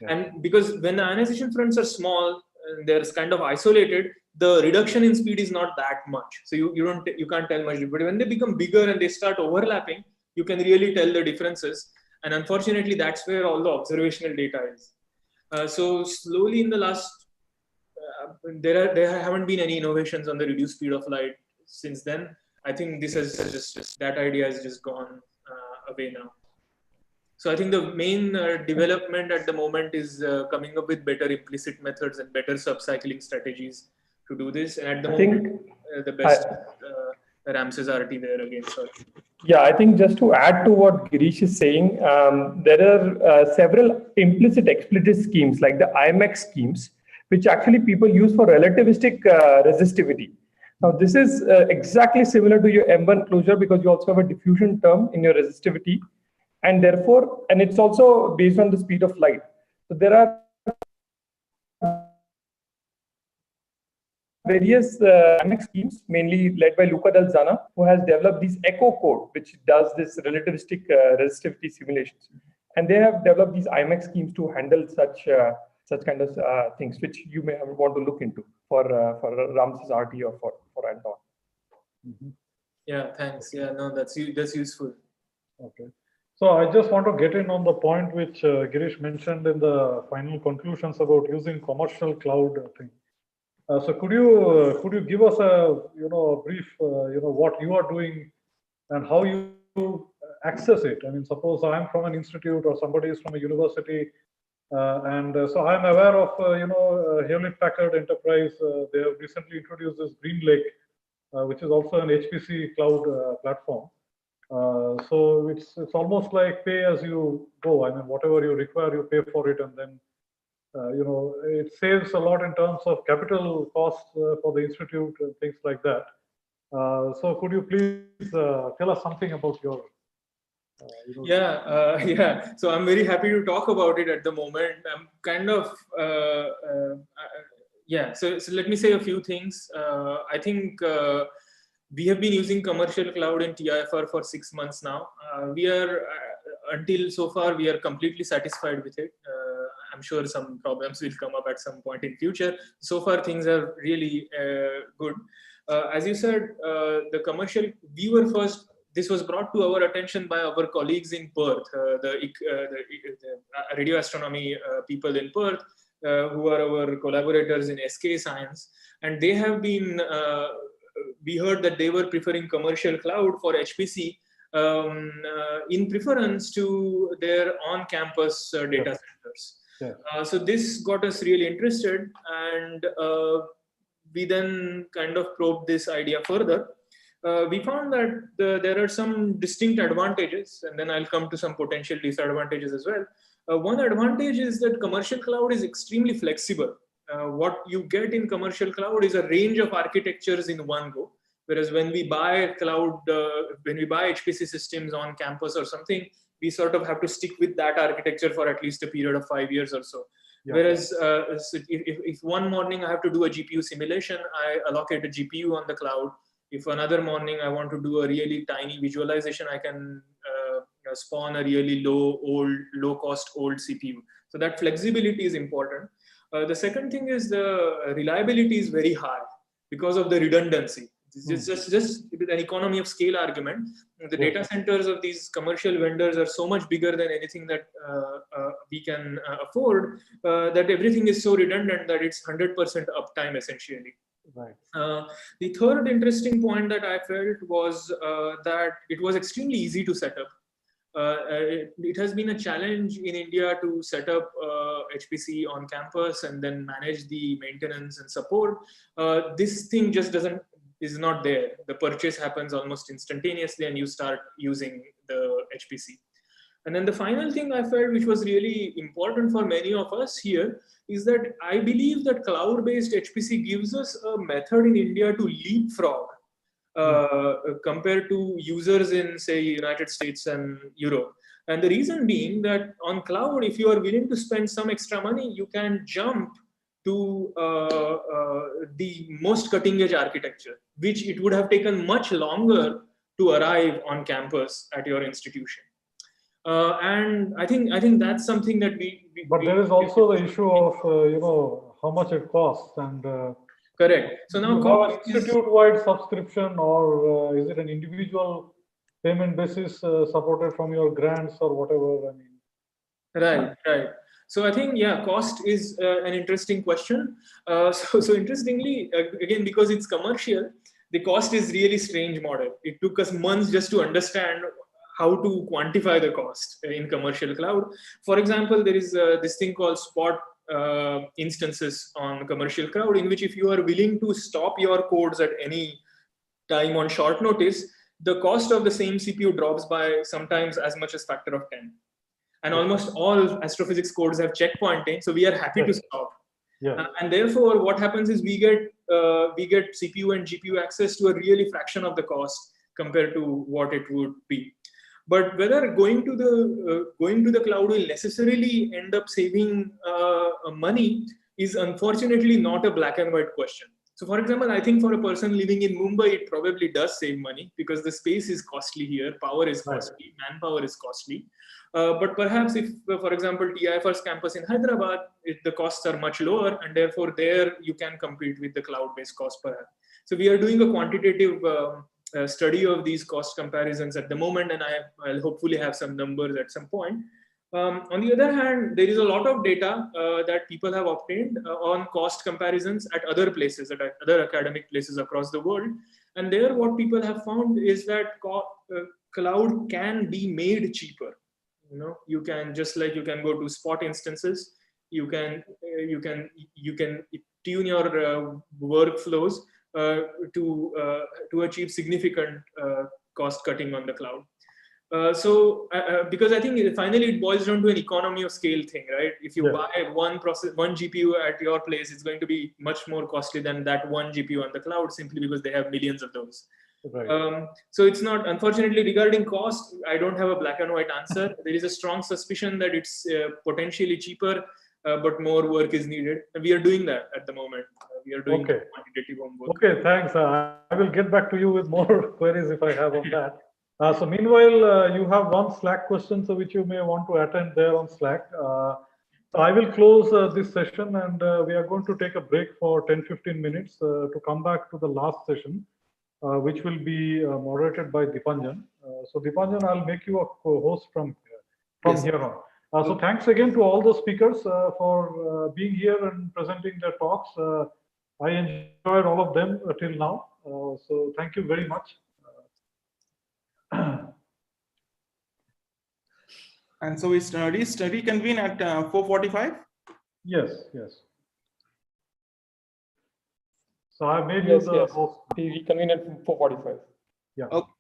And because when the ionization fronts are small, they're kind of isolated, the reduction in speed is not that much. So you can't tell much. But when they become bigger and they start overlapping, you can really tell the differences. And unfortunately, that's where all the observational data is. So slowly in the last, there haven't been any innovations on the reduced speed of light since then. I think this has just that idea has just gone away now. So I think the main development at the moment is coming up with better implicit methods and better subcycling strategies to do this. And at the moment, the best Ramses RT there again. Sorry. Yeah, I think just to add to what Girish is saying, there are several implicit explicit schemes like the IMX schemes, which actually people use for relativistic resistivity. Now, this is exactly similar to your M1 closure because you also have a diffusion term in your resistivity. And therefore, and it's also based on the speed of light. So there are various IMAX schemes, mainly led by Luca Del Zana, who has developed this ECHO code, which does this relativistic resistivity simulations. And they have developed these IMAX schemes to handle such kind of things, which you may want to look into for Ramses RT or for Anton. Mm-hmm. Yeah, thanks. Yeah, no, that's useful. Okay. So I just want to get in on the point which Girish mentioned in the final conclusions about using commercial cloud thing. So could you give us a brief what you are doing and how you access it? I mean, suppose I'm from an institute or somebody is from a university, and so I'm aware of Hewlett Packard Enterprise. They have recently introduced this Green Lake, which is also an HPC cloud platform. So it's almost like pay as you go. I mean, whatever you require, you pay for it, and then it saves a lot in terms of capital costs for the institute and things like that. So could you please tell us something about your? Yeah. So I'm very happy to talk about it at the moment. I'm kind of yeah. So let me say a few things. I think. We have been using commercial cloud in TIFR for 6 months now. We are, until so far, we are completely satisfied with it. I'm sure some problems will come up at some point in future. So far, things are really good. As you said, the commercial, we were first, this was brought to our attention by our colleagues in Perth, the radio astronomy people in Perth, who are our collaborators in SK Science. And they have been, we heard that they were preferring commercial cloud for HPC in preference to their on-campus data centers. Yeah. So this got us really interested, and we then kind of probed this idea further. We found that there are some distinct advantages, and then I'll come to some potential disadvantages as well. One advantage is that commercial cloud is extremely flexible. What you get in commercial cloud is a range of architectures in one go. Whereas when we buy cloud, when we buy HPC systems on campus or something, we sort of have to stick with that architecture for at least a period of 5 years or so. Yeah. Whereas if one morning I have to do a GPU simulation, I allocate a GPU on the cloud. If another morning I want to do a really tiny visualization, I can spawn a really low cost old CPU. So that flexibility is important. The second thing is the reliability is very high because of the redundancy. It's just an economy of scale argument. The data centers of these commercial vendors are so much bigger than anything that we can afford, that everything is so redundant that it's 100% uptime essentially. Right. The third interesting point that I felt was that it was extremely easy to set up. It has been a challenge in India to set up HPC on campus and then manage the maintenance and support. This thing just is not there. The purchase happens almost instantaneously and you start using the HPC. And then the final thing I felt, which was really important for many of us here, is that I believe that cloud-based HPC gives us a method in India to leapfrog compared to users in, say, United States and Europe. And the reason being that on cloud, if you are willing to spend some extra money, you can jump to the most cutting-edge architecture, which it would have taken much longer to arrive on campus at your institution. And I think that's something that but there is also the issue of how much it costs and. Correct. So now, institute-wide subscription, or is it an individual payment basis supported from your grants or whatever? I mean. Right. So I think, yeah, cost is an interesting question. So interestingly, again, because it's commercial, the cost is really strange model. It took us months just to understand how to quantify the cost in commercial cloud. For example, there is this thing called spot instances on commercial cloud, in which if you are willing to stop your codes at any time on short notice, the cost of the same CPU drops by sometimes as much as factor of 10. And almost all astrophysics codes have checkpointing, so we are happy to stop. Yeah. And therefore, what happens is we get CPU and GPU access to a really fraction of the cost compared to what it would be. But whether going to the cloud will necessarily end up saving money is unfortunately not a black and white question. So, for example, I think for a person living in Mumbai, it probably does save money because the space is costly here, power is costly, manpower is costly. But perhaps if, for example, TIFR's campus in Hyderabad, the costs are much lower, and therefore there you can compete with the cloud-based cost perhaps. So we are doing a quantitative study of these cost comparisons at the moment, and I'll hopefully have some numbers at some point. On the other hand, there is a lot of data that people have obtained on cost comparisons at other places, at other academic places across the world. And there, what people have found is that cloud can be made cheaper. You know, you can, just like you can go to spot instances, you can tune your workflows to achieve significant cost cutting on the cloud. Because I think finally it boils down to an economy of scale thing, right? If you buy one GPU at your place, it's going to be much more costly than that one GPU on the cloud, simply because they have millions of those. Right. So it's not, unfortunately, regarding cost, I don't have a black and white answer. There is a strong suspicion that it's potentially cheaper, but more work is needed. And we are doing that at the moment. We are doing quantitative homework. Okay, thanks. I will get back to you with more queries if I have on that. So meanwhile, you have one Slack question, so which you may want to attend there on Slack. So I will close this session, and we are going to take a break for 10-15 minutes to come back to the last session, which will be moderated by Dipanjan. So Dipanjan, I'll make you a co-host from here on. So thanks again to all the speakers for being here and presenting their talks. I enjoyed all of them till now. So thank you very much. And so we reconvene at 4:45? Yes. So I made you the host. We reconvene at 4:45. Yeah. Okay.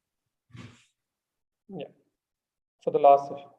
Yeah. For the last session.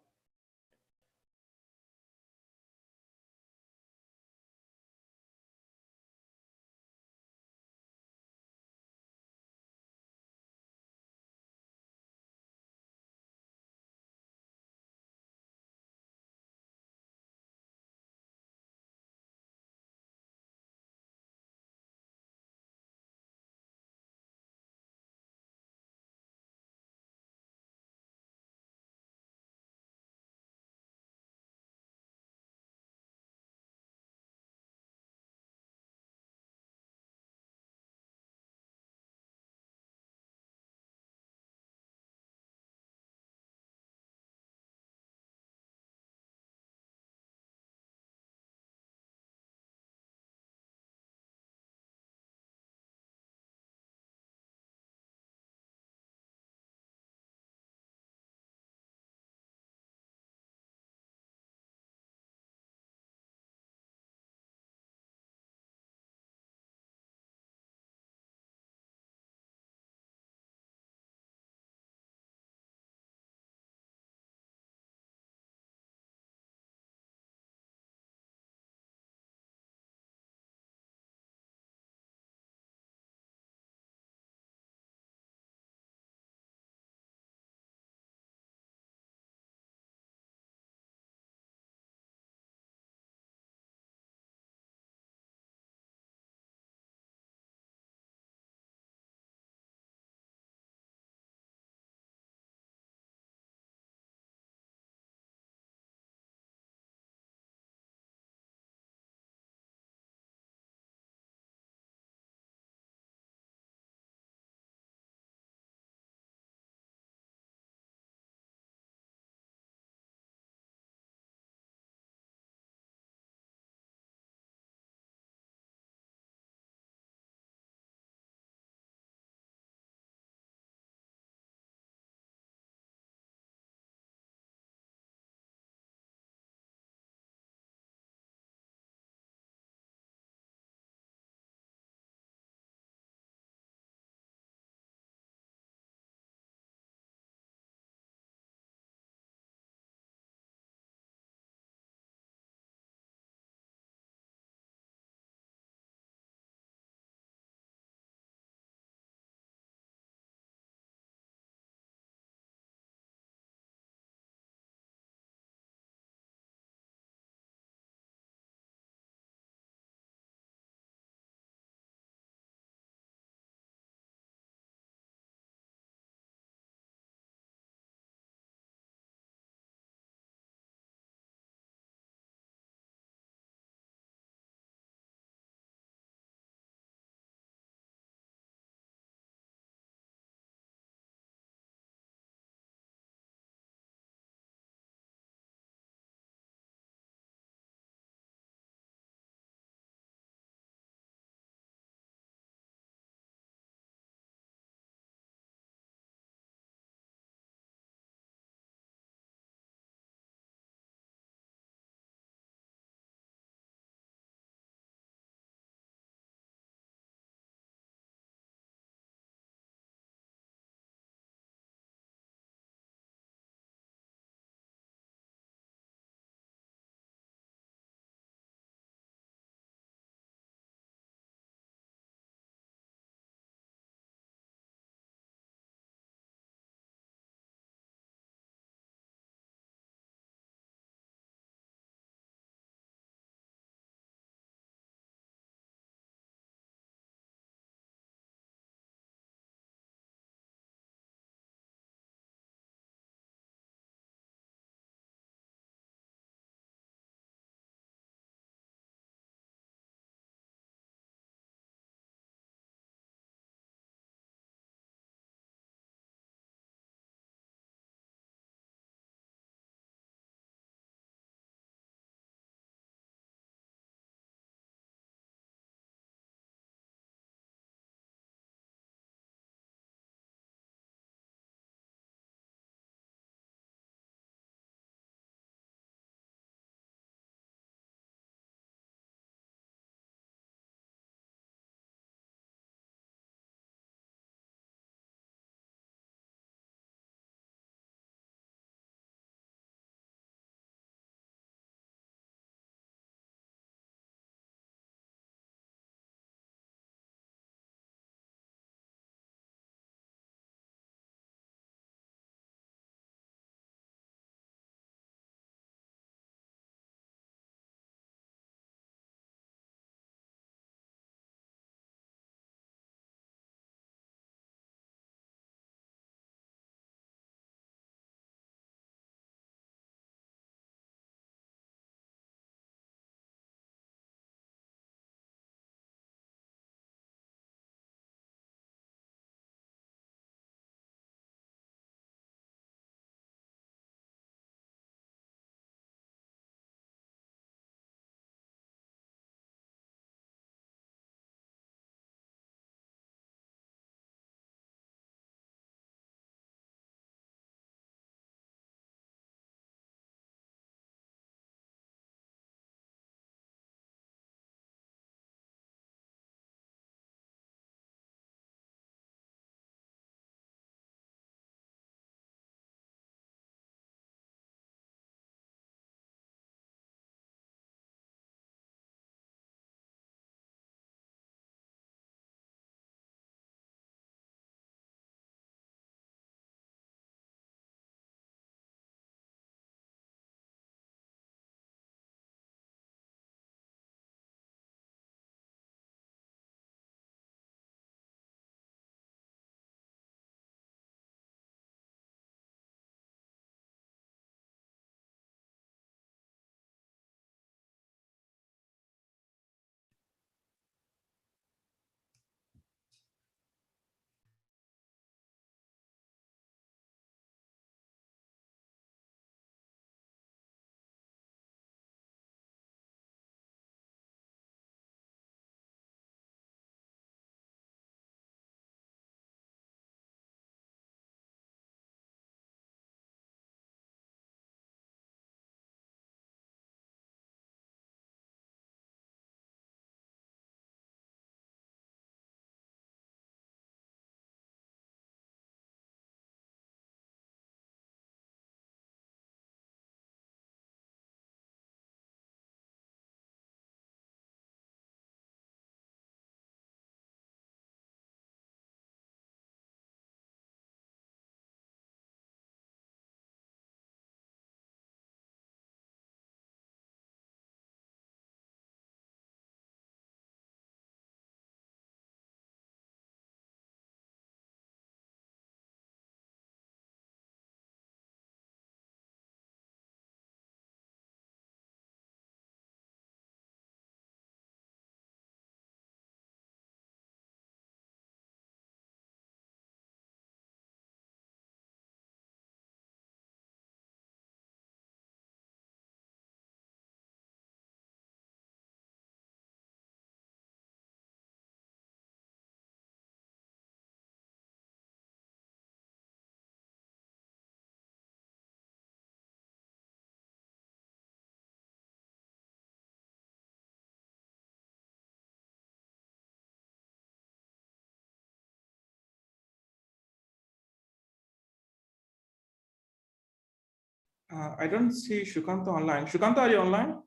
I don't see Shukanta online. Shukanta, are you online?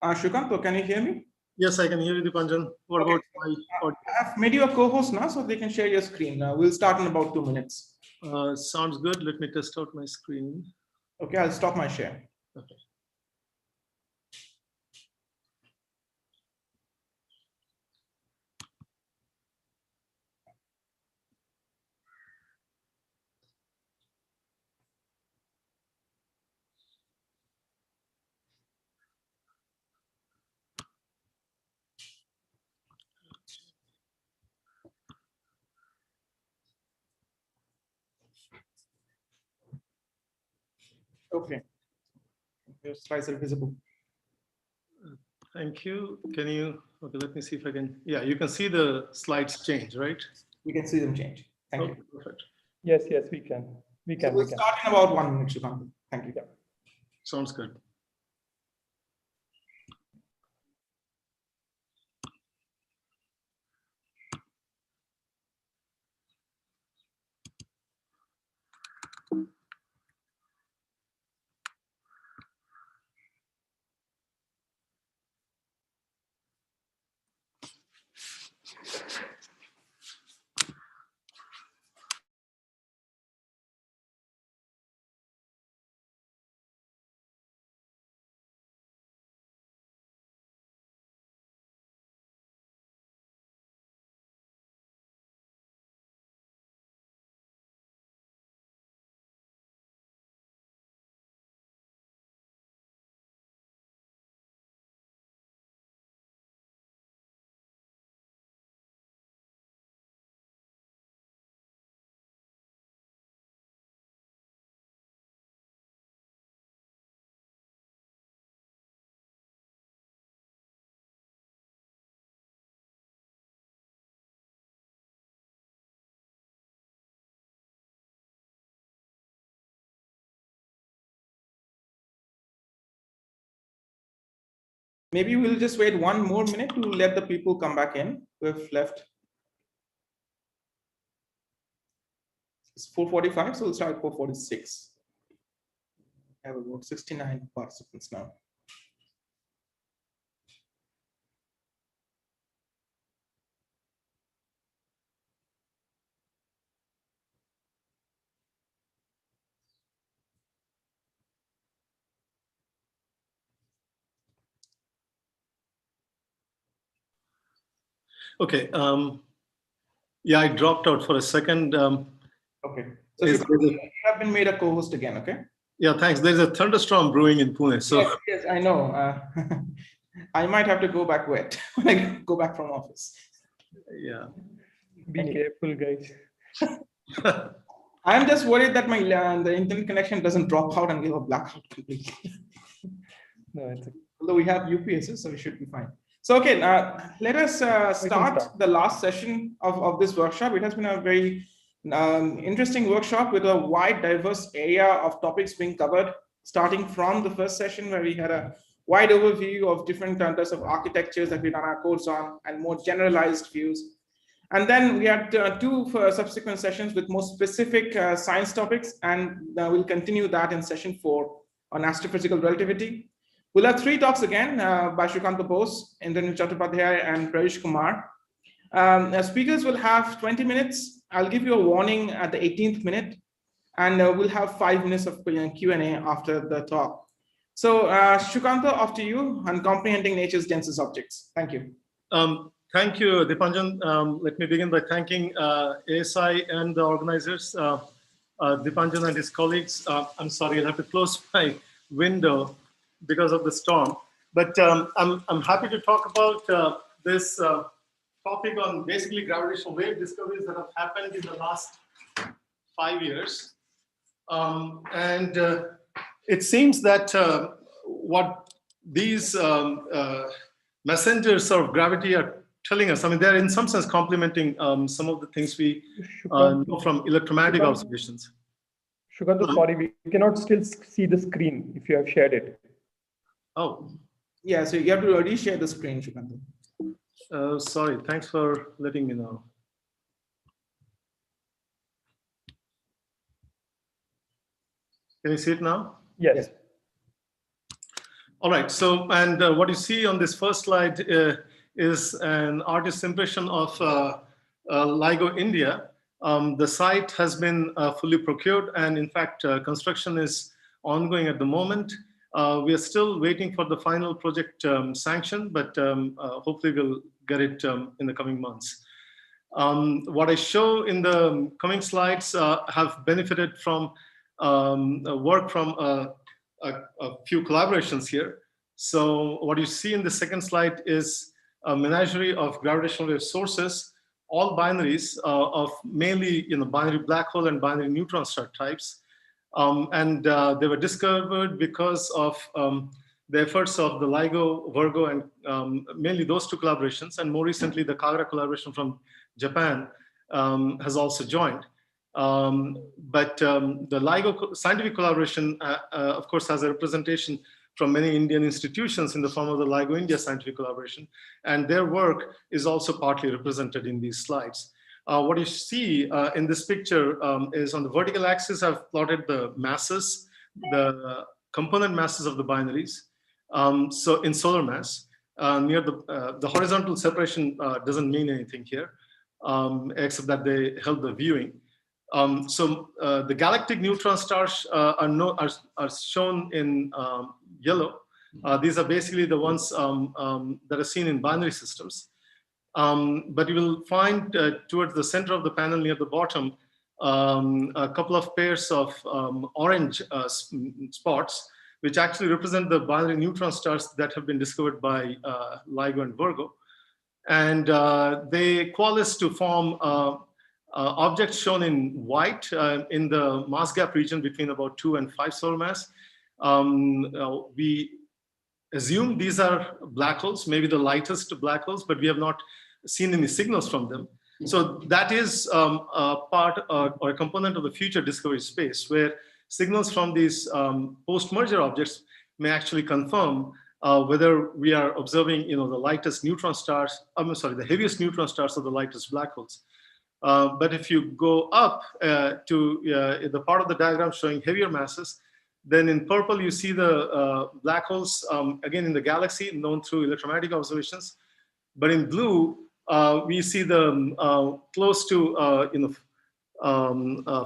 Shukanto, can you hear me? Yes, I can hear you, Dipanjan. What Okay. about my audio? I have made you a co-host now, so they can share your screen. We'll start in about 2 minutes. Sounds good. Let me test out my screen. Okay, I'll stop my share. Okay. Okay. Your slides are visible. Thank you. Can you, okay, let me see if I can, yeah, you can see the slides change, right? You can see them change. Thank you. Perfect. Yes, we can. So we'll start in about 1 minute, Shukanta. Thank you. Yeah. Sounds good. Maybe we'll just wait 1 more minute to let the people come back in who have left. It's 4:45, so we'll start at 4:46. I have about 69 participants now. Okay. Yeah, I dropped out for a second. Okay. So you have been made a co-host again, okay? Yeah, thanks. There's a thunderstorm brewing in Pune. So yes, I know. I might have to go back wet when I go back from office. Yeah. Be careful, guys. I'm just worried that my the internet connection doesn't drop out and give a blackout completely. No, although we have UPSs, so we should be fine. So okay, let us start the last session of this workshop. It has been a very interesting workshop with a wide, diverse area of topics being covered, starting from the first session where we had a wide overview of different types of architectures that we done our course on and more generalized views. And then we had 2 subsequent sessions with more specific science topics, and we'll continue that in session 4 on astrophysical relativity. We'll have 3 talks again by Shrikant Bose, Indranil Chattopadhyay, and Pravish Kumar. Speakers will have 20 minutes. I'll give you a warning at the 18th minute, and we'll have 5 minutes of Q&A after the talk. So Shrikanta, off to you on comprehending nature's densest objects. Thank you. Thank you, Dipanjan. Let me begin by thanking ASI and the organizers, Dipanjan and his colleagues. I'm sorry, I'll have to close my window because of the storm. But I'm happy to talk about this topic on basically gravitational wave discoveries that have happened in the last 5 years. And it seems that what these messengers of gravity are telling us, I mean, they're in some sense complementing some of the things we know from electromagnetic observations. Shukanta, sorry, we cannot still see the screen if you have shared it. Oh. Yeah, so you have to already share the screen, Shukanta. Sorry, thanks for letting me know. Can you see it now? Yes. All right, so, and what you see on this first slide is an artist's impression of LIGO India. The site has been fully procured, and in fact, construction is ongoing at the moment. We are still waiting for the final project sanction, but hopefully we'll get it in the coming months. What I show in the coming slides have benefited from work from a few collaborations here. So what you see in the second slide is a menagerie of gravitational wave sources, all binaries of mainly binary black hole and binary neutron star types. And they were discovered because of the efforts of the LIGO, Virgo, and mainly those two collaborations. And more recently, the Kagura collaboration from Japan has also joined. But the LIGO scientific collaboration, of course, has a representation from many Indian institutions in the form of the LIGO India scientific collaboration. And their work is also partly represented in these slides. What you see in this picture is on the vertical axis, I've plotted the masses, the component masses of the binaries. So in solar mass, near the horizontal separation doesn't mean anything here, except that they help the viewing. So the galactic neutron stars are shown in yellow. These are basically the ones that are seen in binary systems. But you will find towards the center of the panel near the bottom, a couple of pairs of orange spots, which actually represent the binary neutron stars that have been discovered by LIGO and Virgo. And they coalesce to form objects shown in white in the mass gap region between about 2 and 5 solar mass. We assume these are black holes, maybe the lightest black holes, but we have not seen any signals from them. So that is a part or a component of the future discovery space, where signals from these post-merger objects may actually confirm whether we are observing, the lightest neutron stars, the heaviest neutron stars or the lightest black holes. But if you go up to the part of the diagram showing heavier masses, then in purple, you see the black holes, again in the galaxy, known through electromagnetic observations. But in blue, we see them close to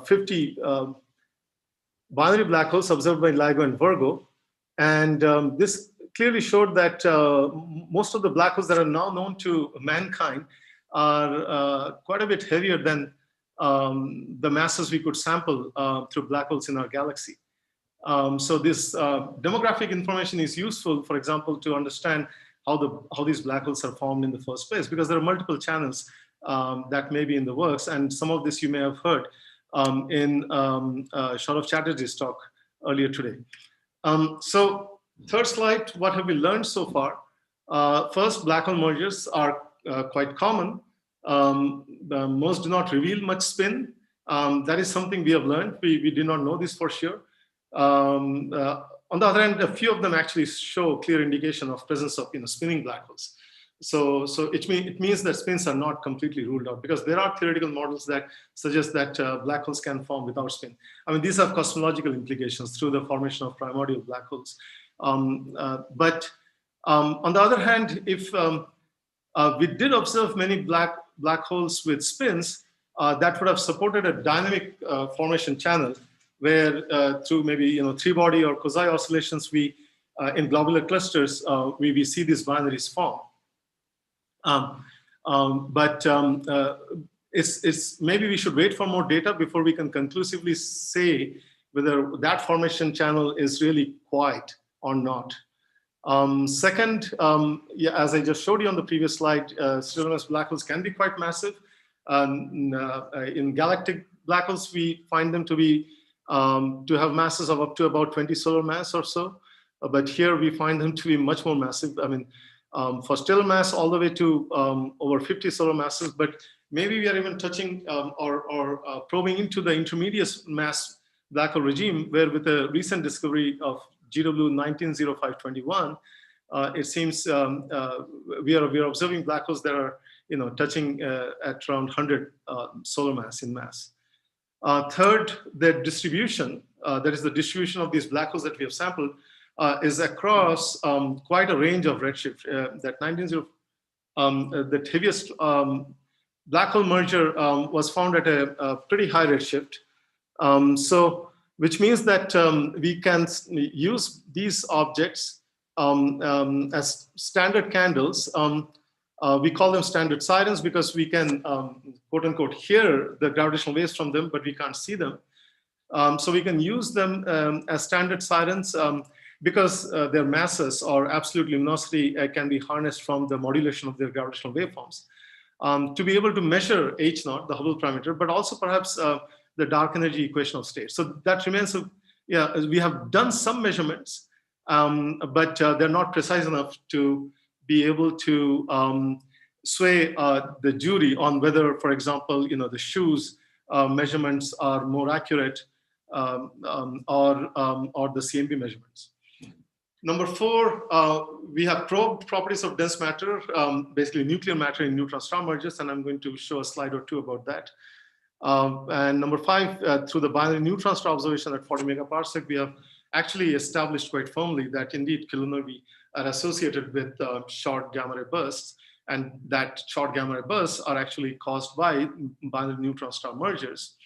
50 binary black holes observed by LIGO and Virgo. And this clearly showed that most of the black holes that are now known to mankind are quite a bit heavier than the masses we could sample through black holes in our galaxy. So this demographic information is useful, for example, to understand how these black holes are formed in the first place, because there are multiple channels that may be in the works, and some of this you may have heard in Saurav Chatterjee's talk earlier today. So third slide, what have we learned so far? First, black hole mergers are quite common. Most do not reveal much spin. That is something we have learned. We did not know this for sure. On the other hand, a few of them actually show clear indication of presence of spinning black holes. So it means that spins are not completely ruled out, because there are theoretical models that suggest that black holes can form without spin. I mean, these have cosmological implications through the formation of primordial black holes. But on the other hand, if we did observe many black holes with spins, that would have supported a dynamic formation channel, where through maybe 3-body or quasi oscillations, we in globular clusters we see these binaries form. It's maybe we should wait for more data before we can conclusively say whether that formation channel is really quiet or not. Second, as I just showed you on the previous slide, pseudomass black holes can be quite massive. In galactic black holes, we find them to be to have masses of up to about 20 solar mass or so. But here we find them to be much more massive. I mean, for stellar mass all the way to over 50 solar masses, but maybe we are even touching or probing into the intermediate mass black hole regime, where with a recent discovery of GW 190521, it seems we are observing black holes that are touching at around 100 solar mass in mass. Third, the distribution, that is the distribution of these black holes that we have sampled, is across quite a range of redshift. The heaviest black hole merger was found at a pretty high redshift. So, which means that we can use these objects as standard candles. We call them standard sirens because we can, quote unquote, hear the gravitational waves from them, but we can't see them. So we can use them as standard sirens because their masses or absolute luminosity can be harnessed from the modulation of their gravitational waveforms to be able to measure H0, the Hubble parameter, but also perhaps the dark energy equation of state. So that remains, yeah, we have done some measurements, but they're not precise enough to be able to sway the jury on whether, for example, the shoes measurements are more accurate or the CMB measurements. Number 4, we have probed properties of dense matter, basically nuclear matter in neutron star mergers, and I'm going to show a slide or two about that. And number 5, through the binary neutron star observation at 40 megaparsec, we have actually established quite firmly that indeed kilonovae are associated with short gamma ray bursts, and that short gamma ray bursts are actually caused by binary neutron star mergers.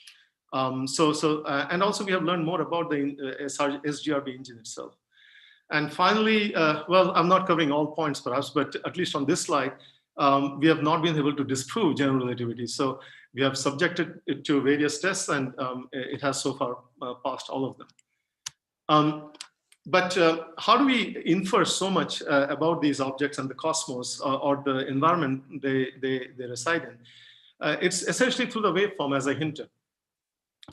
And also we have learned more about the SGRB engine itself. And finally, well, I'm not covering all points perhaps, but at least on this slide, we have not been able to disprove general relativity. So we have subjected it to various tests, and it has so far passed all of them. But how do we infer so much about these objects and the cosmos or the environment they reside in? It's essentially through the waveform, as I hinted.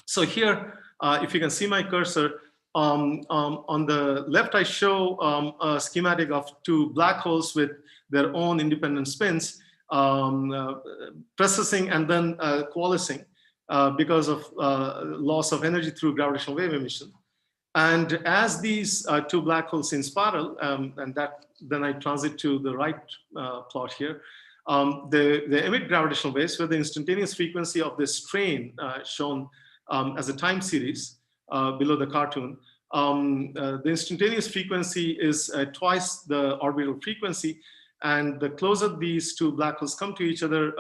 So here, if you can see my cursor, on the left, I show a schematic of 2 black holes with their own independent spins, precessing and then coalescing because of loss of energy through gravitational wave emission. And as these 2 black holes in spiral, and that then I transit to the right plot here, they emit gravitational waves where the instantaneous frequency of this strain shown as a time series below the cartoon. The instantaneous frequency is twice the orbital frequency, and the closer these 2 black holes come to each other,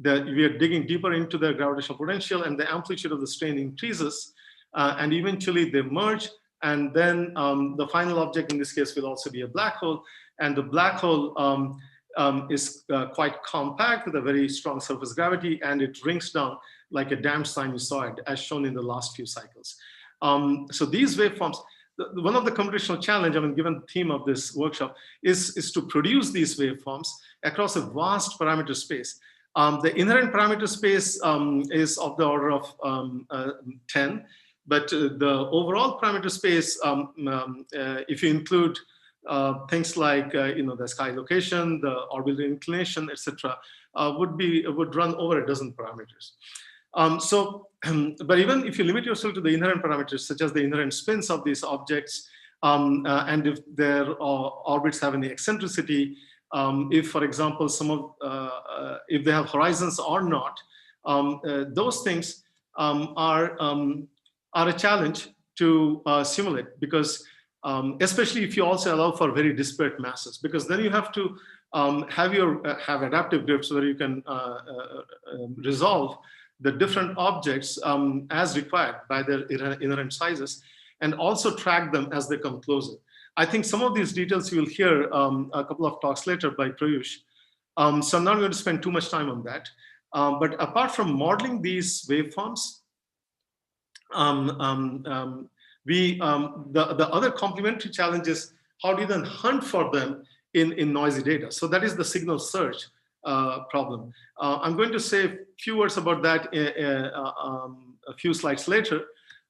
we are digging deeper into the gravitational potential, and the amplitude of the strain increases, and eventually they merge, and then the final object in this case will also be a black hole, and the black hole is quite compact with a very strong surface gravity, and it rings down like a damped sinusoid, as shown in the last few cycles. So these waveforms, one of the computational challenge, I mean, given the theme of this workshop, is to produce these waveforms across a vast parameter space. The inherent parameter space is of the order of 10, but the overall parameter space, if you include things like the sky location, the orbital inclination, etc., would run over a dozen parameters. But even if you limit yourself to the inherent parameters, such as the inherent spins of these objects, and if their orbits have any eccentricity, if, for example, if they have horizons or not, those things are a challenge to simulate, because especially if you also allow for very disparate masses, because then you have to have adaptive drifts where you can resolve the different objects as required by their inherent sizes, and also track them as they come closer. I think some of these details you will hear a couple of talks later by Prayush. So I'm not going to spend too much time on that. But apart from modeling these waveforms, the other complementary challenge is how do you then hunt for them in noisy data? So that is the signal search problem. I'm going to say a few words about that a few slides later,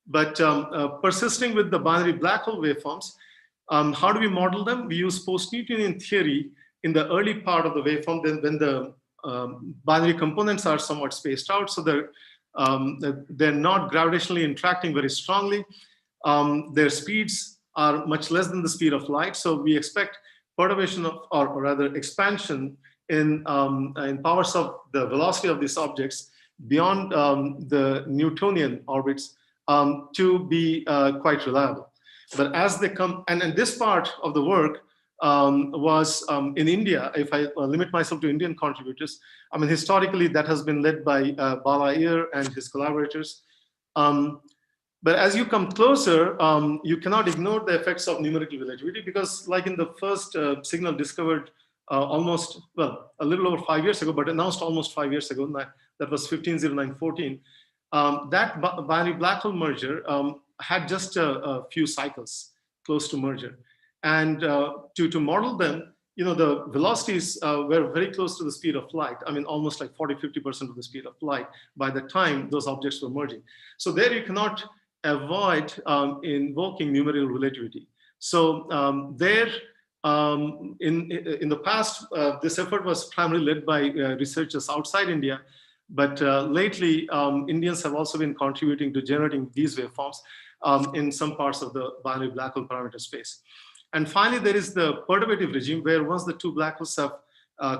but persisting with the binary black hole waveforms, how do we model them? We use post-Newtonian theory in the early part of the waveform, then when the binary components are somewhat spaced out, so they're not gravitationally interacting very strongly. Their speeds are much less than the speed of light, so we expect perturbation of, or rather expansion in powers of the velocity of these objects beyond the Newtonian orbits to be quite reliable. But as they come, and this part of the work was in India. If I limit myself to Indian contributors, I mean, historically that has been led by Bala Iyer and his collaborators. But as you come closer, you cannot ignore the effects of numerical relativity, because like in the first signal discovered almost, well, a little over 5 years ago, but announced almost 5 years ago, that was 150914, that binary black hole merger had just a few cycles close to merger. And to model them, the velocities were very close to the speed of light. I mean, almost like 40–50% of the speed of light by the time those objects were merging. So there you cannot avoid invoking numerical relativity. So there, in the past, this effort was primarily led by researchers outside India, but lately Indians have also been contributing to generating these waveforms in some parts of the binary black hole parameter space. And finally, there is the perturbative regime, where once the two black holes have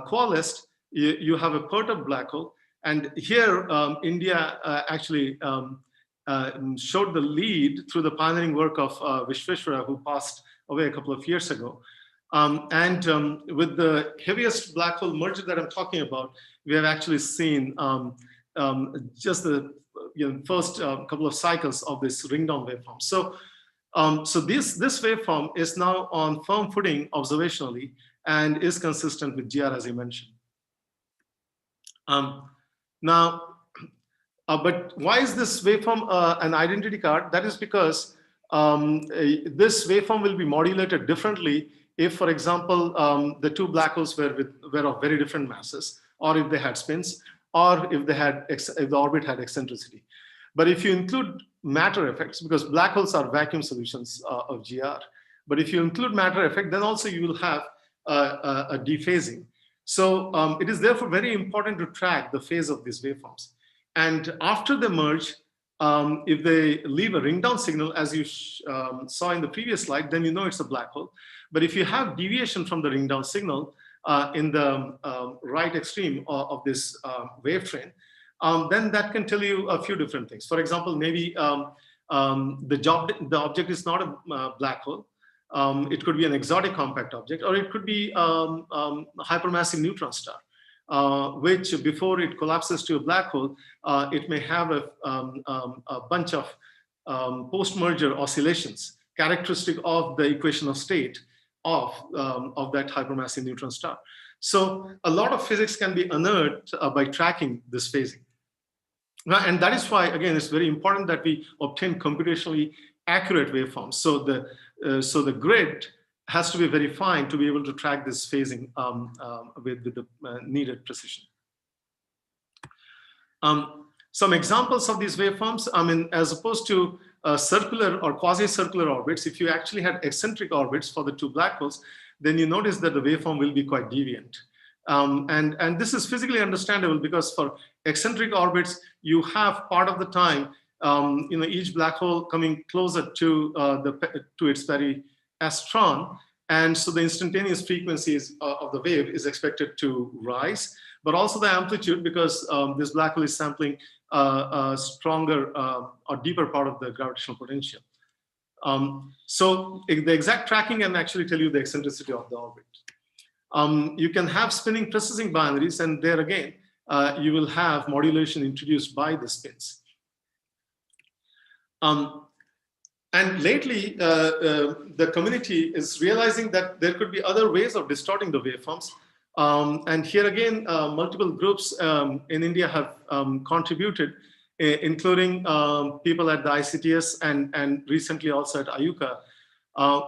coalesced, you have a perturbed black hole. And here, India actually showed the lead through the pioneering work of Vishveshwara, who passed away a couple of years ago. With the heaviest black hole merger that I'm talking about, we have actually seen just the first couple of cycles of this ring-down waveform. So this waveform is now on firm footing observationally and is consistent with GR, as you mentioned. But why is this waveform an identity card? That is because this waveform will be modulated differently if, for example, the two black holes were of very different masses, or if they had spins, or if the orbit had eccentricity. But if you include matter effects, because black holes are vacuum solutions of GR, but if you include matter effect, then also you will have a dephasing. So it is therefore very important to track the phase of these waveforms. And after they merge, if they leave a ring down signal, as you saw in the previous slide, then you know it's a black hole. But if you have deviation from the ring down signal in the right extreme of this wave train, then that can tell you a few different things. For example, maybe the object is not a black hole. It could be an exotic compact object, or it could be a hypermassive neutron star, which before it collapses to a black hole, it may have a bunch of post-merger oscillations characteristic of the equation of state of that hypermassive neutron star. So a lot of physics can be unearthed by tracking this phasing. And that is why, again, it's very important that we obtain computationally accurate waveforms. So the grid has to be very fine to be able to track this phasing with the needed precision. Some examples of these waveforms, I mean, as opposed to circular or quasi-circular orbits, if you actually had eccentric orbits for the two black holes, then you notice that the waveform will be quite deviant. And this is physically understandable, because for eccentric orbits, you have part of the time, each black hole coming closer to its periastron, and so the instantaneous frequencies of the wave is expected to rise, but also the amplitude, because this black hole is sampling a stronger or deeper part of the gravitational potential. So the exact tracking can actually tell you the eccentricity of the orbit. You can have spinning precessing binaries, and there again, you will have modulation introduced by the spins. And lately, the community is realizing that there could be other ways of distorting the waveforms. And here again, multiple groups in India have contributed, including people at the ICTS and recently also at IUCAA,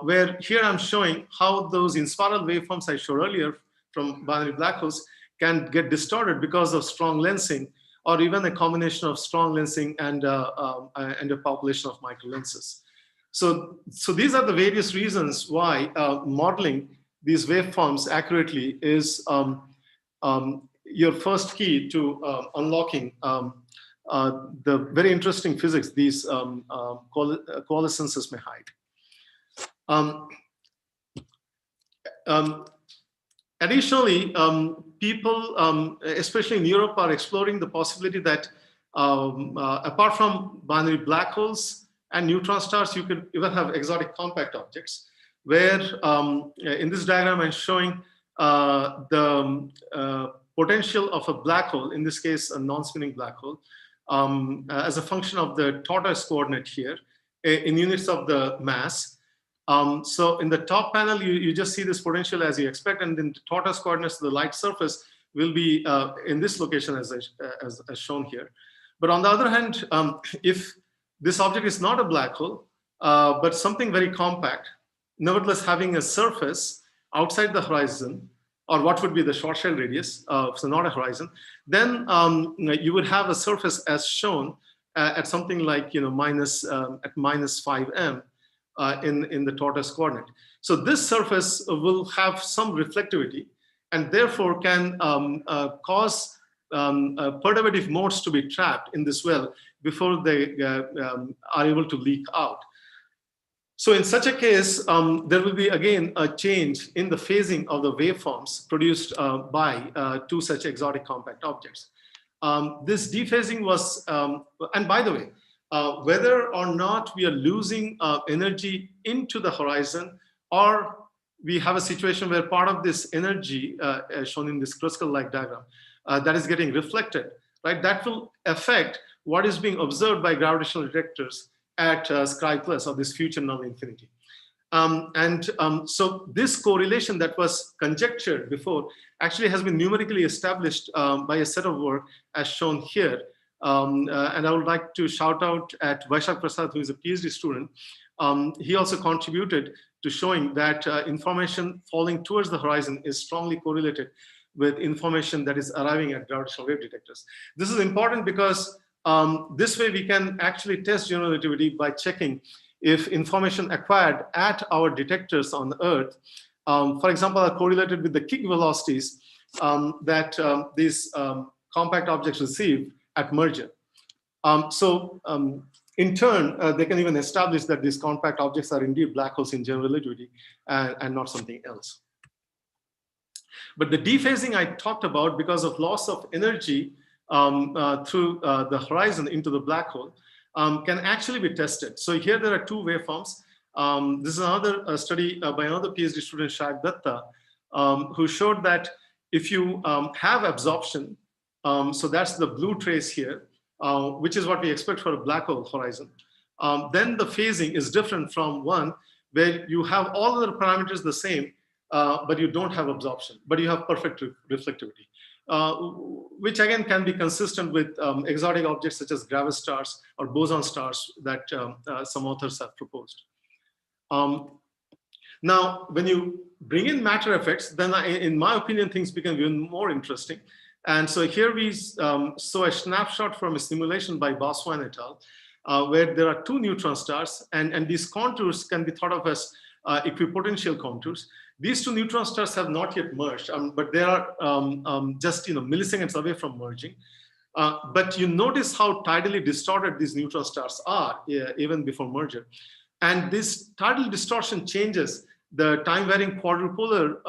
where here I'm showing how those inspiral waveforms I showed earlier from binary black holes can get distorted because of strong lensing, or even a combination of strong lensing and a population of micro lenses. So these are the various reasons why modeling these waveforms accurately is your first key to unlocking the very interesting physics these coalescences may hide. Additionally, people, especially in Europe, are exploring the possibility that apart from binary black holes and neutron stars, you could even have exotic compact objects, where in this diagram I'm showing the potential of a black hole, in this case a non-spinning black hole, as a function of the tortoise coordinate here in units of the mass. So in the top panel, you just see this potential as you expect, and then the tortoise coordinates, the light surface will be in this location as shown here. But on the other hand, if this object is not a black hole, but something very compact, nevertheless having a surface outside the horizon, or what would be the short-shell radius, so not a horizon, then you would have a surface as shown at something like minus 5m in the tortoise coordinate. So this surface will have some reflectivity, and therefore can cause perturbative modes to be trapped in this well before they are able to leak out. So in such a case, there will be again a change in the phasing of the waveforms produced by two such exotic compact objects. This dephasing was, and by the way, whether or not we are losing energy into the horizon, or we have a situation where part of this energy, as shown in this crystal-like diagram, that is getting reflected, right? That will affect what is being observed by gravitational detectors at Sky Plus, or this future null infinity. So this correlation that was conjectured before actually has been numerically established by a set of work as shown here. And I would like to shout out at Vaishak Prasad, who is a PhD student. He also contributed to showing that information falling towards the horizon is strongly correlated with information that is arriving at gravitational wave detectors. This is important because this way we can actually test general relativity by checking if information acquired at our detectors on Earth, for example, are correlated with the kick velocities that these compact objects receive at merger. In turn, they can even establish that these compact objects are indeed black holes in general relativity and not something else. But the dephasing I talked about, because of loss of energy through the horizon into the black hole, can actually be tested. So here there are two waveforms. This is another study by another PhD student, Shag Datta, who showed that if you have absorption, so that's the blue trace here, which is what we expect for a black hole horizon, then the phasing is different from one where you have all other parameters the same, but you don't have absorption, but you have perfect reflectivity. Which again can be consistent with exotic objects such as gravistars or boson stars that some authors have proposed. Now, when you bring in matter effects, then in my opinion, things become even more interesting. And so here we saw a snapshot from a simulation by Boswan et al, where there are two neutron stars, and these contours can be thought of as equipotential contours. These two neutron stars have not yet merged, but they are just milliseconds away from merging. But you notice how tidally distorted these neutron stars are even before merger. And this tidal distortion changes the time-varying quadrupolar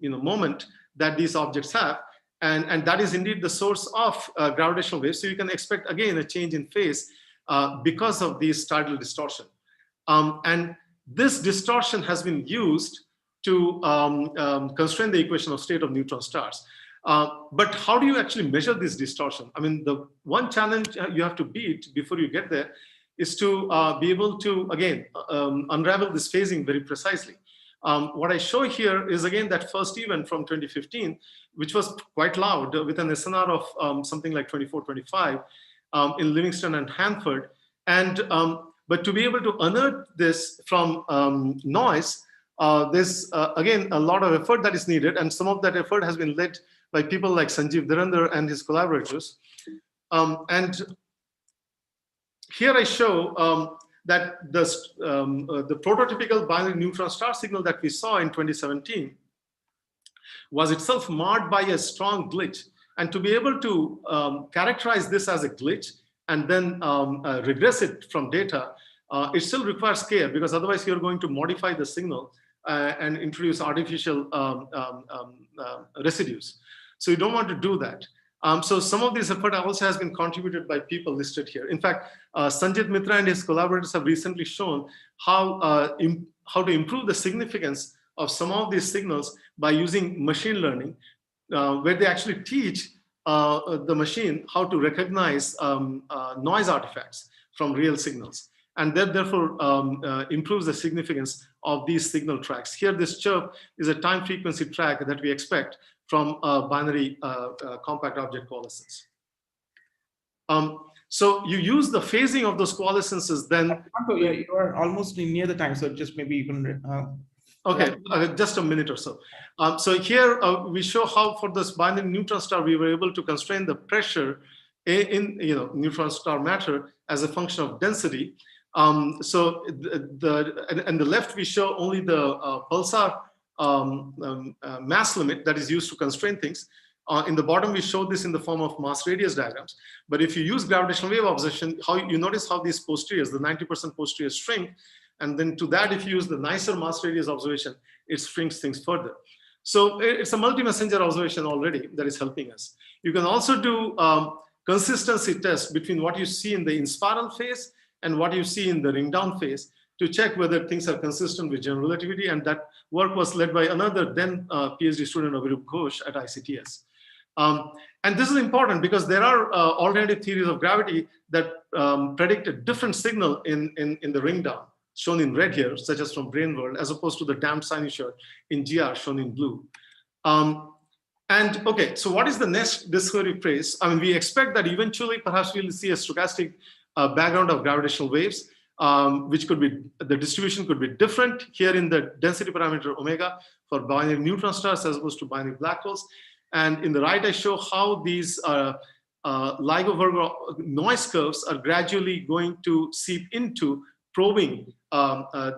moment that these objects have. And that is indeed the source of gravitational waves. So you can expect, again, a change in phase because of these tidal distortion. And this distortion has been used to constrain the equation of state of neutron stars. But how do you actually measure this distortion? I mean, the one challenge you have to beat before you get there is to be able to, again, unravel this phasing very precisely. What I show here is, again, that first event from 2015, which was quite loud with an SNR of something like 24, 25 in Livingston and Hanford. And, but to be able to unearth this from noise, there's again a lot of effort that is needed, and some of that effort has been led by people like Sanjeev Dhirandhar and his collaborators. And here I show that the prototypical binary neutron star signal that we saw in 2017 was itself marred by a strong glitch. And to be able to characterize this as a glitch and then regress it from data, it still requires care, because otherwise you're going to modify the signal and introduce artificial residues. So you don't want to do that. So some of this effort also has been contributed by people listed here. In fact, Sanjit Mitra and his collaborators have recently shown how to improve the significance of some of these signals by using machine learning, where they actually teach the machine how to recognize noise artifacts from real signals. And that therefore improves the significance of these signal tracks. Here, this chirp is a time frequency track that we expect from binary compact object coalescence. So you use the phasing of those coalescences then. Yeah, you are almost near the time, so just maybe you can. Okay, just a minute or so. So here we show how for this binary neutron star we were able to constrain the pressure in neutron star matter as a function of density. So the left we show only the pulsar mass limit that is used to constrain things. In the bottom we show this in the form of mass radius diagrams. But if you use gravitational wave observation, how you notice how these posteriors, the 90% posteriors shrink, and then to that if you use the nicer mass radius observation, it shrinks things further. So it's a multi-messenger observation already that is helping us. You can also do consistency tests between what you see in the in-spiral phase and what you see in the ring down phase to check whether things are consistent with general relativity. And that work was led by another then PhD student, Avirup Ghosh at ICTS. And this is important because there are alternative theories of gravity that predict a different signal in the ring down, shown in red here, such as from Brain World, as opposed to the damped sinusoid in GR, shown in blue. And okay, so what is the next discovery phase? I mean, we expect that eventually perhaps we'll see a stochastic background of gravitational waves, which could be, the distribution could be different here in the density parameter omega for binary neutron stars as opposed to binary black holes. And in the right, I show how these LIGO-Virgo noise curves are gradually going to seep into probing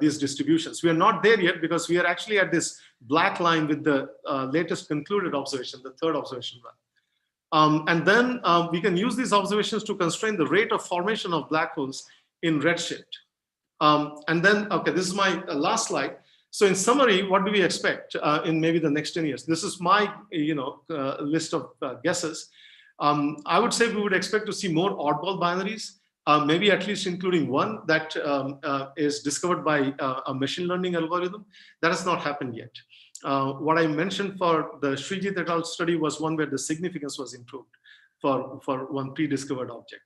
these distributions. We are not there yet because we are actually at this black line with the latest concluded observation, the third observation run. And then we can use these observations to constrain the rate of formation of black holes in redshift. And then, okay, this is my last slide. So in summary, what do we expect in maybe the next 10 years? This is my list of guesses. I would say we would expect to see more oddball binaries, maybe at least including one that is discovered by a machine learning algorithm. That has not happened yet. What I mentioned for the Srijit et al. Study was one where the significance was improved for one pre-discovered object.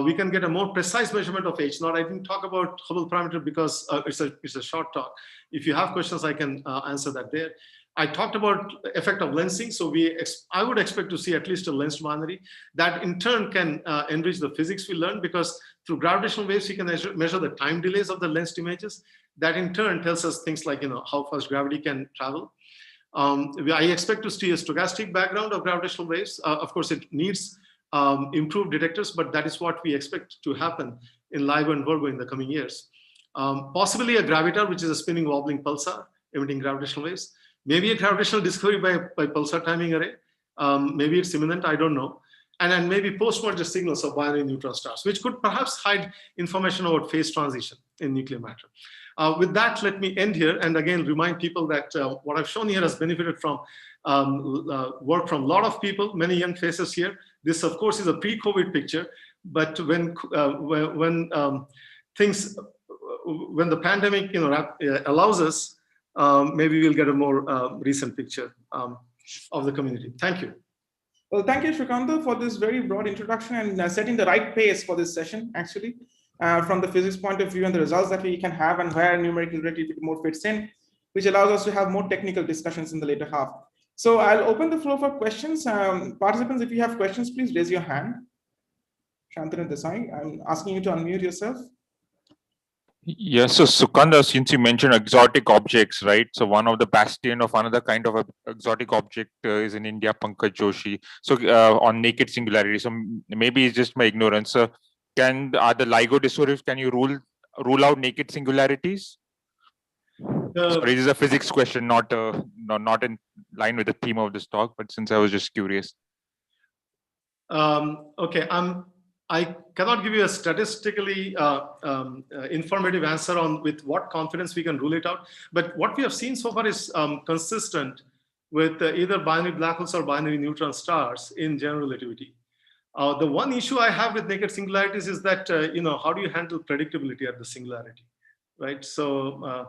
We can get a more precise measurement of H. Now, I didn't talk about Hubble parameter because it's a short talk. If you have questions, I can answer that there. I talked about effect of lensing. So I would expect to see at least a lensed binary that in turn can enrich the physics we learned, because through gravitational waves, we can measure the time delays of the lensed images. That in turn tells us things like how fast gravity can travel. I expect to see a stochastic background of gravitational waves. Of course, it needs improved detectors, but that is what we expect to happen in LIGO and Virgo in the coming years. Possibly a gravitar, which is a spinning wobbling pulsar emitting gravitational waves. Maybe a gravitational discovery by pulsar timing array. Maybe it's imminent, I don't know. And then maybe post-merger signals of binary neutron stars, which could perhaps hide information about phase transition in nuclear matter. With that, let me end here and again remind people that what I've shown here has benefited from work from a lot of people, many young faces here. This, of course, is a pre-COVID picture, but when the pandemic allows us, maybe we'll get a more recent picture of the community. Thank you. Well, thank you, Shrikanta, for this very broad introduction and setting the right pace for this session, actually, from the physics point of view and the results that we can have and where numerical relativity more fits in, which allows us to have more technical discussions in the later half. So I'll open the floor for questions. Participants, if you have questions, please raise your hand. Shantanu Desai, I'm asking you to unmute yourself. Yes, so Sukanda, since you mentioned exotic objects, right? So one of the bastion of another kind of a exotic object is in India, Pankaj Joshi. So on naked singularity. So maybe it's just my ignorance. Are the LIGO disorder, can you rule out naked singularities? Sorry, this is a physics question, not in line with the theme of this talk, but since I was just curious. Okay, I cannot give you a statistically informative answer on with what confidence we can rule it out. But what we have seen so far is consistent with either binary black holes or binary neutron stars in general relativity. The one issue I have with naked singularities is that, how do you handle predictability at the singularity, right? So,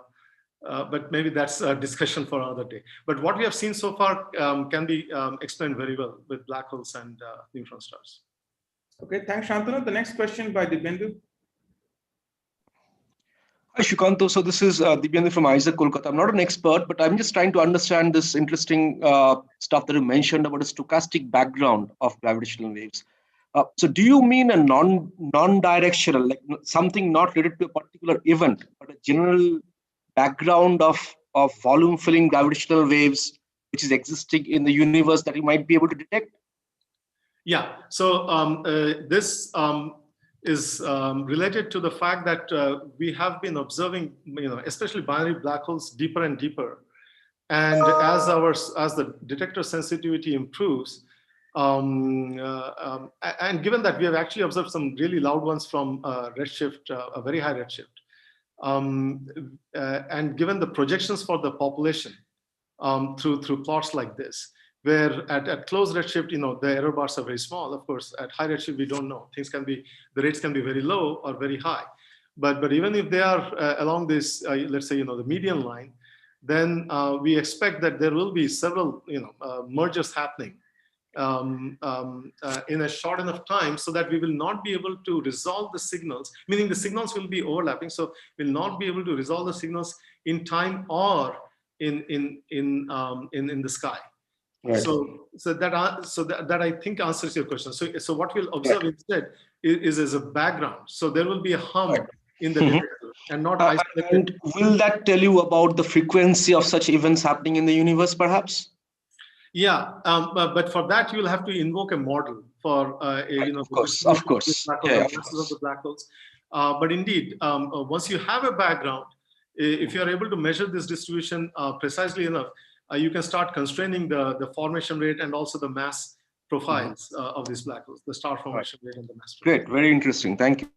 but maybe that's a discussion for another day. But what we have seen so far can be explained very well with black holes and neutron stars. Okay, thanks, Shantanu. The next question by Dibyendu. Hi, Shukanto. So this is Dibyendu from Isaac, Kolkata. I'm not an expert, but I'm just trying to understand this interesting stuff that you mentioned about a stochastic background of gravitational waves. So do you mean a non-directional, like something not related to a particular event, but a general background of volume filling gravitational waves, which is existing in the universe that you might be able to detect? Yeah, so this is related to the fact that we have been observing, especially binary black holes deeper and deeper. And as the detector sensitivity improves, and given that we have actually observed some really loud ones from redshift, a very high redshift, and given the projections for the population through plots like this, where at close redshift, the error bars are very small. Of course, at high redshift, we don't know. The rates can be very low or very high. But even if they are along this, let's say, the median line, then we expect that there will be several, mergers happening in a short enough time so that we will not be able to resolve the signals, meaning the signals will be overlapping. So we'll not be able to resolve the signals in time or in the sky. Right. So that I think answers your question. So what we'll observe instead is as a background. So there will be a hum in the detector and not isolated. And will that tell you about the frequency of such events happening in the universe, perhaps? Yeah, but for that you will have to invoke a model for of course, of the black holes. But indeed, once you have a background, if you are able to measure this distribution precisely enough, you can start constraining the formation rate and also the mass profiles of these black holes, the star formation rate and the mass profile. Great, very interesting. Thank you.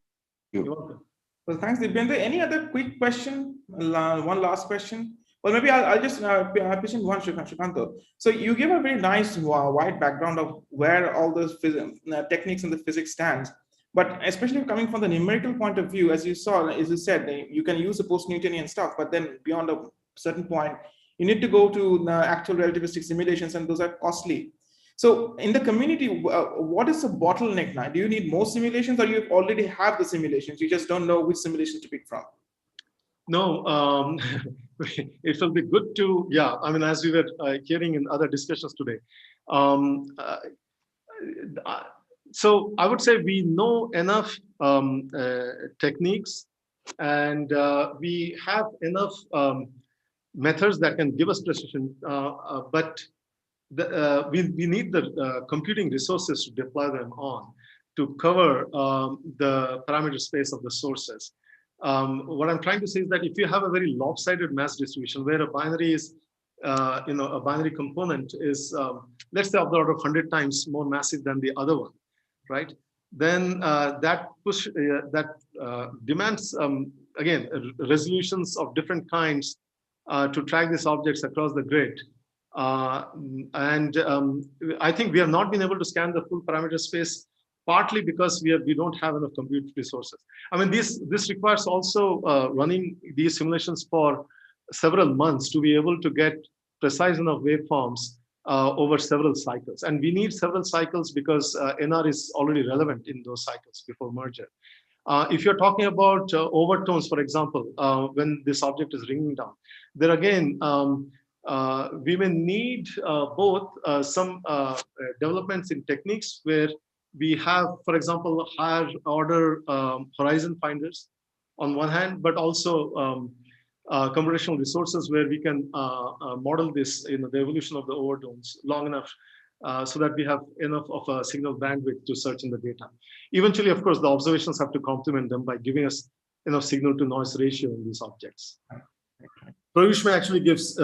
You're welcome. Well, thanks, Dibyendu. Any other quick question? One last question. Well, maybe I'll just pitch in one, Shukanto. So you give a very nice wide background of where all those techniques and the physics stands. But especially coming from the numerical point of view, as you said, you can use the post-Newtonian stuff, but then beyond a certain point, you need to go to the actual relativistic simulations, and those are costly. So in the community, what is the bottleneck now? Do you need more simulations, or you already have the simulations? You just don't know which simulation to pick from? No, it will be good to, I mean, as we were hearing in other discussions today. So I would say we know enough techniques, and we have enough methods that can give us precision, but we need the computing resources to deploy them on to cover the parameter space of the sources. What I'm trying to say is that if you have a very lopsided mass distribution where a binary is, a binary component is, let's say, of the order of 100 times more massive than the other one, right? Then that demands, again, resolutions of different kinds to track these objects across the grid. And I think we have not been able to scan the full parameter space, partly because we don't have enough compute resources. I mean, this requires also running these simulations for several months to be able to get precise enough waveforms over several cycles. And we need several cycles because NR is already relevant in those cycles before merger. If you're talking about overtones, for example, when this object is ringing down, there again, we may need both some developments in techniques where we have, for example, higher order horizon finders, on one hand, but also computational resources where we can model this, the evolution of the overtones long enough so that we have enough of a signal bandwidth to search in the data. Eventually, of course, the observations have to complement them by giving us enough signal to noise ratio in these objects. Pravish may actually gives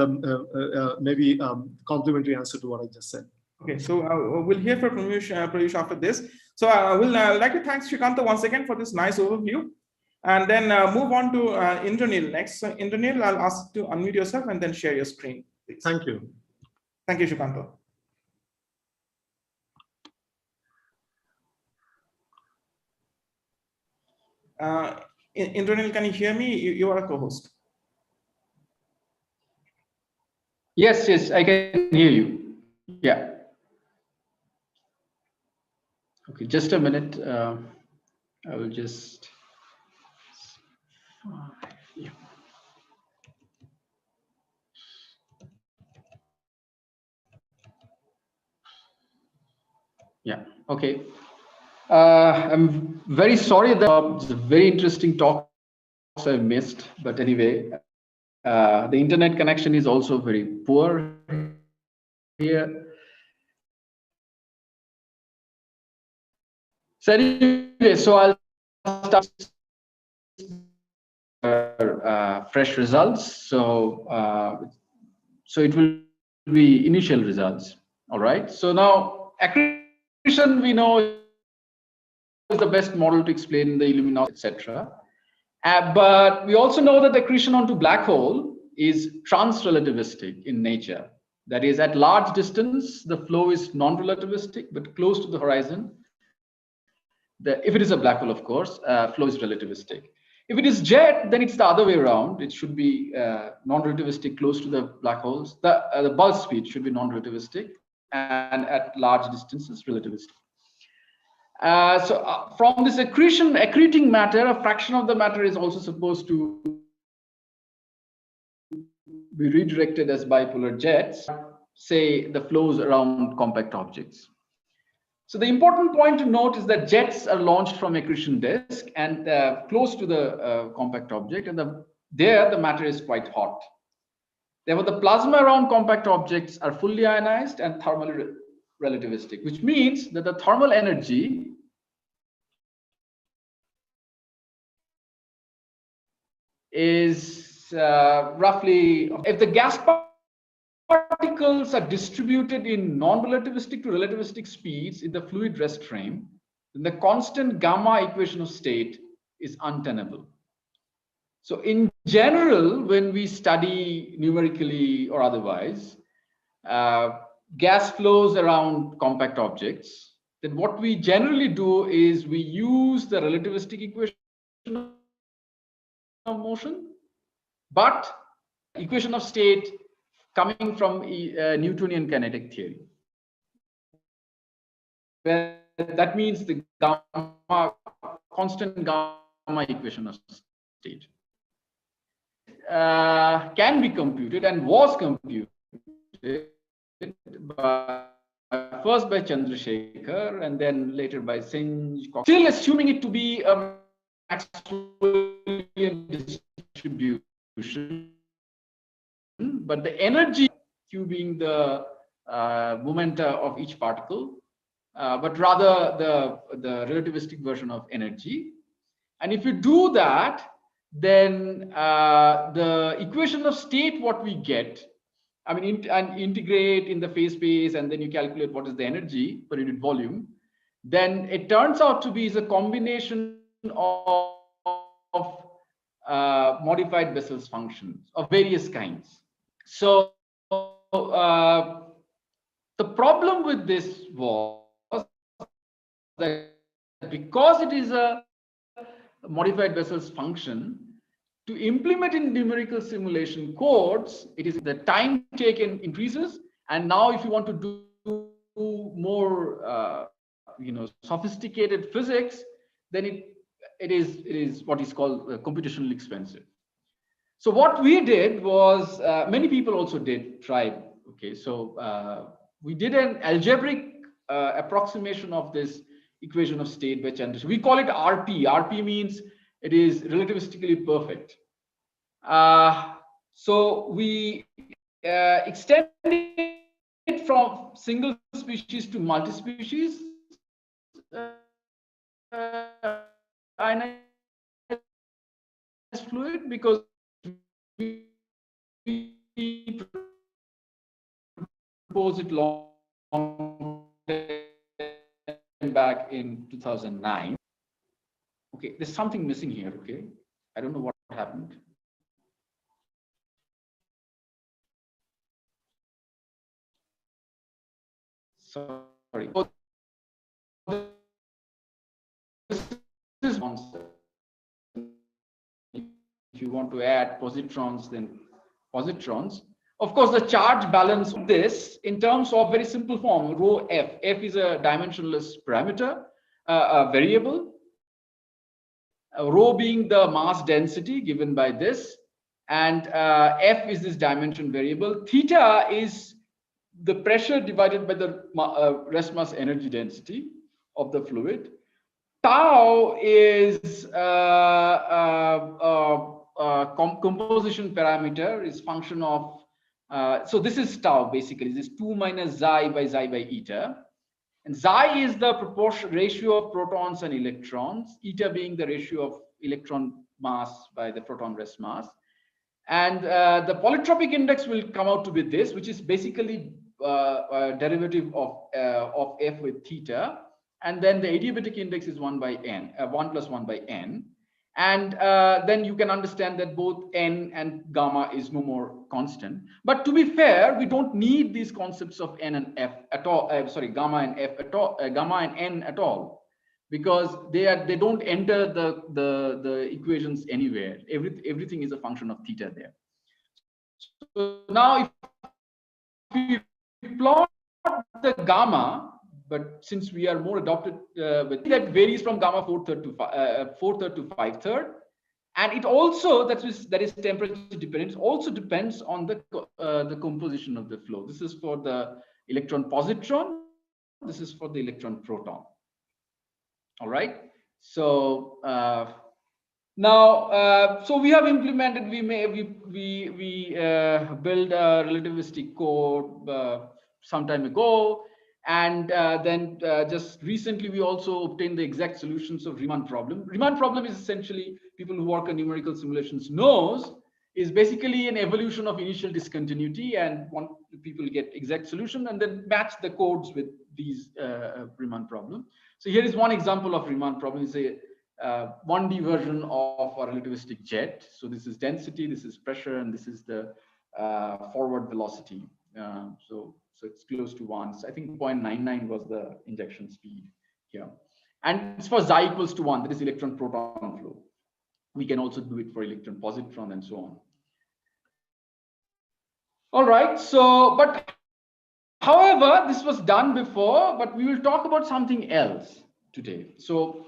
maybe complementary answer to what I just said. Okay, so we'll hear from Pravish after this. So I will like to thank Shrikanta once again for this nice overview. And then move on to Indranil next. So Indranil, I'll ask you to unmute yourself and then share your screen, please. Thank you. Thank you, Shrikanta. Indranil, can you hear me? You are a co-host. Yes, yes, I can hear you. Yeah. Okay, just a minute. I will just. Yeah. Yeah. Okay. I'm very sorry that it's a very interesting talk I missed, but anyway, the internet connection is also very poor here. So anyway, so I'll start fresh results. So so it will be initial results. All right. So now accretion we know is the best model to explain the luminosity, etc. But we also know that accretion onto black hole is trans-relativistic in nature. That is, at large distance, the flow is non-relativistic, but close to the horizon, if it is a black hole, of course, flow is relativistic. If it is jet, then it's the other way around. It should be non-relativistic close to the black holes. The bulk speed should be non-relativistic, and at large distances, relativistic. So from this accreting matter, a fraction of the matter is also supposed to be redirected as bipolar jets, say the flows around compact objects. So the important point to note is that jets are launched from accretion disk and close to the compact object, and there the matter is quite hot. Therefore, the plasma around compact objects are fully ionized and thermally relativistic, which means that the thermal energy is roughly, if the gas particles are distributed in non-relativistic to relativistic speeds in the fluid rest frame, then the constant gamma equation of state is untenable. So in general, when we study numerically or otherwise, gas flows around compact objects, then what we generally do is we use the relativistic equation of motion, but equation of state coming from Newtonian kinetic theory. Where that means the constant gamma equation of state can be computed and was computed first by Chandrasekhar and then later by Singh, still assuming it to be a Maxwellian distribution, but the energy Q being the momenta of each particle, but rather the relativistic version of energy. And if you do that, then the equation of state, what we get, I mean, and integrate in the phase space, and then you calculate what is the energy per unit volume, then it turns out to be a combination of modified Bessel's functions of various kinds. So the problem with this was that because it is a modified Bessel's function, to implement in numerical simulation codes, it is the time taken increases, and now if you want to do more sophisticated physics, then it is what is called computationally expensive. So what we did was, many people also tried. Okay, so we did an algebraic approximation of this equation of state by Chandrasekhar. We call it RP. RP means it is relativistically perfect. So we extend it from single species to multi-species ionized fluid, because we proposed it long back in 2009. Okay, there's something missing here. Okay, I don't know what happened. Sorry. This is if you want to add positrons, then positrons. Of course, the charge balance of this in terms of very simple form, rho f. F is a dimensionless parameter, a variable. Rho being the mass density given by this, and f is this dimension variable. Theta is the pressure divided by the rest mass energy density of the fluid. Tau is composition parameter, is function of, so this is tau basically, this is 2 minus xi by eta. And xi is the proportion ratio of protons and electrons, eta being the ratio of electron mass by the proton rest mass. And the polytropic index will come out to be this, which is basically a derivative of f with theta. And then the adiabatic index is 1 by n, 1 plus 1 by n. And then you can understand that both n and gamma is no more constant. But to be fair, we don't need these concepts of n and f at all. Sorry, gamma and f at all, gamma and n at all, because they don't enter the equations anywhere. Everything is a function of theta there. So now, if we plot the gamma, but since we are more adopted with that varies from gamma 4/3 to 5/3, and it also that is temperature dependent. It also depends on the composition of the flow. This is for the electron positron. This is for the electron proton. All right. So now, so we have implemented. We built a relativistic code some time ago. And then just recently, we also obtained the exact solutions of Riemann problem. Riemann problem is essentially, people who work on numerical simulations knows, is basically an evolution of initial discontinuity, and people get exact solution and then match the codes with these Riemann problem. So here is one example of Riemann problem. It's a 1D version of a relativistic jet. So this is density, this is pressure, and this is the forward velocity. So it's close to 1. So I think 0.99 was the injection speed here. And it's for xi equals to 1, that is electron proton flow. We can also do it for electron positron and so on. All right. So, but however, this was done before, but we will talk about something else today. So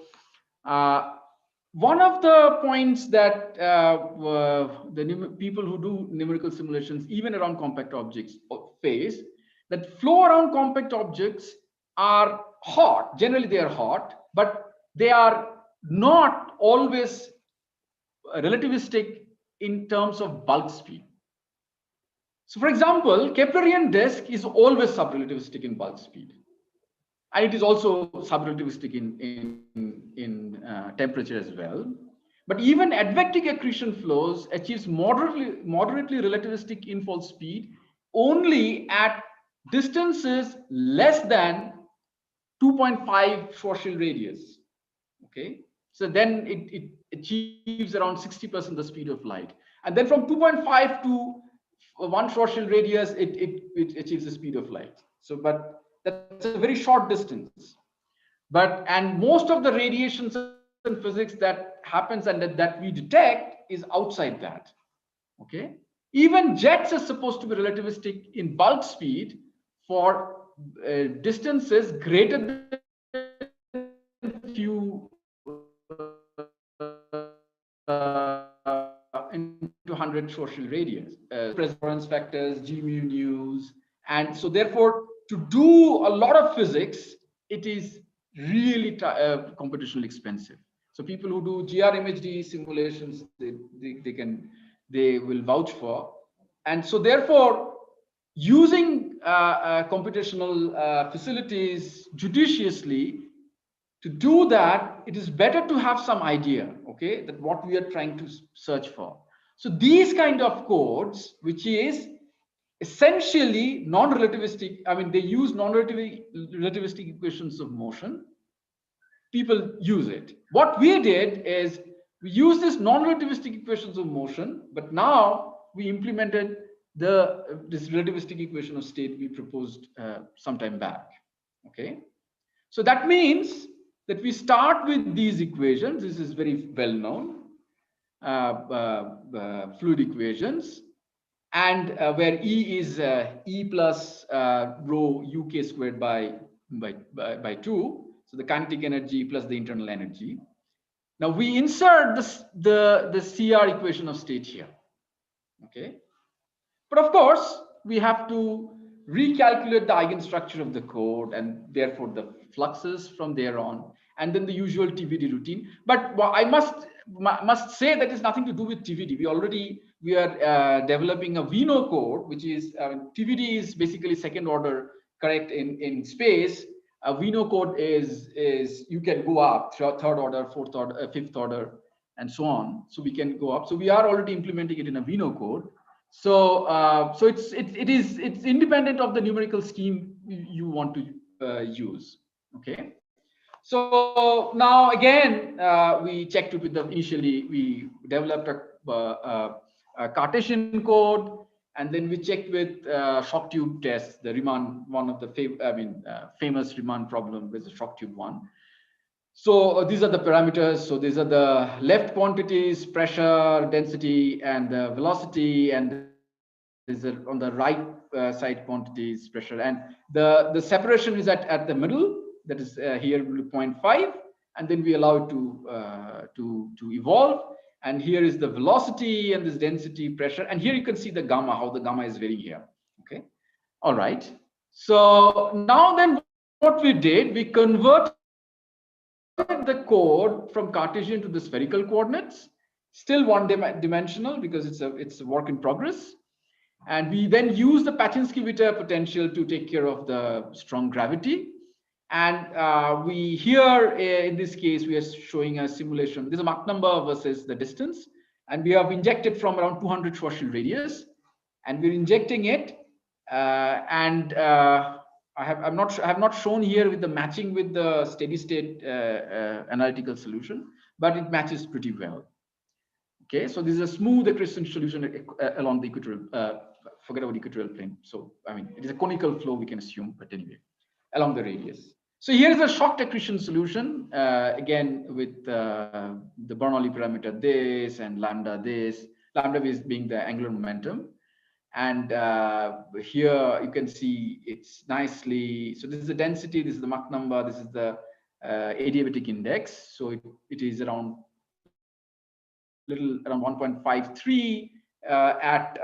one of the points that the people who do numerical simulations, even around compact objects, face, that flow around compact objects are hot. Generally, they are hot, but they are not always relativistic in terms of bulk speed. So, for example, Keplerian disk is always subrelativistic in bulk speed, and it is also subrelativistic in temperature as well. But even advective accretion flows achieves moderately relativistic infall speed only at distances less than 2.5 Schwarzschild radius. Okay, so then it achieves around 60% the speed of light, and then from 2.5 to 1 Schwarzschild radius, it achieves the speed of light. So, but that's a very short distance. And most of the radiations in physics that happens and that we detect is outside that. Okay, even jets are supposed to be relativistic in bulk speed for distances greater than few into 100 Schwarzschild radius, presence factors, G mu news, and so therefore to do a lot of physics, it is really computationally expensive. So people who do GRMHD simulations, they will vouch for. And so therefore, using computational facilities judiciously, to do that, it is better to have some idea, okay, that what we are trying to search for. So these kind of codes, which is essentially non-relativistic, I mean, they use non-relativistic equations of motion. People use it. What we did is we used this non-relativistic equations of motion, but now we implemented this relativistic equation of state we proposed some time back. Okay, so that means that we start with these equations. This is very well known, fluid equations, and where E is E plus rho UK squared by 2. So the kinetic energy plus the internal energy. Now we insert the CR equation of state here. Okay, but of course we have to recalculate the eigenstructure of the code and therefore the fluxes from there on, and then the usual TVD routine. But I must say that it's nothing to do with TVD. We are developing a Vino code, which is TVD is basically second order correct in space. A Vino code is you can go up third order, fourth order, fifth order, and so on. So we can go up. So we are already implementing it in a Vino code. So it's independent of the numerical scheme you want to use. Okay. So now again we checked it with initially we developed a Cartesian code, and then we checked with shock tube tests, the Riemann, one of the famous Riemann problem with the shock tube one. So these are the parameters. So these are the left quantities, pressure, density, and velocity, and these are on the right side quantities, pressure, and the separation is at the middle. That is here 0.5, and then we allow it to evolve. And here is the velocity and this density, pressure, and here you can see the gamma, how the gamma is varying here. Okay, all right. So now then, what we did, we converted the code from Cartesian to the spherical coordinates, still one-dimensional because it's a work in progress. And we then use the Paczynski-Witte potential to take care of the strong gravity. And we here in this case, we are showing a simulation. This is a Mach number versus the distance. And we have injected from around 200 Schwarzschild radius. And we're injecting it. I have not shown here with the matching with the steady state analytical solution, but it matches pretty well. Okay, so this is a smooth accretion solution along the equatorial, forget about equatorial plane. So, I mean, it is a conical flow, we can assume, but anyway, along the radius. So here is a shocked accretion solution, again, with the Bernoulli parameter this and lambda this, lambda is being the angular momentum. And here you can see it's nicely, so this is the density, this is the Mach number, this is the adiabatic index. So it is around 1.53 at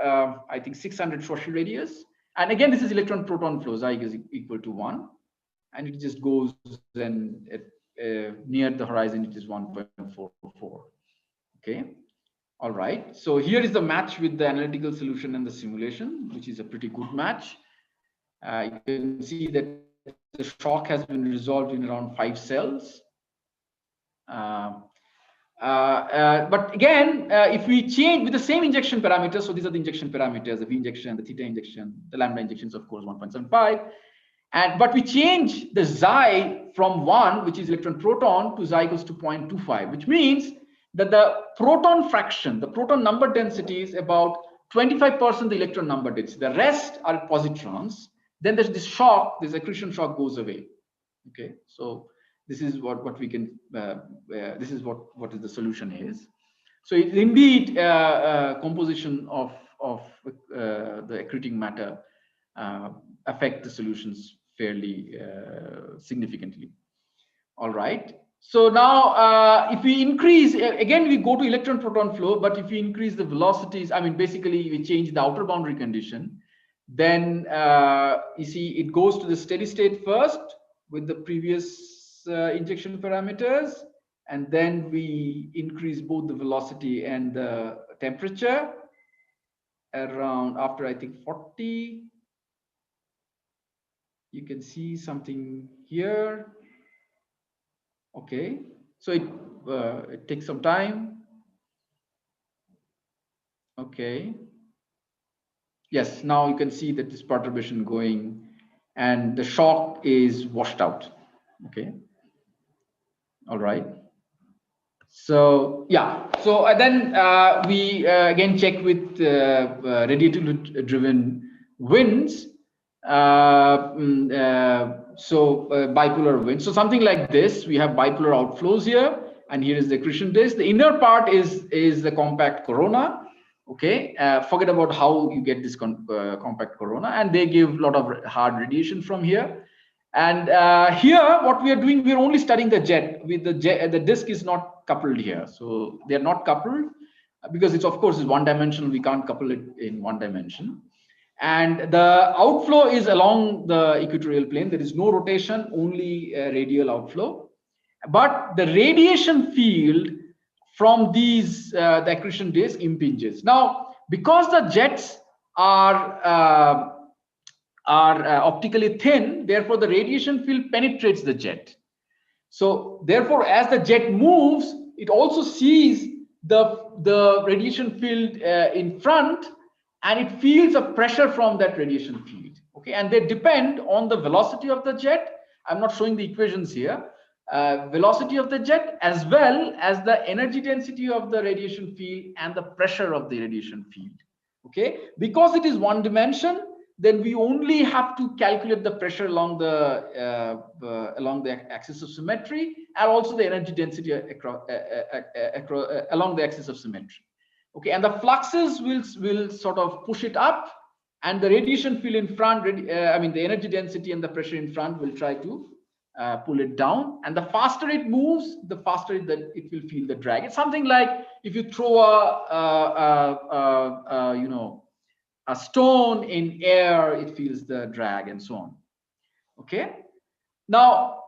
I think 600 Schwarzschild radius. And again, this is electron proton flow, Xi is equal to 1. And it just goes then near the horizon, it is 1.44. Okay. All right. So here is the match with the analytical solution and the simulation, which is a pretty good match. You can see that the shock has been resolved in around 5 cells. But again, if we change with the same injection parameters, so these are the injection parameters, the V injection, the theta injection, the lambda injections, of course, 1.75. But we change the Xi from 1, which is electron proton, to Xi equals to 0.25, which means that the proton fraction, the proton number density is about 25% the electron number density. The rest are positrons. Then there's this shock, this accretion shock goes away. Okay, so this is what we can, this is what is the solution is. So it's indeed composition of the accreting matter affect the solutions fairly significantly. All right. So now if we increase, again, we go to electron proton flow, but if we increase the velocities, I mean, basically we change the outer boundary condition, then you see it goes to the steady state first with the previous injection parameters. and then we increase both the velocity and the temperature around after I think 40. You can see something here. Okay, so it takes some time. Okay. Yes, now you can see that this perturbation going and the shock is washed out. Okay. All right. So yeah, so then we again check with radiative driven winds. Bipolar winds. So something like this, we have bipolar outflows here, and here is the accretion disk. The inner part is the compact corona. Okay, forget about how you get this compact corona, and they give a lot of hard radiation from here. And here, what we are doing, we are only studying the jet. With the jet, the disk is not coupled here, so they are not coupled because it's of course is one dimensional. We can't couple it in one dimension. And the outflow is along the equatorial plane. There is no rotation, only radial outflow. But the radiation field from these the accretion disk impinges. Now, because the jets are optically thin, therefore the radiation field penetrates the jet. So therefore, as the jet moves, it also sees the radiation field in front, and it feels a pressure from that radiation field. Okay, and they depend on the velocity of the jet. I'm not showing the equations here. Velocity of the jet as well as the energy density of the radiation field and the pressure of the radiation field. Okay, because it is one dimension, then we only have to calculate the pressure along the axis of symmetry, and also the energy density along the axis of symmetry. Okay, and the fluxes will sort of push it up, and the radiation field in front, the energy density and the pressure in front will try to pull it down. And the faster it moves, the faster it will feel the drag. It's something like if you throw a stone in air, it feels the drag and so on. Okay. Now,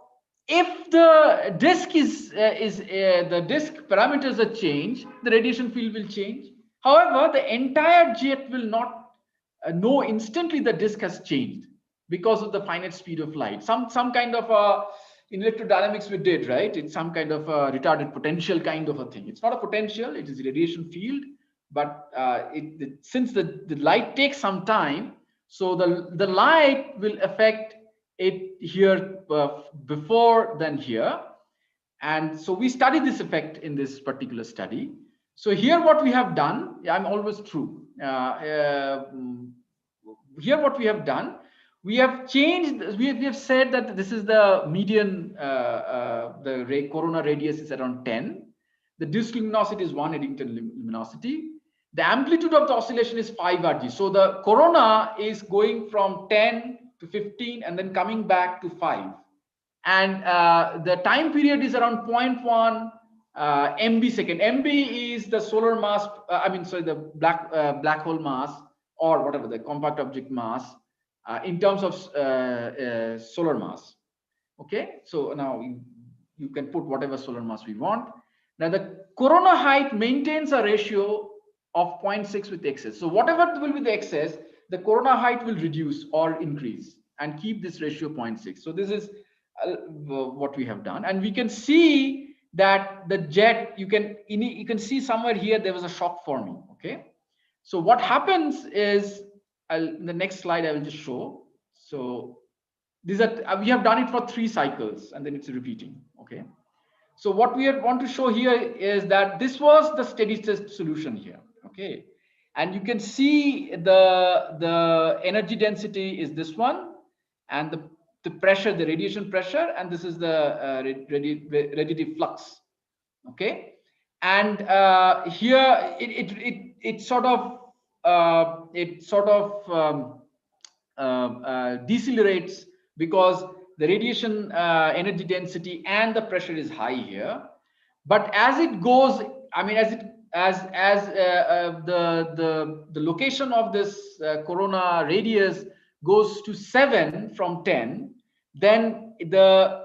if the disk the disk parameters are changed, the radiation field will change. However, the entire jet will not know instantly the disk has changed because of the finite speed of light. Some kind of in electrodynamics we did, right? It's some kind of a retarded potential kind of a thing. It's not a potential, it is a radiation field. But since the light takes some time, so the light will affect it here before than here. And so we studied this effect in this particular study. So here what we have done, I'm always true. Here what we have done, we have changed, we have said that this is the median, the corona radius is around 10. The disk luminosity is 1 Eddington luminosity. The amplitude of the oscillation is 5 Rg. So the corona is going from 10 to 15 and then coming back to 5. And the time period is around 0.1 MB second. MB is the solar mass, the black hole mass, or whatever, the compact object mass in terms of solar mass. Okay, so now you can put whatever solar mass we want. Now the corona height maintains a ratio of 0.6 with excess. So whatever will be the excess, the corona height will reduce or increase and keep this ratio 0.6. So this is what we have done. And we can see that the jet, you can see somewhere here there was a shock forming. Okay, so what happens is, in the next slide I will just show. So these are, we have done it for 3 cycles and then it's repeating. Okay, so what we want to show here is that this was the steady state solution here. Okay, and you can see the energy density is this one, and the pressure, the radiation pressure, and this is the radiative flux. Okay, and here it sort of decelerates because the radiation energy density and the pressure is high here. But as it goes, as the location of this corona radius goes to 7 from 10, then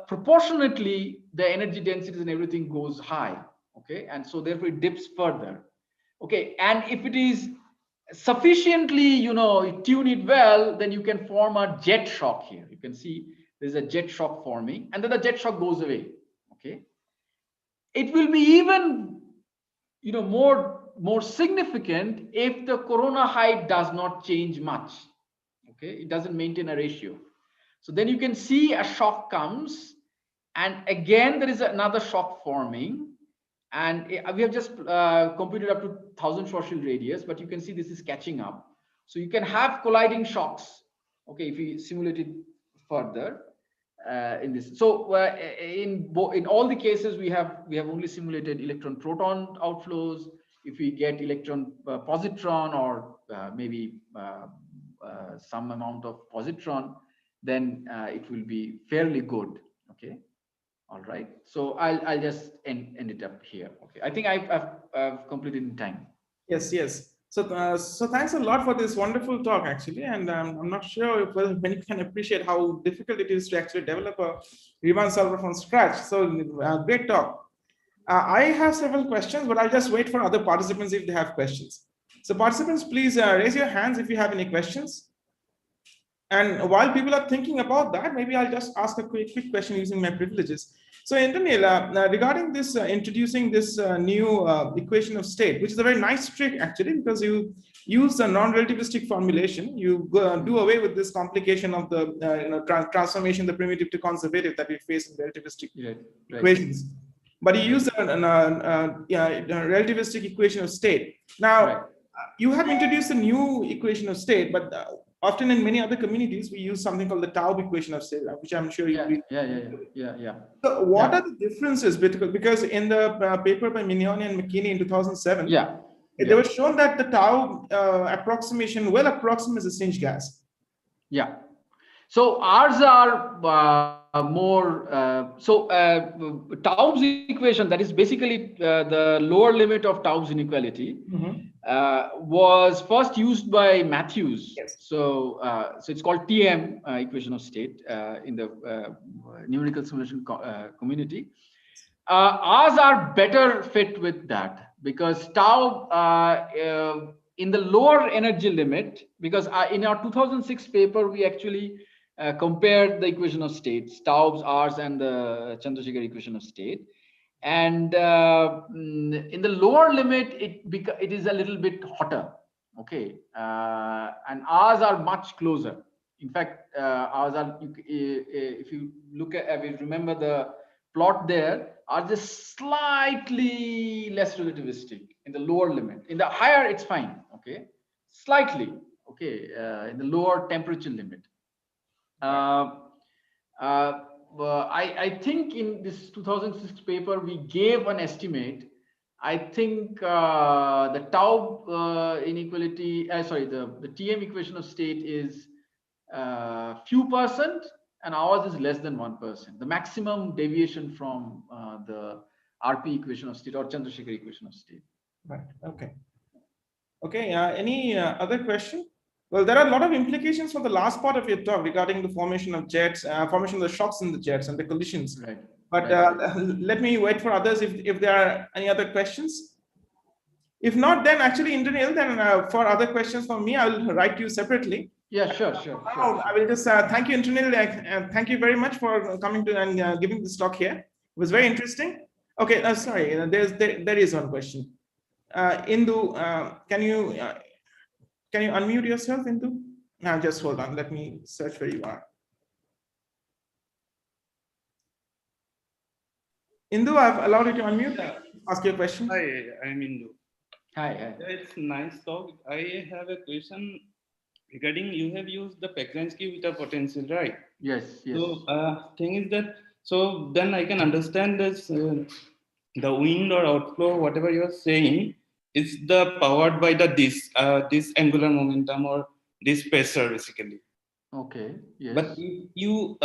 proportionately the energy densities and everything goes high. Okay, and so therefore it dips further. Okay, and if it is sufficiently, you tune it well, then you can form a jet shock here. You can see there's a jet shock forming, and then the jet shock goes away. Okay, it will be even, more significant if the corona height does not change much. Okay, it doesn't maintain a ratio. So then you can see a shock comes, and again there is another shock forming. And we have just computed up to 1,000 Schwarzschild radius, but you can see this is catching up. So you can have colliding shocks. Okay, if we simulate it further in this. So in all the cases, we have only simulated electron-proton outflows. If we get electron-positron or maybe some amount of positron, then it will be fairly good. Okay. All right, so I'll just end it up here. Okay, I think I've completed in time. Yes, yes. So so thanks a lot for this wonderful talk, actually. And I'm not sure if many can appreciate how difficult it is to actually develop a Riemann solver from scratch. So great talk. I have several questions, but I'll just wait for other participants if they have questions. So participants, please raise your hands if you have any questions. And while people are thinking about that, maybe I'll just ask a quick question using my privileges. So Indranil, regarding this, introducing this new equation of state, which is a very nice trick actually, because you use a non-relativistic formulation. You do away with this complication of the transformation, the primitive to conservative that we face in relativistic equations. But you use a relativistic equation of state. Now, you have introduced a new equation of state, but often in many other communities, we use something called the Taub equation of state, which I'm sure you. Yeah. So what are the differences? Because in the paper by Mignoni and McKinney in 2007, they were shown that the Taub approximation well approximates the Singe gas. Yeah. So ours are more. Taub's equation, that is basically the lower limit of Taub's inequality. Was first used by Matthews. Yes. So it's called TM equation of state in the numerical simulation community. Ours are better fit with that because Tau in the lower energy limit, because in our 2006 paper, we actually compared the equation of states, Taub's, ours, and the Chandrasekhar equation of state. And in the lower limit, it is a little bit hotter. Okay, and ours are much closer. In fact, ours are, if you look at, if you remember the plot there, ours is slightly less relativistic in the lower limit. In the higher, it's fine. Okay, slightly. Okay, in the lower temperature limit. I think in this 2006 paper, we gave an estimate. I think the Taub inequality, the TM equation of state is few percent, and ours is less than 1%. The maximum deviation from the RP equation of state or Chandrasekhar equation of state. Right. Okay. Okay. Any other question? Well, there are a lot of implications for the last part of your talk regarding the formation of jets, formation of the shocks in the jets and the collisions. Right. But let me wait for others if there are any other questions. If not, then actually, Indranil, then for other questions from me, I'll write you separately. Yeah, sure. I will just thank you, Indranil. Thank you very much for coming to and giving this talk here. It was very interesting. Okay, sorry, there is one question. Indu, can you unmute yourself, Indu? Now, just hold on. Let me search where you are. Indu, I've allowed you to unmute. Ask your question. Hi, I'm Indu. Hi. It's nice talk. I have a question regarding, you have used the Pekzansky with a potential, right? Yes. So thing is that, so then I can understand this, the wind or outflow, whatever you're saying, is the powered by the this angular momentum or this pressure basically. Okay. Yes. But if you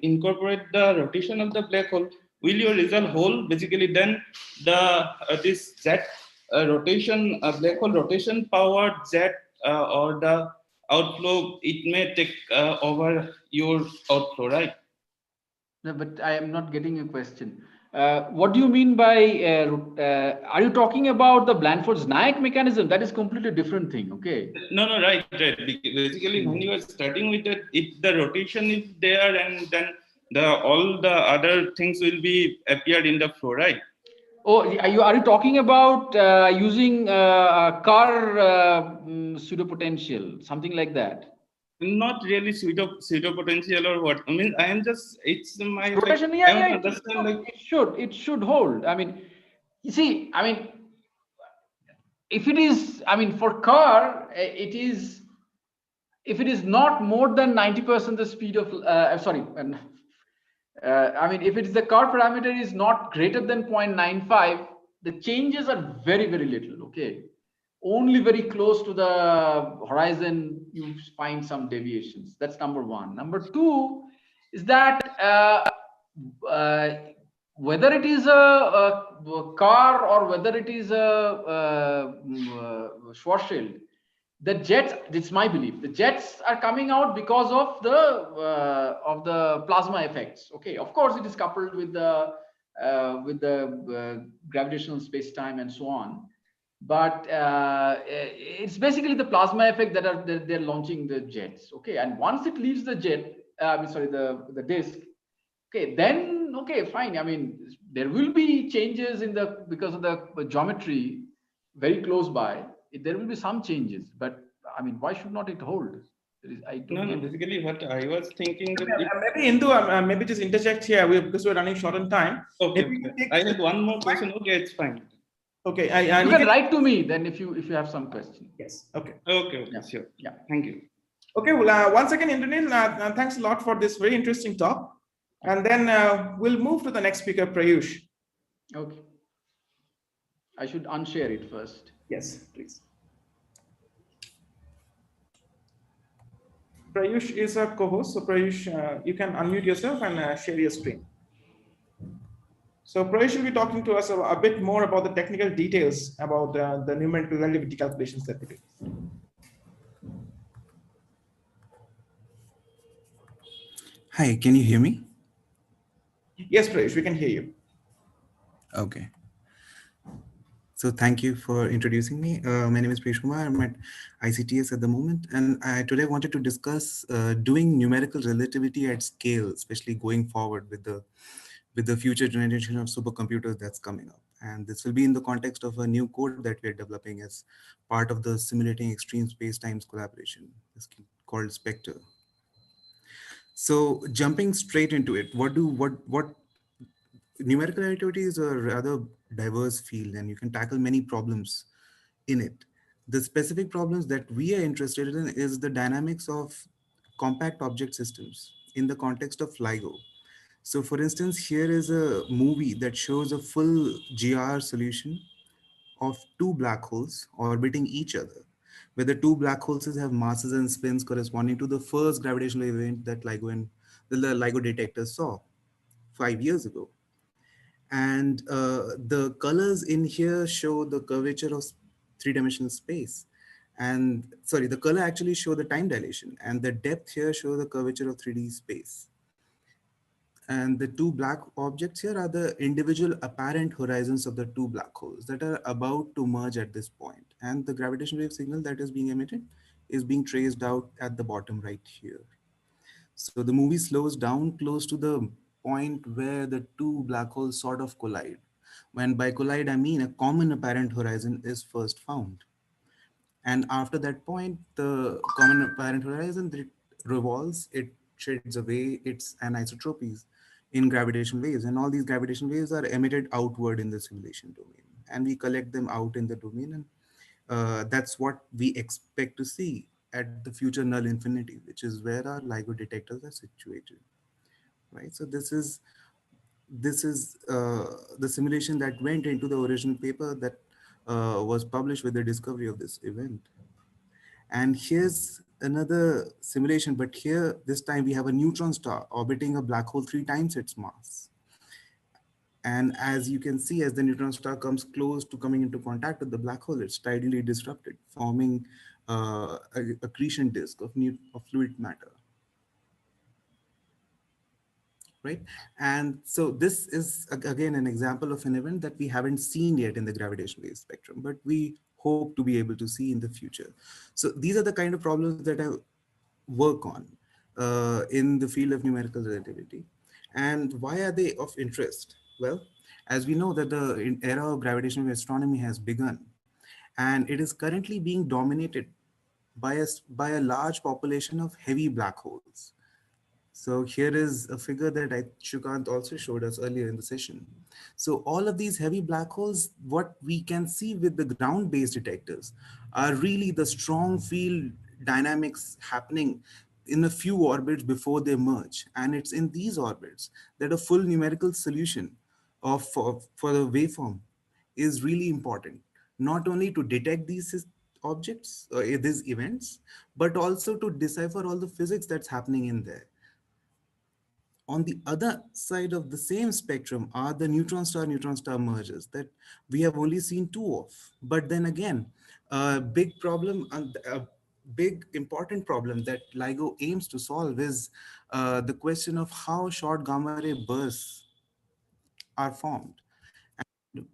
incorporate the rotation of the black hole, will your result hold basically then the this jet rotation, black hole rotation powered jet or the outflow, it may take over your outflow, right? No, but I am not getting a question. What do you mean by, are you talking about the Blandford's-Naik mechanism? That is completely different thing, okay? No, right. Basically, when you are starting with it, if the rotation is there, and then all the other things will be appeared in the flow, right? Oh, are you talking about using a Kerr pseudopotential, something like that? Not really pseudo potential or what. I mean, I am just, it's my Rotation, like, yeah, I don't yeah, understand, like, it should hold. I mean, you see, I mean, if it is, I mean, for Kerr, it is, if it is not more than 90% the speed of, sorry, I mean, if it is the Kerr parameter is not greater than 0.95, the changes are very, very little, okay? Only very close to the horizon, you find some deviations. That's number one. Number two is that whether it is a car or whether it is a Schwarzschild, the jets, it's my belief, the jets are coming out because of the plasma effects. Okay, of course, it is coupled with the gravitational space-time and so on. But it's basically the plasma effect that they're launching the jets. Okay, and once it leaves the jet, sorry, the disk. Okay, then okay, fine. I mean, there will be changes in the because of the geometry very close by. There will be some changes, but I mean, why should not it hold? no, basically what I was thinking that maybe Indu, maybe just interject here because we're running short on time. Okay, I have one more question. Okay, it's fine. Okay, you can write to me then if you have some question. Yes. Okay. Okay. Yeah. Sure. Yeah. Thank you. Okay. Well, once again, Indranil, thanks a lot for this very interesting talk. And then we'll move to the next speaker, Prayush. Okay. I should unshare it first. Yes, please. Prayush is a co-host. So Prayush, you can unmute yourself and share your screen. So Prayush will be talking to us a bit more about the technical details about the numerical relativity calculations that we do. Hi, can you hear me? Yes, Prayush, we can hear you. Okay. So thank you for introducing me. My name is Prayush Kumar. I'm at ICTS at the moment, and I today wanted to discuss doing numerical relativity at scale, especially going forward with the future generation of supercomputers that's coming up. And this will be in the context of a new code that we're developing as part of the Simulating Extreme Spacetimes collaboration. It's called Spectre. So jumping straight into it, what numerical relativity is a rather diverse field, and you can tackle many problems in it. The specific problems that we are interested in is the dynamics of compact object systems in the context of LIGO. So for instance, here is a movie that shows a full GR solution of two black holes orbiting each other, where the two black holes have masses and spins corresponding to the first gravitational event that the LIGO detector saw 5 years ago. And the colors in here show the curvature of three-dimensional space. And sorry, the color actually show the time dilation, and the depth here show the curvature of 3D space. And the two black objects here are the individual apparent horizons of the two black holes that are about to merge at this point. And the gravitational wave signal that is being emitted is being traced out at the bottom right here. So the movie slows down close to the point where the two black holes sort of collide. When by collide, I mean a common apparent horizon is first found. And after that point, the common apparent horizon that revolves, it shades away its anisotropies in gravitational waves. And all these gravitational waves are emitted outward in the simulation domain. And we collect them out in the domain. And that's what we expect to see at the future null infinity, which is where our LIGO detectors are situated, right? So this is the simulation that went into the original paper that was published with the discovery of this event. And here's another simulation, but here, this time we have a neutron star orbiting a black hole 3 times its mass. And as you can see, as the neutron star comes close to coming into contact with the black hole, it's tidally disrupted, forming a accretion disk of fluid matter. right? And so this is again an example of an event that we haven't seen yet in the gravitational wave spectrum, but we hope to be able to see in the future. So these are the kind of problems that I work on in the field of numerical relativity. And why are they of interest? Well, as we know that the era of gravitational astronomy has begun, and it is currently being dominated by a large population of heavy black holes. So here is a figure that Shukant also showed us earlier in the session. So all of these heavy black holes, what we can see with the ground-based detectors are really the strong field dynamics happening in a few orbits before they merge. And it's in these orbits that a full numerical solution for the waveform is really important, not only to detect these objects or these events, but also to decipher all the physics that's happening in there. On the other side of the same spectrum are the neutron star mergers that we have only seen two of. But then again, a big problem and a big important problem that LIGO aims to solve is the question of how short gamma ray bursts are formed.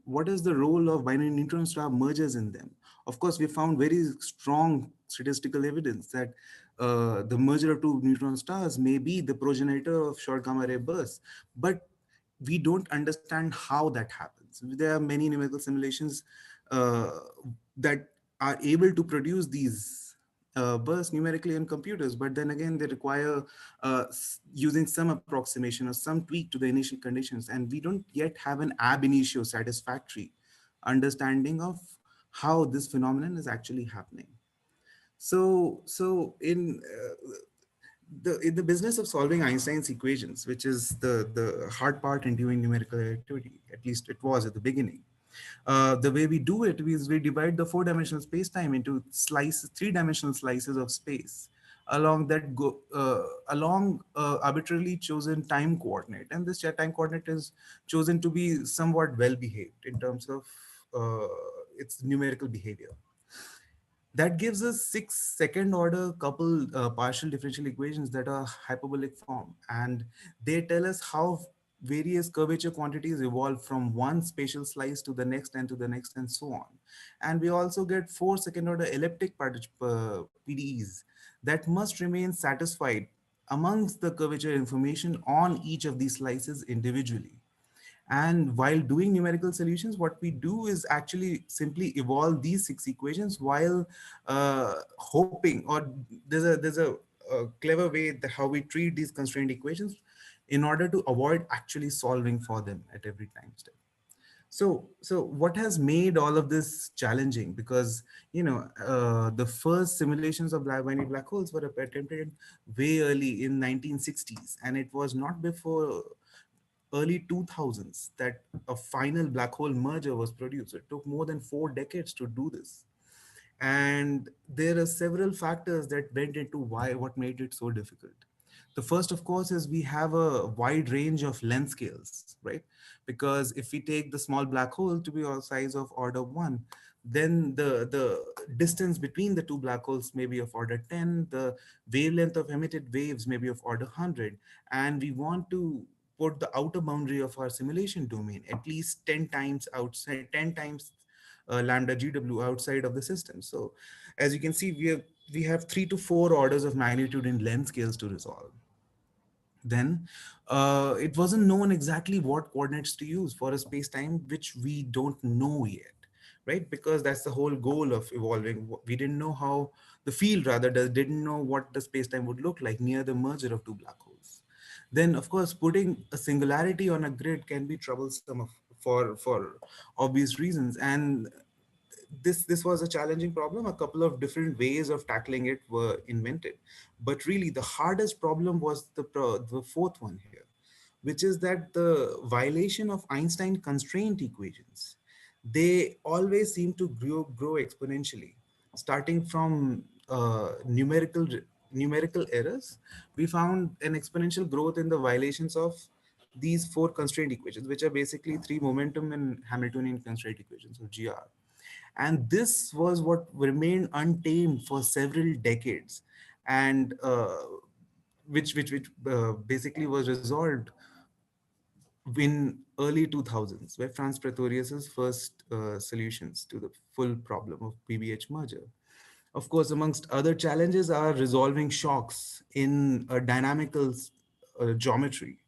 What is the role of binary neutron star mergers in them? Of course, we found very strong statistical evidence that the merger of two neutron stars may be the progenitor of short gamma ray bursts, but we don't understand how that happens. There are many numerical simulations that are able to produce these bursts numerically in computers, but then again, they require using some approximation or some tweak to the initial conditions. And we don't yet have an ab initio satisfactory understanding of how this phenomenon is actually happening. So in the business of solving Einstein's equations, which is the hard part in doing numerical activity, at least it was at the beginning, the way we do it is we divide the four-dimensional space-time into slices, three-dimensional slices of space along that go along arbitrarily chosen time coordinate, and this time coordinate is chosen to be somewhat well behaved in terms of its numerical behavior. That gives us 6 second order coupled partial differential equations that are hyperbolic form, and they tell us how various curvature quantities evolve from one spatial slice to the next and to the next and so on. And we also get 4 second order elliptic PDEs that must remain satisfied amongst the curvature information on each of these slices individually. And while doing numerical solutions, what we do is actually simply evolve these 6 equations while hoping, or there's a clever way that how we treat these constraint equations in order to avoid actually solving for them at every time step. So what has made all of this challenging? Because the first simulations of binary black holes were attempted way early in 1960s, and it was not before early 2000s that a final black hole merger was produced. It took more than 4 decades to do this. And there are several factors that went into what made it so difficult. The first, of course, is we have a wide range of length scales, right? Because if we take the small black hole to be a size of order 1, then the distance between the two black holes may be of order 10, the wavelength of emitted waves may be of order 100, and we want to put the outer boundary of our simulation domain at least 10 times outside, 10 times lambda GW outside of the system. So as you can see, we have 3 to 4 orders of magnitude in length scales to resolve. Then it wasn't known exactly what coordinates to use for a space-time which we don't know yet, right? Because that's the whole goal of evolving. We didn't know how the field rather didn't know what the space-time would look like near the merger of two black holes. Then of course, putting a singularity on a grid can be troublesome for obvious reasons. And this was a challenging problem. A couple of different ways of tackling it were invented, but really the hardest problem was the fourth one here, which is that the violation of Einstein constraint equations, they always seem to grow exponentially, starting from numerical errors. We found an exponential growth in the violations of these 4 constraint equations, which are basically 3 momentum and Hamiltonian constraint equations, or GR. And this was what remained untamed for several decades, and which basically was resolved in early 2000s were Franz Pretorius's first solutions to the full problem of BBH merger. Of course, amongst other challenges are resolving shocks in a dynamical geometry.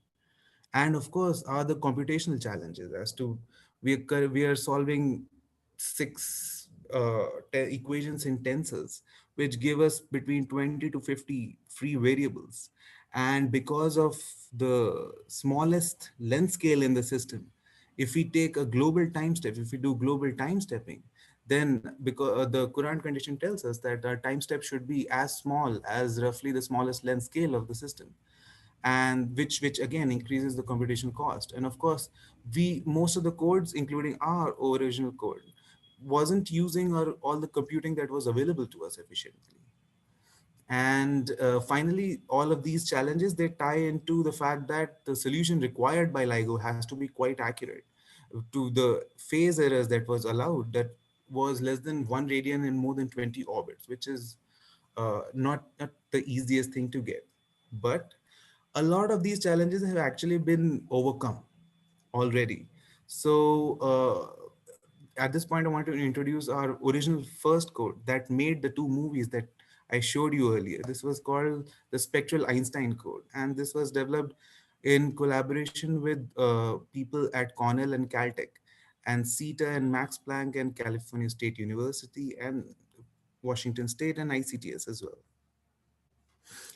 And of course, are the computational challenges as to we are solving six equations in tensors, which give us between 20 to 50 free variables. And because of the smallest length scale in the system, if we take a global time step, if we do global time stepping, then because the Courant condition tells us that our time step should be as small as roughly the smallest length scale of the system, and which again increases the computational cost. And of course, we most of the codes, including our original code, wasn't using all the computing that was available to us efficiently. And finally, all of these challenges, they tie into the fact that the solution required by LIGO has to be quite accurate to the phase errors that was allowed, that was less than 1 radian in more than 20 orbits, which is not the easiest thing to get. But a lot of these challenges have actually been overcome already. So at this point, I want to introduce our original first code that made the two movies that I showed you earlier. This was called the Spectral Einstein code, and this was developed in collaboration with people at Cornell and Caltech, and CETA and Max Planck and California State University and Washington State and ICTS as well.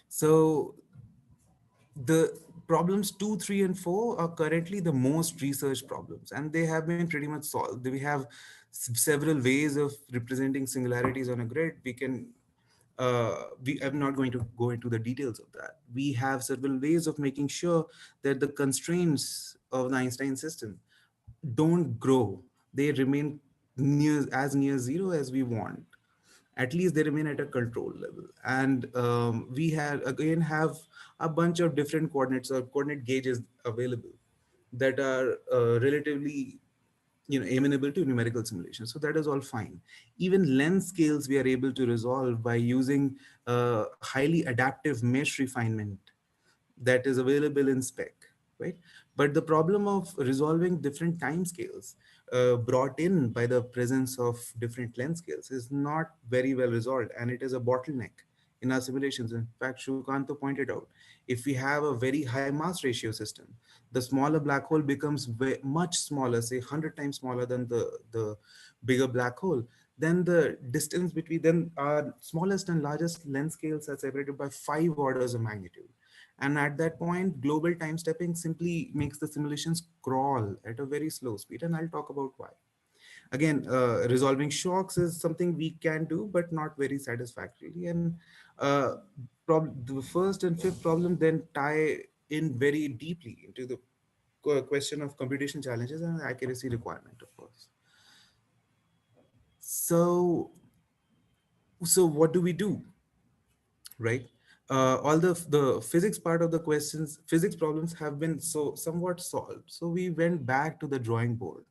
So the problems 2, 3, and 4 are currently the most researched problems, and they have been pretty much solved. We have several ways of representing singularities on a grid. I'm not going to go into the details of that. We have several ways of making sure that the constraints of the Einstein system don't grow. They remain near zero as we want. At least they remain at a control level. And we have a bunch of different coordinates or coordinate gauges available that are relatively amenable to numerical simulation. So that is all fine. Even length scales we are able to resolve by using highly adaptive mesh refinement that is available in spec, right? But the problem of resolving different time scales brought in by the presence of different length scales is not very well resolved, and it is a bottleneck in our simulations. In fact, Shukanto pointed out, if we have a very high mass ratio system, the smaller black hole becomes much smaller, say 100 times smaller than the bigger black hole. Then the distance between them, our smallest and largest length scales are separated by 5 orders of magnitude. And at that point, global time stepping simply makes the simulations crawl at a very slow speed. And I'll talk about why. Again, resolving shocks is something we can do, but not very satisfactorily. And the first and fifth problem then tie in very deeply into the question of computation challenges and accuracy requirement, of course. So what do we do, right? All the physics part of the physics problems have been somewhat solved. So we went back to the drawing board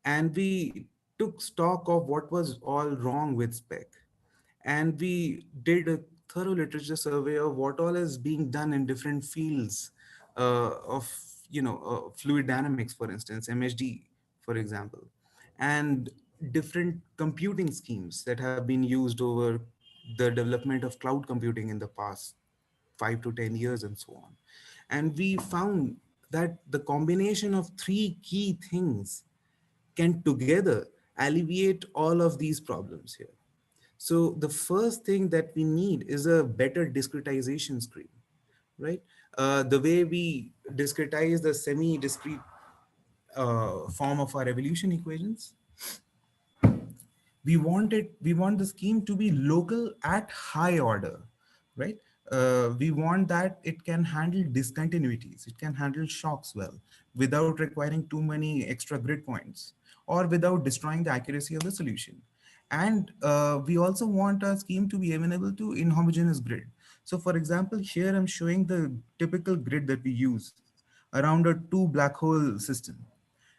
and we took stock of what was all wrong with spec. And we did a thorough literature survey of what all is being done in different fields of fluid dynamics, for instance, MHD, for example, and different computing schemes that have been used over the development of cloud computing in the past 5 to 10 years and so on. And we found that the combination of 3 key things can together alleviate all of these problems here. So the first thing that we need is a better discretization scheme, right? The way we discretize the semi-discrete form of our evolution equations, we want the scheme to be local at high order, right? We want that it can handle discontinuities, it can handle shocks well, without requiring too many extra grid points or without destroying the accuracy of the solution. And we also want our scheme to be amenable to inhomogeneous grid. So for example, here I'm showing the typical grid that we use around a 2 black hole system.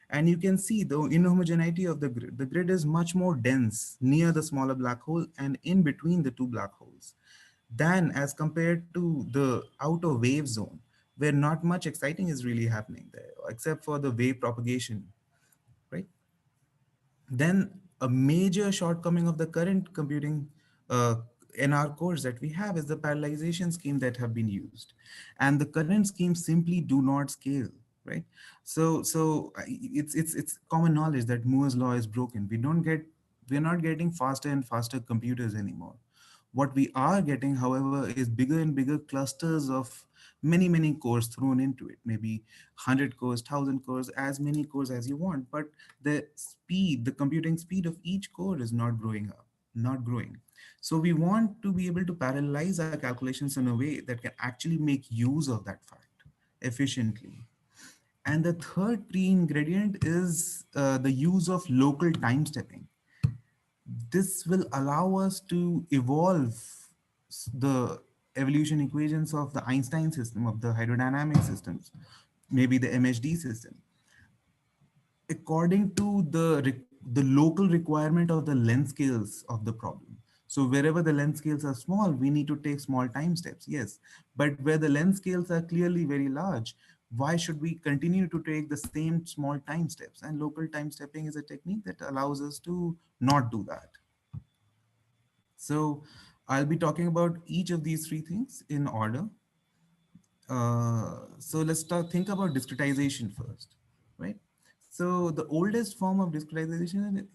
And you can see the inhomogeneity of the grid. The grid is much more dense near the smaller black hole and in between the 2 black holes than as compared to the outer wave zone, where not much exciting is really happening there, except for the wave propagation, right? Then a major shortcoming of the current computing NR cores that we have is the parallelization scheme that have been used, and the current schemes simply do not scale, right? It's common knowledge that Moore's law is broken. We're not getting faster and faster computers anymore. What we are getting, however, is bigger and bigger clusters of many cores thrown into it, maybe 100 cores, 1,000 cores, as many cores as you want. But the computing speed of each core is not growing. So we want to be able to parallelize our calculations in a way that can actually make use of that fact efficiently. And the third pre-ingredient is the use of local time stepping. This will allow us to evolve the evolution equations of the Einstein system, of the hydrodynamic systems, maybe the MHD system, according to the local requirement of the length scales of the problem. So wherever the length scales are small, we need to take small time steps, yes. But where the length scales are clearly very large, why should we continue to take the same small time steps? And local time stepping is a technique that allows us to not do that. So I'll be talking about each of these three things in order. So let's think about discretization first, right? So the oldest form of discretization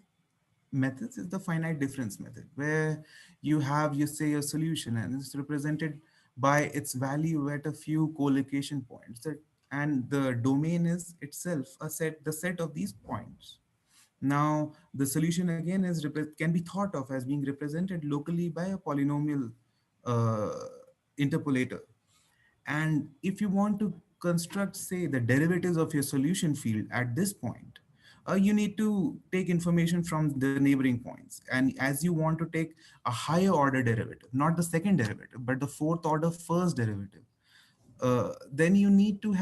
methods is the finite difference method, where you say a solution and it's represented by its value at a few collocation points, and the domain is itself the set of these points. Now, the solution again can be thought of as being represented locally by a polynomial uh, interpolator. And if you want to construct, say, the derivatives of your solution field at this point, you need to take information from the neighboring points. And as you want to take a higher order derivative, not the second derivative, but the fourth order first derivative, then you need to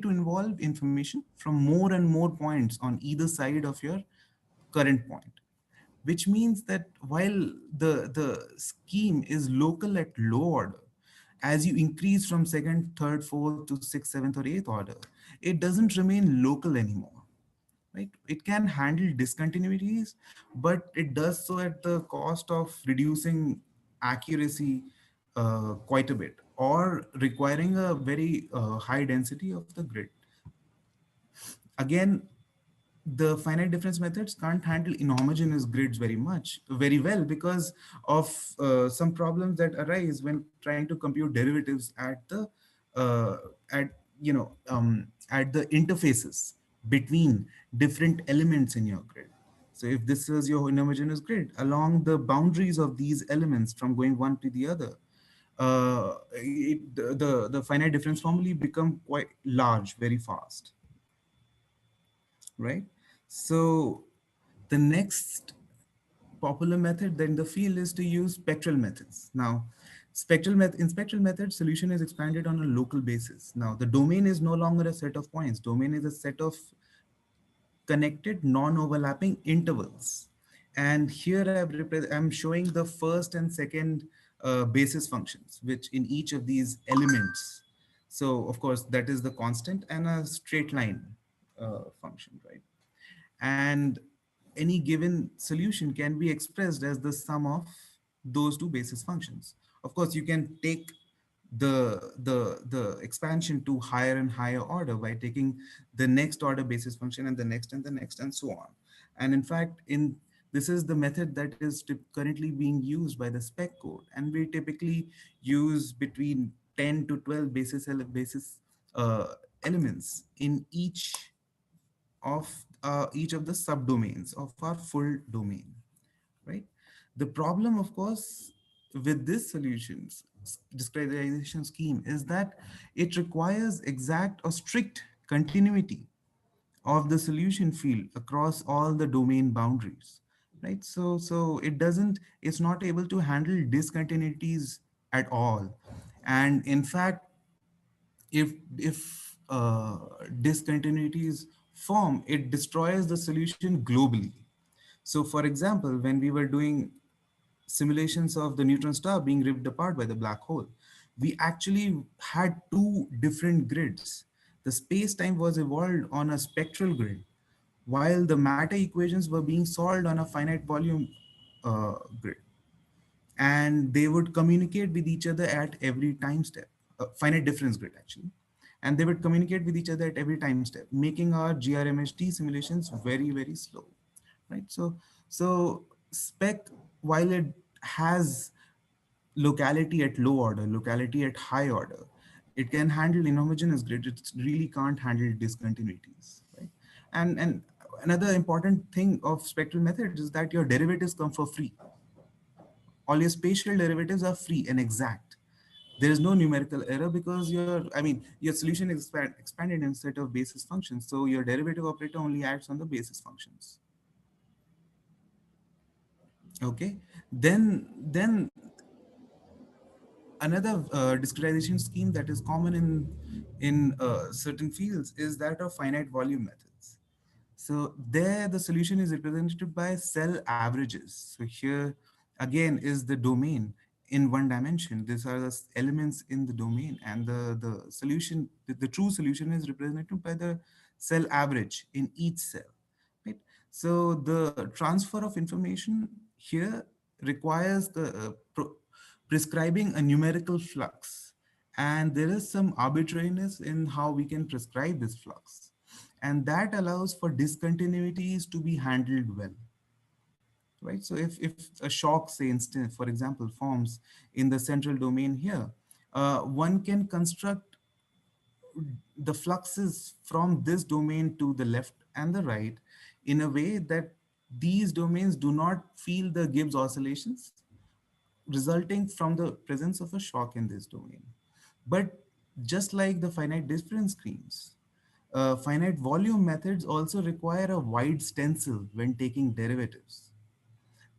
involve information from more and more points on either side of your current point, which means that while the scheme is local at low order, as you increase from second, third, fourth to sixth, seventh, or eighth order, it doesn't remain local anymore, right? It can handle discontinuities, but it does so at the cost of reducing accuracy quite a bit, or requiring a very high density of the grid. Again, the finite difference methods can't handle inhomogeneous grids very well, because of some problems that arise when trying to compute derivatives at the uh, at at the interfaces between different elements in your grid. So if this is your inhomogeneous grid, along the boundaries of these elements from going one to the other, the finite difference formulae become quite large very fast, right? So the next popular method in the field is to use spectral methods. Now, in spectral methods, solution is expanded on a local basis. Now, the domain is no longer a set of points. Domain is a set of connected non-overlapping intervals. And here I'm showing the first and second basis functions, which in each of these elements. So of course, that is the constant and a straight line function, right? And any given solution can be expressed as the sum of those two basis functions. Of course, you can take the expansion to higher and higher order by taking the next order basis function and the next and the next and so on. And in fact, this is the method that is currently being used by the spec code, and we typically use between 10 to 12 basis elements in each of the subdomains of our full domain, right? The problem, of course, with this solutions discretization scheme is that it requires exact or strict continuity of the solution field across all the domain boundaries, right? So it's not able to handle discontinuities at all. And in fact, if discontinuities form, it destroys the solution globally. So for example, when we were doing simulations of the neutron star being ripped apart by the black hole, we actually had two different grids. The space-time was evolved on a spectral grid, while the matter equations were being solved on a finite volume grid. And they would communicate with each other at every time step, finite difference grid actually. And they would communicate with each other at every time step, making our GRMHT simulations very, very slow, right? So spec, while it has locality at low order, locality at high order, it can handle inhomogeneous grid. It really can't handle discontinuities, right? And another important thing of spectral methods is that your derivatives come for free. All your spatial derivatives are free and exact. There is no numerical error because your solution is expanded in set of basis functions. So your derivative operator only acts on the basis functions. Okay, then another discretization scheme that is common in certain fields is that of finite volume methods. So there the solution is represented by cell averages. So here again is the domain in one dimension. These are the elements in the domain, and the solution, the true solution is represented by the cell average in each cell. Right? So the transfer of information here requires the prescribing a numerical flux. And there is some arbitrariness in how we can prescribe this flux. And that allows for discontinuities to be handled well. Right? So if a shock, say, instance, for example, forms in the central domain here, one can construct the fluxes from this domain to the left and the right in a way that these domains do not feel the Gibbs oscillations resulting from the presence of a shock in this domain. But just like the finite difference schemes, finite volume methods also require a wide stencil when taking derivatives.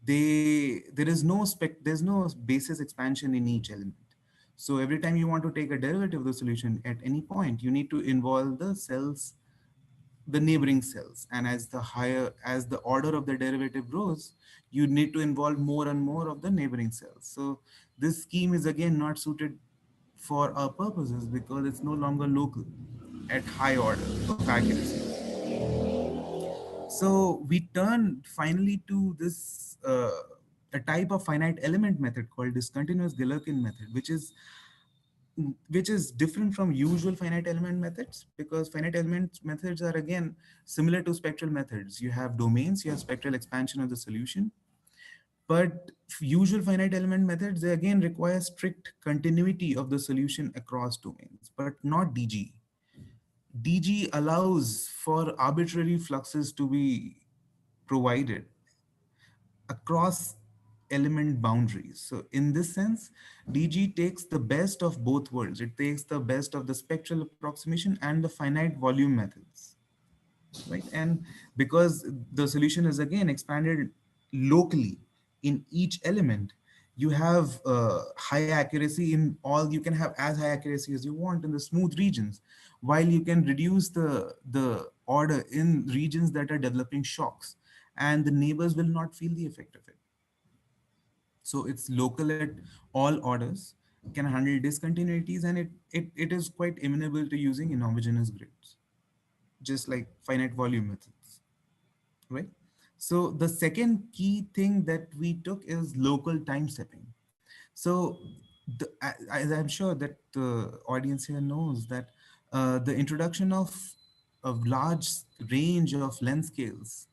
There's no basis expansion in each element. So every time you want to take a derivative of the solution at any point, you need to involve the cells, the neighboring cells. And as the order of the derivative grows, you need to involve more and more of the neighboring cells. So this scheme is again not suited for our purposes because it's no longer local at high order of accuracy. So we turn finally to this a type of finite element method called discontinuous Galerkin method, which is different from usual finite element methods, because finite element methods are again similar to spectral methods. You have domains, you have spectral expansion of the solution. But usual finite element methods, they again require strict continuity of the solution across domains, but not DG. DG allows for arbitrary fluxes to be provided across element boundaries. So in this sense, DG takes the best of both worlds. It takes the best of the spectral approximation and the finite volume methods, right? And because the solution is again expanded locally in each element, you have high accuracy in all. You can have as high accuracy as you want in the smooth regions, while you can reduce the order in regions that are developing shocks, and the neighbors will not feel the effect of it. So it's local at all orders, can handle discontinuities, and it is quite amenable to using inhomogeneous grids, just like finite volume methods, right? So the second key thing that we took is local time stepping. So as I'm sure that the audience here knows that the introduction of a large range of length scales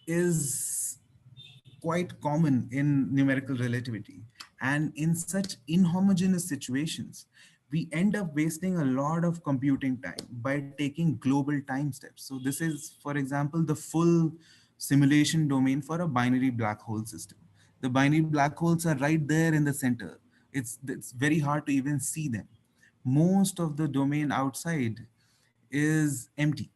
is quite common in numerical relativity. And in such inhomogeneous situations, we end up wasting a lot of computing time by taking global time steps. So this is, for example, the full simulation domain for a binary black hole system. The binary black holes are right there in the center. It's very hard to even see them. Most of the domain outside is empty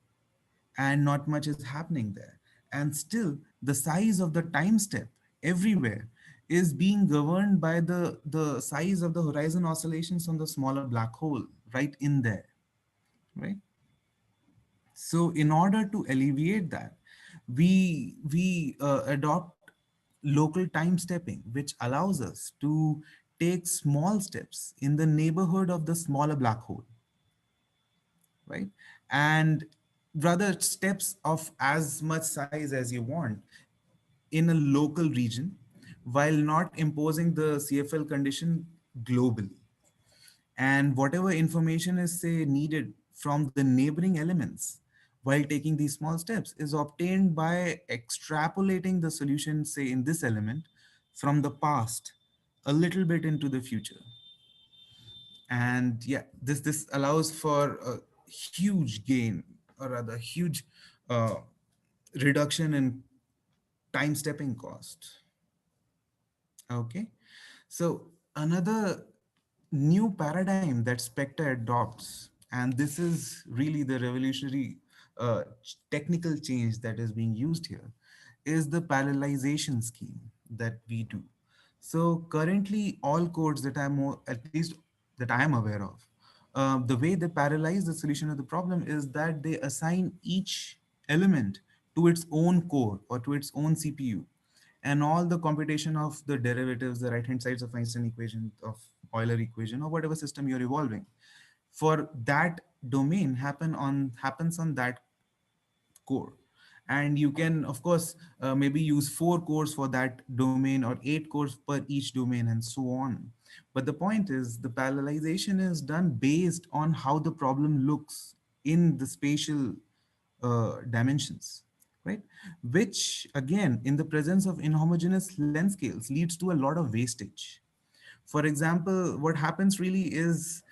and not much is happening there. And still, the size of the time step everywhere is being governed by the size of the horizon oscillations on the smaller black hole right in there, right? So in order to alleviate that, we adopt local time stepping, which allows us to take small steps in the neighborhood of the smaller black hole, right? And rather steps of as much size as you want in a local region while not imposing the CFL condition globally. And whatever information is say needed from the neighboring elements while taking these small steps is obtained by extrapolating the solution say in this element from the past a little bit into the future. And yeah, this allows for a huge gain, or rather huge uh, reduction in time stepping cost. Okay, so another new paradigm that Spectre adopts, and this is really the revolutionary technical change that is being used here, is the parallelization scheme that we do. So currently, all codes that at least that I am aware of, the way they parallelize the solution of the problem is that they assign each element to its own core or to its own CPU, and all the computation of the derivatives, the right-hand sides of Einstein equation, of Euler equation, or whatever system you're evolving, for that domain happens on that core. And you can, of course, maybe use 4 cores for that domain or 8 cores per each domain and so on. But the point is the parallelization is done based on how the problem looks in the spatial dimensions, right? Which again, in the presence of inhomogeneous length scales, leads to a lot of wastage. For example, what happens really is,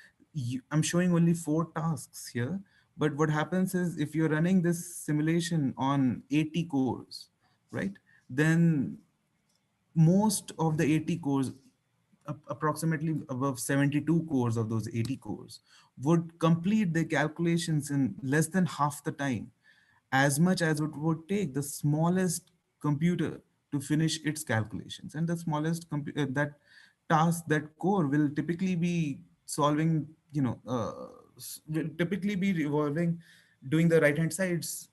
I'm showing only 4 tasks here, but what happens is if you're running this simulation on 80 cores, right? Then most of the 80 cores, approximately above 72 cores of those 80 cores, would complete their calculations in less than half the time, as much as it would take the smallest computer to finish its calculations. And the smallest that task, that core will typically be solving, will typically be revolving, doing the right hand sides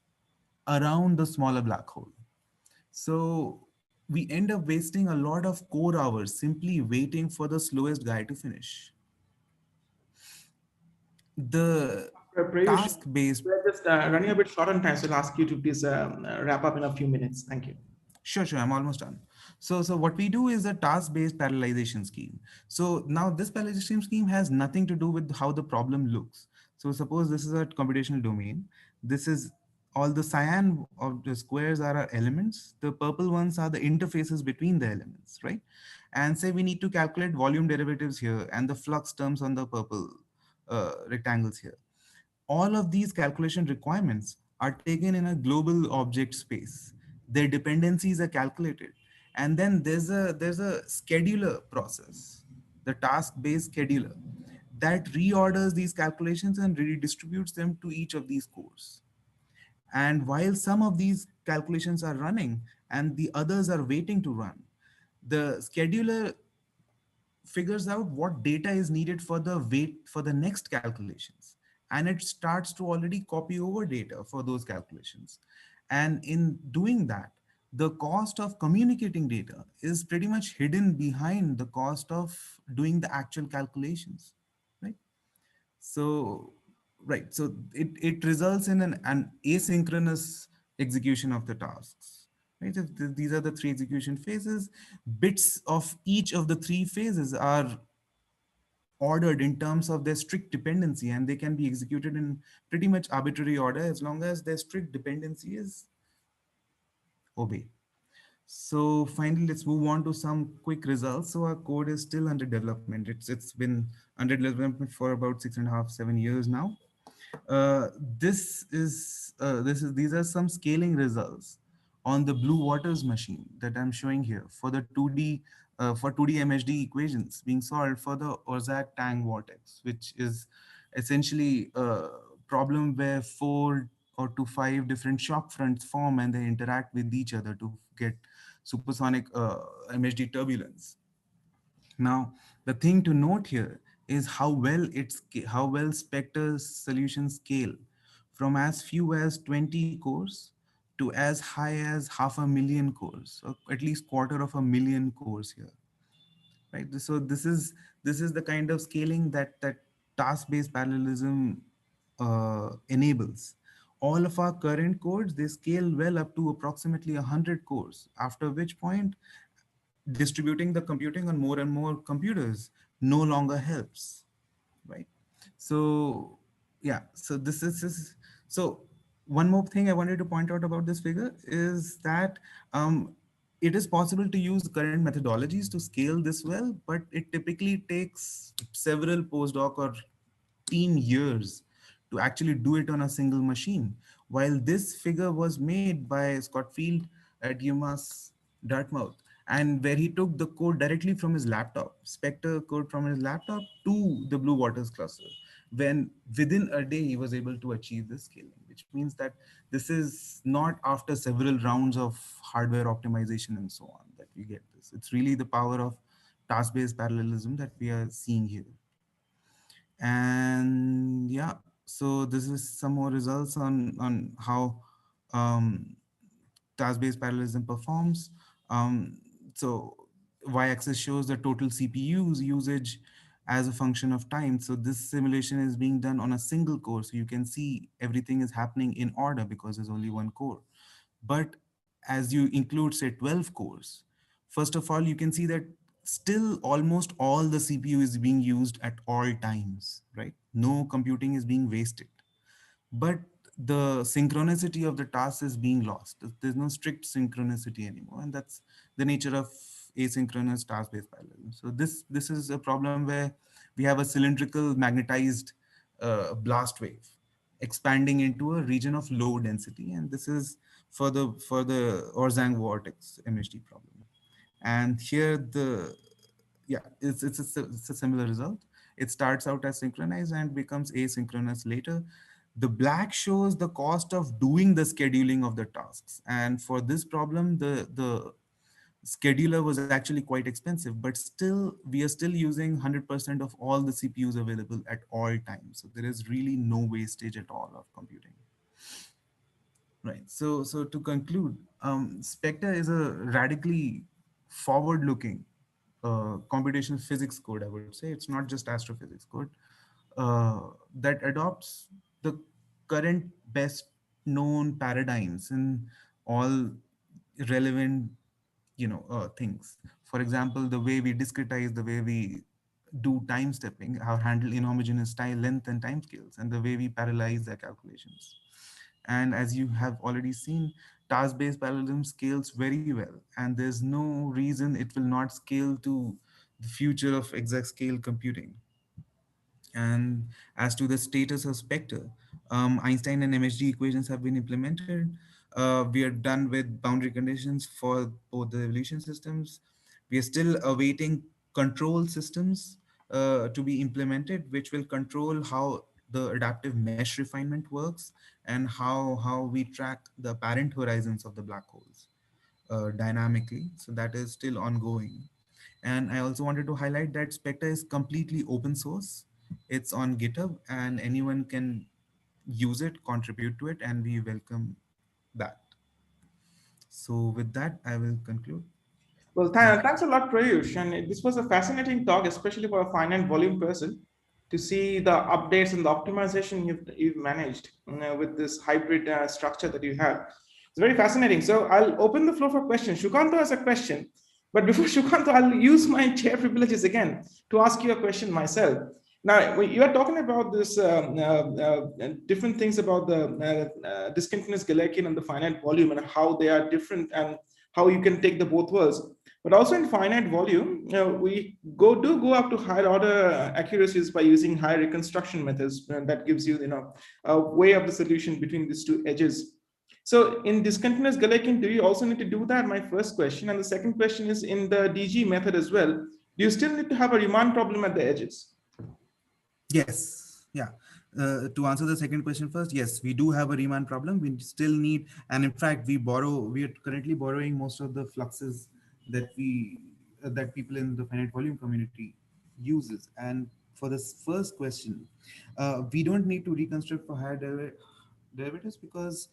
around the smaller black hole. So we end up wasting a lot of core hours simply waiting for the slowest guy to finish. The Prayush, task based. we're just running a bit short on time, so I'll ask you to please wrap up in a few minutes. Thank you. Sure, I'm almost done. So what we do is a task-based parallelization scheme. So now this parallelization scheme has nothing to do with how the problem looks. So suppose this is a computational domain. This is all the cyan of the squares are our elements. The purple ones are the interfaces between the elements, right? And say we need to calculate volume derivatives here and the flux terms on the purple rectangles here. All of these calculation requirements are taken in a global object space. Their dependencies are calculated. And then there's a scheduler process, the task-based scheduler, that reorders these calculations and redistributes them to each of these cores. And while some of these calculations are running and the others are waiting to run, the scheduler figures out what data is needed for the next calculations, and it starts to already copy over data for those calculations. And in doing that, the cost of communicating data is pretty much hidden behind the cost of doing the actual calculations, right? So so it results in an asynchronous execution of the tasks, right? If these are the 3 execution phases, bits of each of the 3 phases are ordered in terms of their strict dependency, and they can be executed in pretty much arbitrary order as long as their strict dependency is obeyed. So finally, let's move on to some quick results. So our code is still under development. It's been under development for about 6.5, 7 years now. Uh, these are some scaling results on the Blue Waters machine that I'm showing here for the 2D MHD equations being solved for the Orszag Tang vortex, which is essentially a problem where 4 or to 5 different shock fronts form and they interact with each other to get supersonic MHD turbulence. Now, the thing to note here is how well Spectre's solutions scale from as few as 20 cores to as high as 500,000 cores, or at least 250,000 cores here. right? So this is the kind of scaling that task-based parallelism enables. All of our current codes, they scale well up to approximately 100 cores, after which point distributing the computing on more and more computers no longer helps, right? So yeah, so so one more thing I wanted to point out about this figure is that it is possible to use current methodologies to scale this well, but it typically takes several postdoc or team years to actually do it on a single machine. While this figure was made by Scott Field at UMass Dartmouth, and where he took the code directly from his laptop, Spectre code from his laptop to the Blue Waters cluster, when within a day he was able to achieve this scaling, which means that this is not after several rounds of hardware optimization and so on that we get this. It's really the power of task-based parallelism that we are seeing here. And yeah, so this is some more results on how task-based parallelism performs. So y-axis shows the total CPU's usage as a function of time. So this simulation is being done on a single core, so you can see everything is happening in order because there's only one core. But as you include, say, 12 cores, first of all, you can see that still almost all the CPU is being used at all times, right? No computing is being wasted. But the synchronicity of the task is being lost. There's no strict synchronicity anymore. And that's the nature of asynchronous task-based parallelism. So this is a problem where we have a cylindrical magnetized blast wave expanding into a region of low density. And this is for the Orszag vortex MHD problem. And here it's a similar result. It starts out as synchronized and becomes asynchronous later. The black shows the cost of doing the scheduling of the tasks. And for this problem, the scheduler was actually quite expensive, but still we are still using 100% of all the CPUs available at all times. So there is really no wastage at all of computing. Right. So to conclude, Spectre is a radically forward-looking computational physics code, I would say. It's not just astrophysics code that adopts the current best known paradigms in all relevant things. For example, the way we discretize, the way we do time stepping, how handle inhomogeneous time length and time scales, and the way we parallelize their calculations. And as you have already seen, task-based parallelism scales very well, and there's no reason it will not scale to the future of exact scale computing. And as to the status of Spectre, Einstein and MHD equations have been implemented. We are done with boundary conditions for both the evolution systems. We are still awaiting control systems to be implemented, which will control how the adaptive mesh refinement works and how we track the apparent horizons of the black holes dynamically. So that is still ongoing. And I also wanted to highlight that Spectre is completely open source. It's on GitHub and anyone can use it, contribute to it, and we welcome that. So with that, I will conclude. Well, thanks a lot, Prayush. And this was a fascinating talk, especially for a finite volume person, to see the updates and the optimization you've managed with this hybrid structure that you have. It's very fascinating. So I'll open the floor for questions. Shukanto has a question, but before Shukanto, I'll use my chair privileges again to ask you a question myself. Now, you are talking about this different things about the discontinuous Galerkin and the finite volume and how they are different and how you can take the both worlds. But also in finite volume, we go up to higher order accuracies by using higher reconstruction methods, and that gives you, a way of the solution between these two edges. So in discontinuous Galerkin, do you also need to do that? My first question. And the second question is in the DG method as well, do you still need to have a Riemann problem at the edges? Yes, yeah. To answer the second question first, yes, we do have a Riemann problem. We still need, and in fact, we are currently borrowing most of the fluxes that people in the finite volume community uses. And for this first question, we don't need to reconstruct for higher derivatives because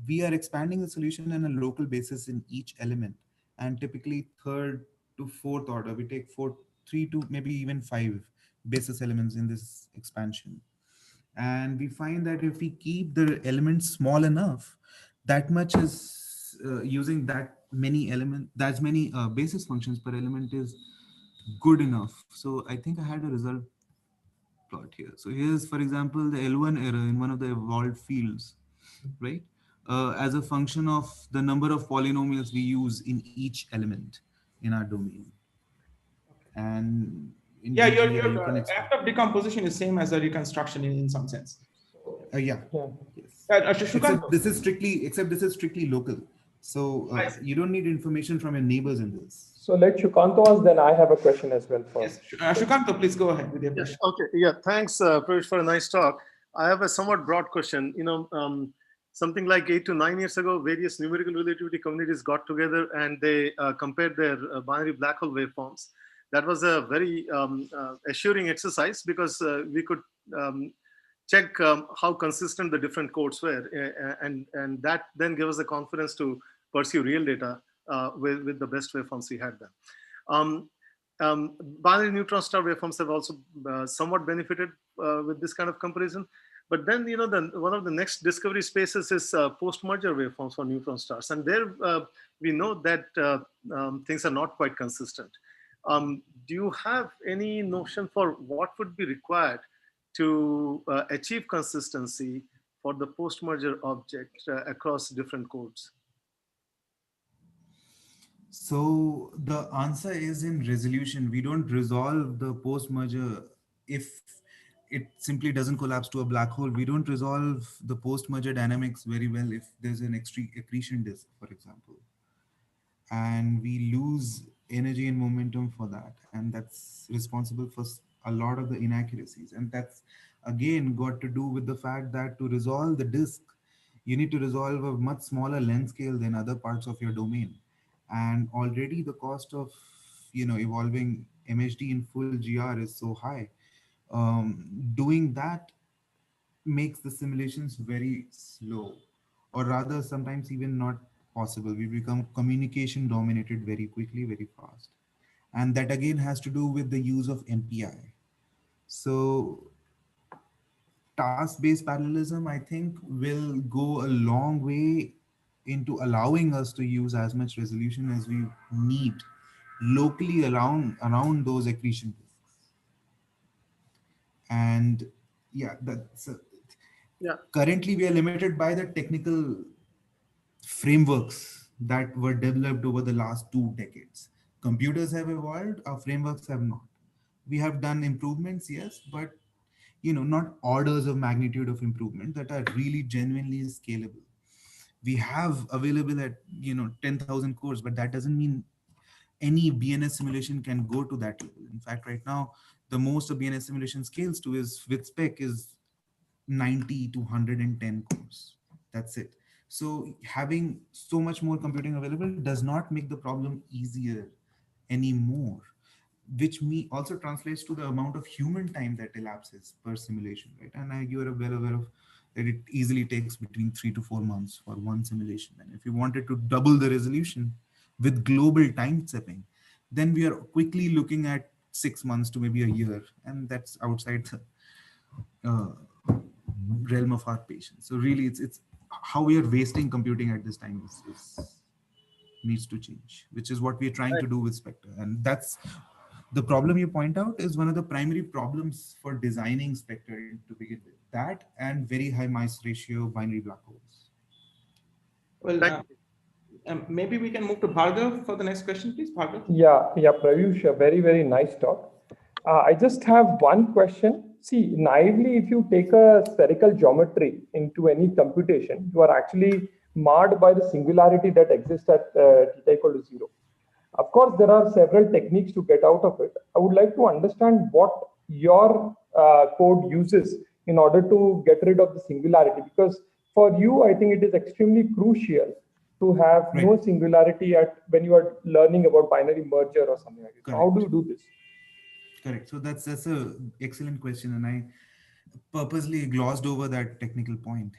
we are expanding the solution on a local basis in each element. And typically third to fourth order. We take 3 to maybe even 5 basis elements in this expansion. And we find that if we keep the elements small enough, that much is using that many basis functions per element is good enough. So I think I had a result plot here. So here's, for example, the L1 error in one of the evolved fields, right? As a function of the number of polynomials we use in each element in our domain. And in yeah, VGA, you your can expect. act of decomposition is same as a reconstruction in some sense. Yeah. Yes. Except this is strictly local. So you don't need information from your neighbors in this. So let Shukanto ask, then I have a question as well. Yes, Shukanto, please go ahead with your question. Okay, yeah, thanks, Pravesh, for a nice talk. I have a somewhat broad question. Something like 8 to 9 years ago, various numerical relativity communities got together and they compared their binary black hole waveforms. That was a very assuring exercise because we could check how consistent the different codes were, and that then gave us the confidence to pursue real data with the best waveforms we had then. Binary neutron star waveforms have also somewhat benefited with this kind of comparison. But then, one of the next discovery spaces is post-merger waveforms for neutron stars. And there we know that things are not quite consistent. Do you have any notion for what would be required to achieve consistency for the post-merger object across different codes? So the answer is in resolution. We don't resolve the post-merger if it simply doesn't collapse to a black hole. We don't resolve the post-merger dynamics very well if there's an accretion disk, for example. And we lose energy and momentum for that. And that's responsible for a lot of the inaccuracies. And that's, again, got to do with the fact that to resolve the disk, you need to resolve a much smaller length scale than other parts of your domain. And already the cost of evolving MHD in full GR is so high. Doing that makes the simulations very slow, or rather sometimes even not possible. We become communication dominated very quickly, very fast. And that again has to do with the use of MPI. So task-based parallelism, I think, will go a long way into allowing us to use as much resolution as we need locally around those accretion disks. And yeah, currently we are limited by the technical frameworks that were developed over the last 2 decades. Computers have evolved, our frameworks have not. We have done improvements, yes, but not orders of magnitude of improvement that are really genuinely scalable. We have available at 10,000 cores, but that doesn't mean any BNS simulation can go to that level. In fact, right now, the most a BNS simulation scales to is with spec is 90 to 110 cores. That's it. So having so much more computing available does not make the problem easier anymore, which also translates to the amount of human time that elapses per simulation, right? And you are well aware of that it easily takes between 3 to 4 months for one simulation. And if you wanted to double the resolution with global time stepping, then we are quickly looking at 6 months to maybe a year, and that's outside the realm of our patience. So really, it's how we are wasting computing at this time needs to change, which is what we are trying to do with Spectre. And that's the problem you point out is one of the primary problems for designing Spectre to begin with. That and very high mass ratio binary black holes. Well, maybe we can move to Bhargav for the next question, please. Bhargav. Yeah, Pravyush, a very, very nice talk. I just have one question. See, naively, if you take a spherical geometry into any computation, you are actually marred by the singularity that exists at theta equal to 0. Of course, there are several techniques to get out of it. I would like to understand what your code uses in order to get rid of the singularity, because for you, I think it is extremely crucial to have no singularity when you are learning about binary merger or something like that. So how do you do this? Correct. So that's an excellent question, and purposely glossed over that technical point.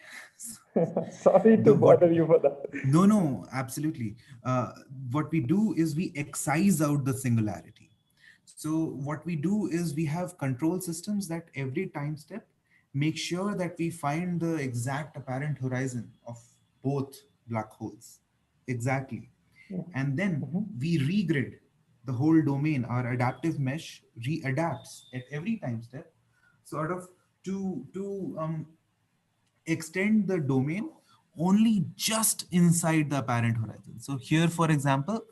Sorry to bother you for that. No, absolutely. What we do is we excise out the singularity. So what we do is we have control systems that every time step make sure that we find the exact apparent horizon of both black holes. Exactly. And then we regrid the whole domain. Our adaptive mesh readapts at every time step, sort of to extend the domain only just inside the apparent horizon. So here, for example,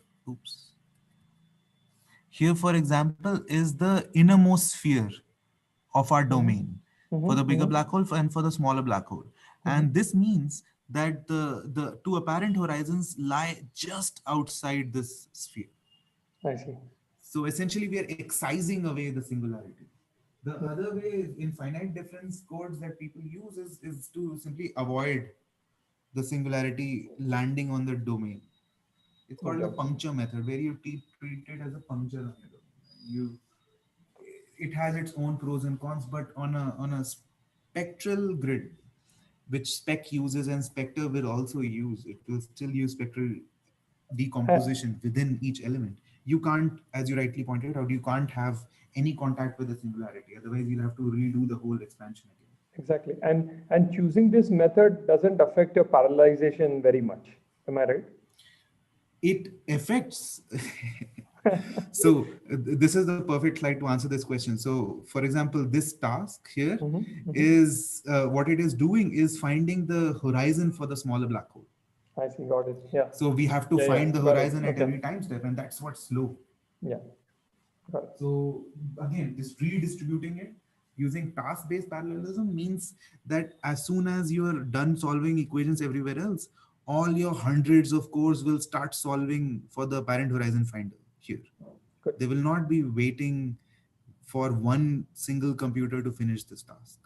here, for example, is the innermost sphere of our domain for the bigger black hole and for the smaller black hole. And this means that the two apparent horizons lie just outside this sphere. I see. So essentially, we are excising away the singularity. The other way in finite difference codes that people use is to simply avoid the singularity landing on the domain. It's called the puncture method, where you treat it as a puncture on your domain. It has its own pros and cons, but on a spectral grid, which spec uses and spectre will also use, it will still use spectral decomposition within each element. You can't, as you rightly pointed out, you can't have any contact with the singularity. Otherwise, you'll have to redo the whole expansion again. Exactly. And choosing this method doesn't affect your parallelization very much. Am I right? It affects. So this is the perfect slide to answer this question. So for example, this task here is what it is doing is finding the horizon for the smaller black hole. I see, got it. Yeah. So we have to find the horizon at every time step, and that's what's slow. Yeah. Got it. So again, just redistributing it using task-based parallelism means that as soon as you're done solving equations everywhere else, all your hundreds of cores will start solving for the apparent horizon finder here. Good. They will not be waiting for one single computer to finish this task.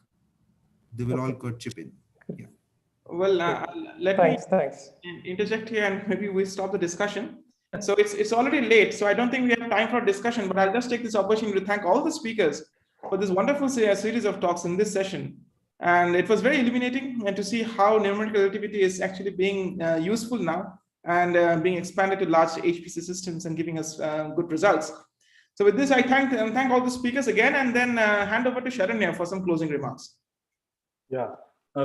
They will all chip in. Yeah. Well, let me interject here, and maybe we stop the discussion. So it's already late, so I don't think we have time for a discussion, but I'll just take this opportunity to thank all the speakers for this wonderful series of talks in this session. And it was very illuminating, and to see how numerical relativity is actually being useful now and being expanded to large HPC systems and giving us good results. So with this, I thank all the speakers again, and then hand over to Sharanya for some closing remarks. Yeah,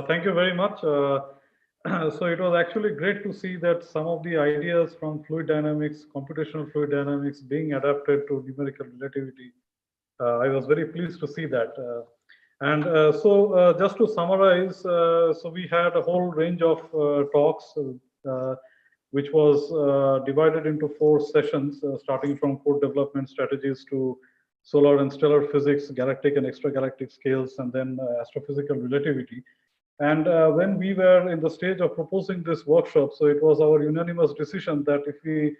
thank you very much. So it was actually great to see that some of the ideas from fluid dynamics, computational fluid dynamics being adapted to numerical relativity. I was very pleased to see that. So just to summarize, so we had a whole range of talks, which was divided into 4 sessions, starting from code development strategies to solar and stellar physics, galactic and extragalactic scales, and then astrophysical relativity. And when we were in the stage of proposing this workshop, so it was our unanimous decision that if we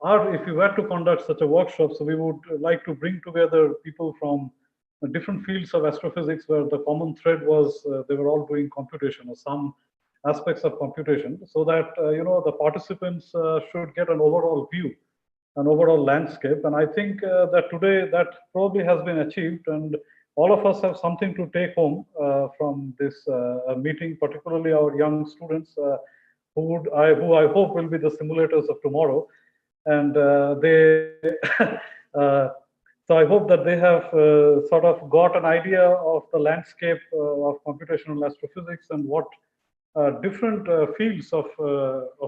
were to conduct such a workshop, so we would like to bring together people from different fields of astrophysics, where the common thread was they were all doing computation or some aspects of computation, so that the participants should get an overall view, an overall landscape. And I think that today that probably has been achieved, and all of us have something to take home from this meeting, particularly our young students, who I hope will be the simulators of tomorrow. And so I hope that they have sort of got an idea of the landscape of computational astrophysics and what different fields of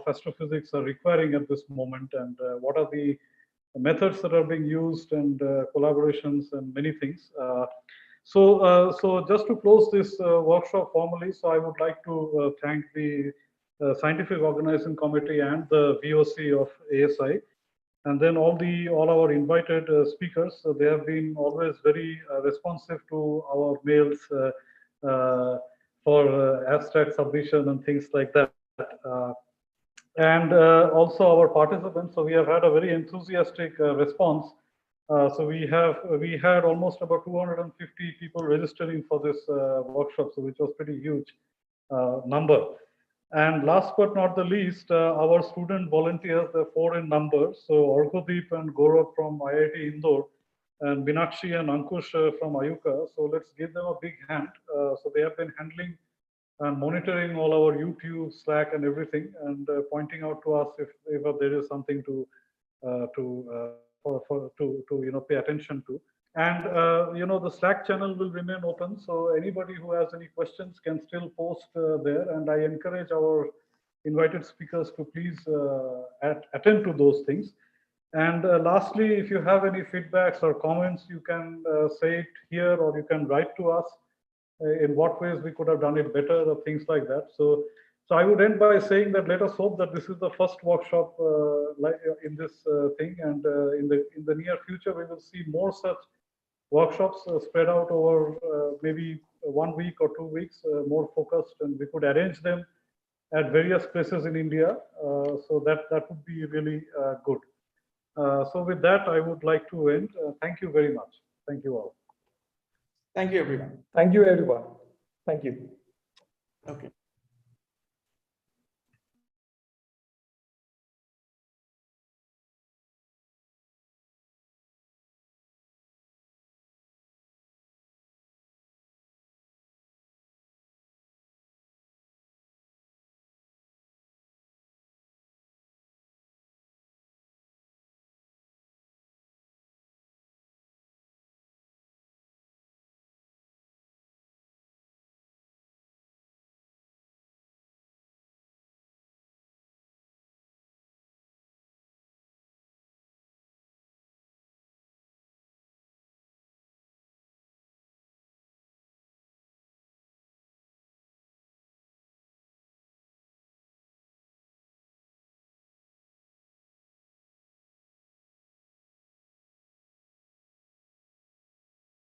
astrophysics are requiring at this moment, and what are the methods that are being used, and collaborations and many things. So just to close this workshop formally, so I would like to thank the scientific organizing committee and the VOC of ASI, and then all our invited speakers. They have been always very responsive to our mails for abstract submission and things like that. And also our participants. So we have had a very enthusiastic response. So we had almost about 250 people registering for this workshop, so which was pretty huge number. And last but not the least, our student volunteers, they're 4 in number. So Argodeep and Gaurav from IIT Indore, and Binakshi and Ankush from IUCAA. So let's give them a big hand. So they have been handling and monitoring all our YouTube, Slack, and everything, and pointing out to us if there is something to pay attention to. And the Slack channel will remain open, so anybody who has any questions can still post there. And I encourage our invited speakers to please attend to those things. And lastly, if you have any feedbacks or comments, you can say it here, or you can write to us in what ways we could have done it better, or things like that. So I would end by saying that let us hope that this is the first workshop in this thing, and in the near future we will see more such workshops spread out over maybe 1 week or 2 weeks, more focused, and we could arrange them at various places in India. So that would be really good. So with that, I would like to end. Thank you very much. Thank you all. Thank you, everyone. Thank you, everyone. Thank you. Okay.